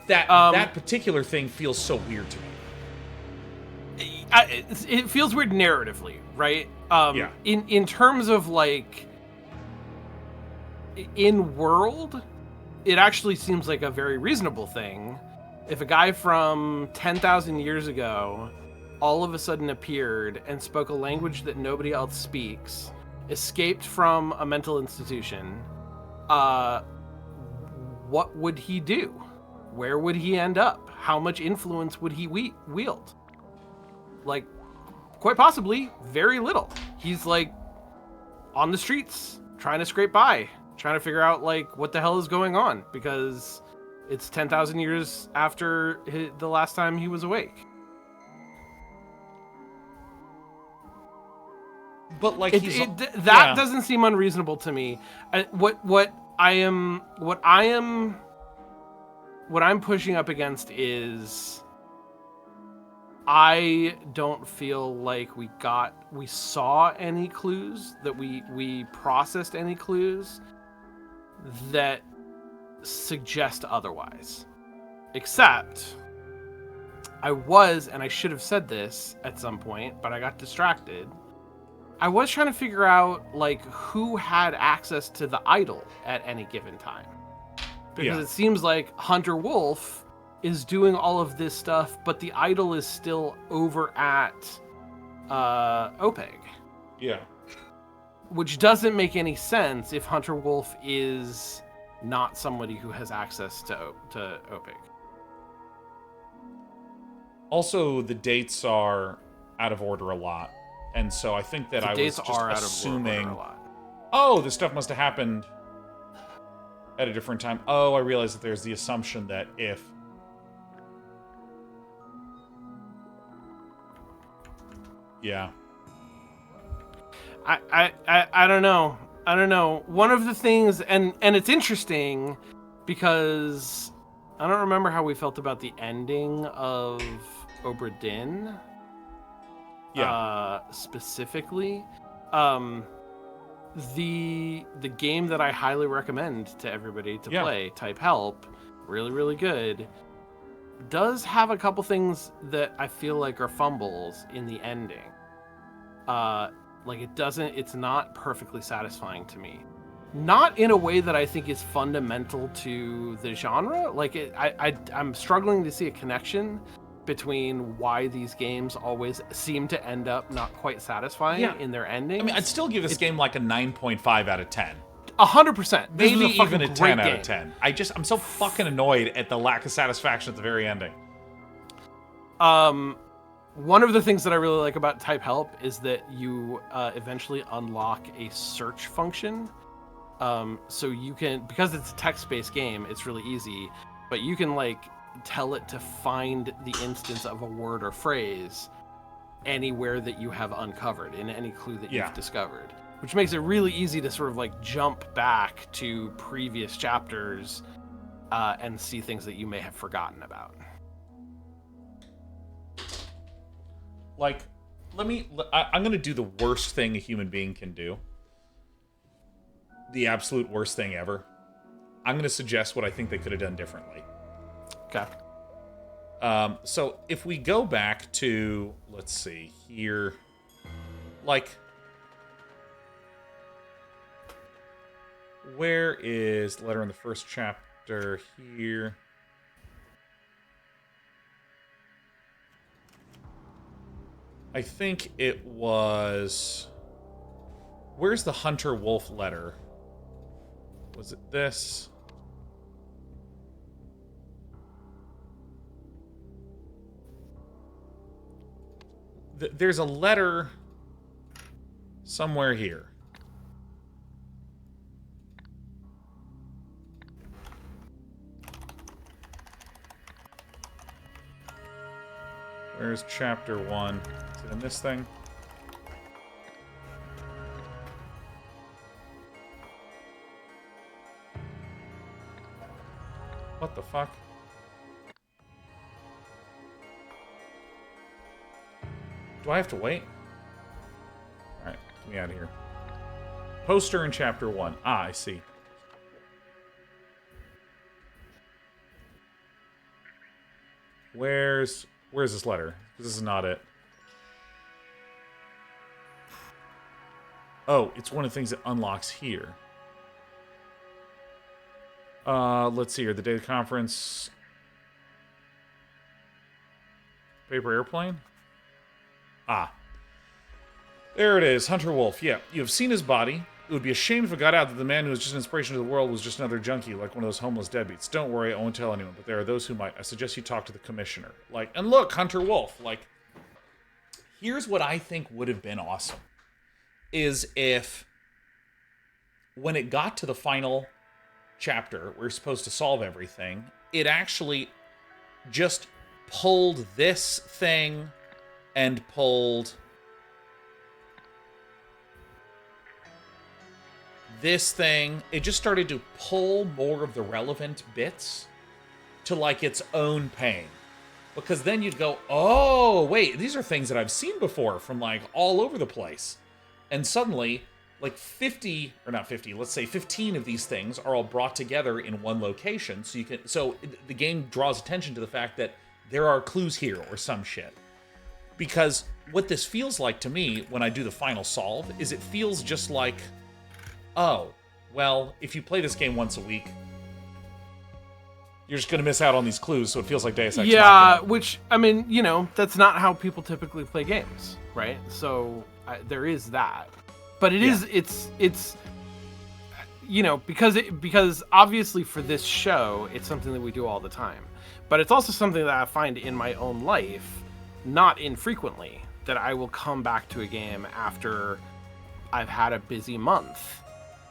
Speaker 1: That particular thing feels so weird to me.
Speaker 2: It feels weird narratively, right?
Speaker 1: Yeah.
Speaker 2: In terms of, like, in world, it actually seems like a very reasonable thing. If a guy from 10,000 years ago all of a sudden appeared and spoke a language that nobody else speaks, escaped from a mental institution, what would he do? Where would he end up? How much influence would he wield? Like, quite possibly, very little. He's, like, on the streets, trying to scrape by, trying to figure out, like, what the hell is going on, because it's 10,000 years after the last time he was awake.
Speaker 1: But, like,
Speaker 2: that doesn't seem unreasonable to me. What I'm pushing up against is I don't feel like we saw any clues, that we processed any clues that suggest otherwise. Except and I should have said this at some point, but I got distracted. I was trying to figure out, like, who had access to the idol at any given time. Because it seems like Hunter Wolf is doing all of this stuff, but the idol is still over at OPEG.
Speaker 1: Yeah.
Speaker 2: Which doesn't make any sense if Hunter Wolf is not somebody who has access to OPEG.
Speaker 1: Also, the dates are out of order a lot. And so I think that I was just assuming, oh, this stuff must have happened at a different time. Oh, I realize that there's the assumption that if... Yeah.
Speaker 2: I don't know. I don't know. One of the things, and it's interesting because I don't remember how we felt about the ending of Obra Dinn. Specifically, the game that I highly recommend to everybody to play, Type Help, really, really good, does have a couple things that I feel like are fumbles in the ending. Like it's not perfectly satisfying to me. Not in a way that I think is fundamental to the genre. Like I'm struggling to see a connection between why these games always seem to end up not quite satisfying in their ending.
Speaker 1: I mean, I'd still give this game like a 9.5 out of 10.
Speaker 2: 100%.
Speaker 1: Maybe even a 10 out of 10. I'm so fucking annoyed at the lack of satisfaction at the very ending.
Speaker 2: One of the things that I really like about Type Help is that you eventually unlock a search function. So you can, because it's a text-based game, it's really easy, but you can like tell it to find the instance of a word or phrase anywhere that you have uncovered in any clue that you've discovered, which makes it really easy to sort of like jump back to previous chapters and see things that you may have forgotten about.
Speaker 1: Like, I'm going to do the worst thing a human being can do. The absolute worst thing ever. I'm going to suggest what I think they could have done differently.
Speaker 2: Okay.
Speaker 1: So if we go back to, let's see, here, like, where is the letter in the first chapter here? I think it was, where's the Hunter Wolf letter? Was it this? There's a letter somewhere here. Where's chapter 1? Is it in this thing? What the fuck? Do I have to wait? Alright, get me out of here. Poster in chapter 1. Ah, I see. Where's this letter? This is not it. Oh, it's one of the things that unlocks here. Let's see here. The data conference. Paper airplane? Ah. There it is. Hunter Wolf. Yeah, you have seen his body. It would be a shame if it got out that the man who was just an inspiration to the world was just another junkie, like one of those homeless deadbeats. Don't worry, I won't tell anyone, but there are those who might. I suggest you talk to the commissioner. Like, and look, Hunter Wolf. Like, here's what I think would have been awesome. Is if, when it got to the final chapter, we're supposed to solve everything, it actually just pulled this thing and pulled this thing. It just started to pull more of the relevant bits to like its own pain. Because then you'd go, oh, wait, these are things that I've seen before from like all over the place. And suddenly, like 50, or not 50, let's say 15 of these things are all brought together in one location. So the game draws attention to the fact that there are clues here or some shit. Because what this feels like to me when I do the final solve is it feels just like, oh, well, if you play this game once a week, you're just going to miss out on these clues, so it feels like Deus Ex
Speaker 2: Yeah,
Speaker 1: Machina.
Speaker 2: which, I mean, you know, that's not how people typically play games, right? So there is that. But it's you know, because obviously for this show, it's something that we do all the time. But it's also something that I find in my own life, not infrequently, that I will come back to a game after I've had a busy month.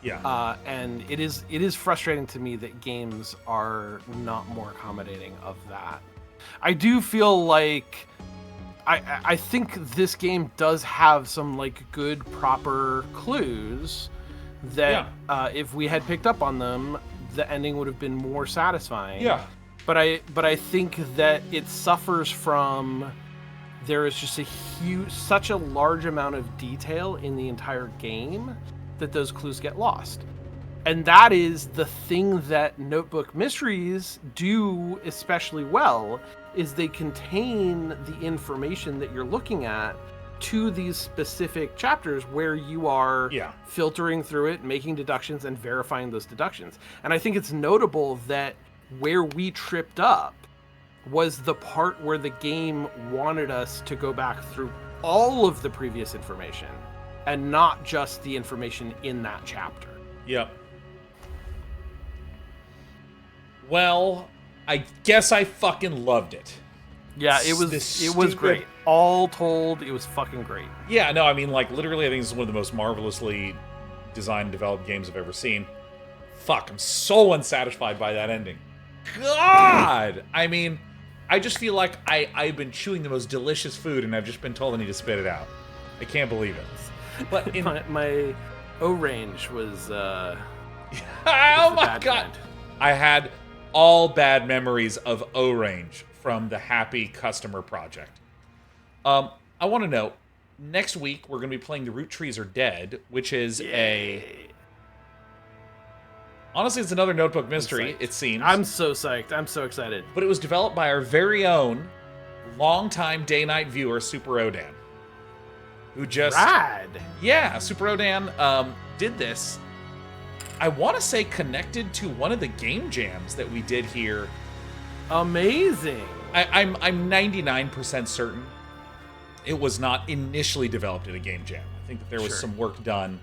Speaker 1: Yeah.
Speaker 2: And it is frustrating to me that games are not more accommodating of that. I do feel like I think this game does have some like good proper clues that if we had picked up on them, the ending would have been more satisfying.
Speaker 1: Yeah.
Speaker 2: But I think that it suffers from there is just such a large amount of detail in the entire game that those clues get lost. And that is the thing that Notebook Mysteries do especially well, is they contain the information that you're looking at to these specific chapters where you are filtering through it, making deductions, and verifying those deductions. And I think it's notable that where we tripped up was the part where the game wanted us to go back through all of the previous information and not just the information in that chapter.
Speaker 1: Yep. Well, I guess I fucking loved it.
Speaker 2: Yeah, it was great. All told, it was fucking great.
Speaker 1: Yeah, no, I mean, like, literally, I think this is one of the most marvelously designed and developed games I've ever seen. Fuck, I'm so unsatisfied by that ending. God! I mean, I just feel like I've been chewing the most delicious food and I've just been told I need to spit it out. I can't believe it. But in
Speaker 2: my O-range was
Speaker 1: oh my god!
Speaker 2: Kind.
Speaker 1: I had all bad memories of O-range from the Happy Customer Project. I want to know, next week we're going to be playing The Root Trees Are Dead, which is honestly, it's another Notebook Mystery, it seems.
Speaker 2: I'm so psyched. I'm so excited.
Speaker 1: But it was developed by our very own longtime day-night viewer, Super Odan. Who just...
Speaker 2: Rad!
Speaker 1: Yeah, Super Odan did this. I want to say connected to one of the game jams that we did here.
Speaker 2: Amazing!
Speaker 1: I'm 99% certain it was not initially developed at a game jam. I think that there was some work done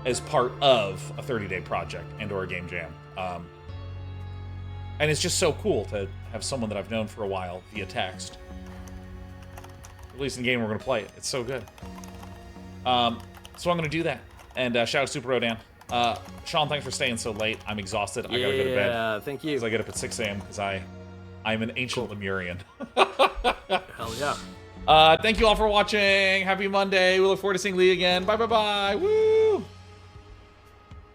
Speaker 1: as part of a 30-day project and or a game jam. And it's just so cool to have someone that I've known for a while via text releasing the game we're going to play it. It's so good. So I'm going to do that. And shout out to Super Rodan. Sean, thanks for staying so late. I'm exhausted. I got to go to bed.
Speaker 2: Yeah, thank you.
Speaker 1: Because I get up at 6 a.m. because I'm an ancient Lemurian.
Speaker 2: Hell yeah.
Speaker 1: Thank you all for watching. Happy Monday. We look forward to seeing Lee again. Bye, bye, bye. Woo!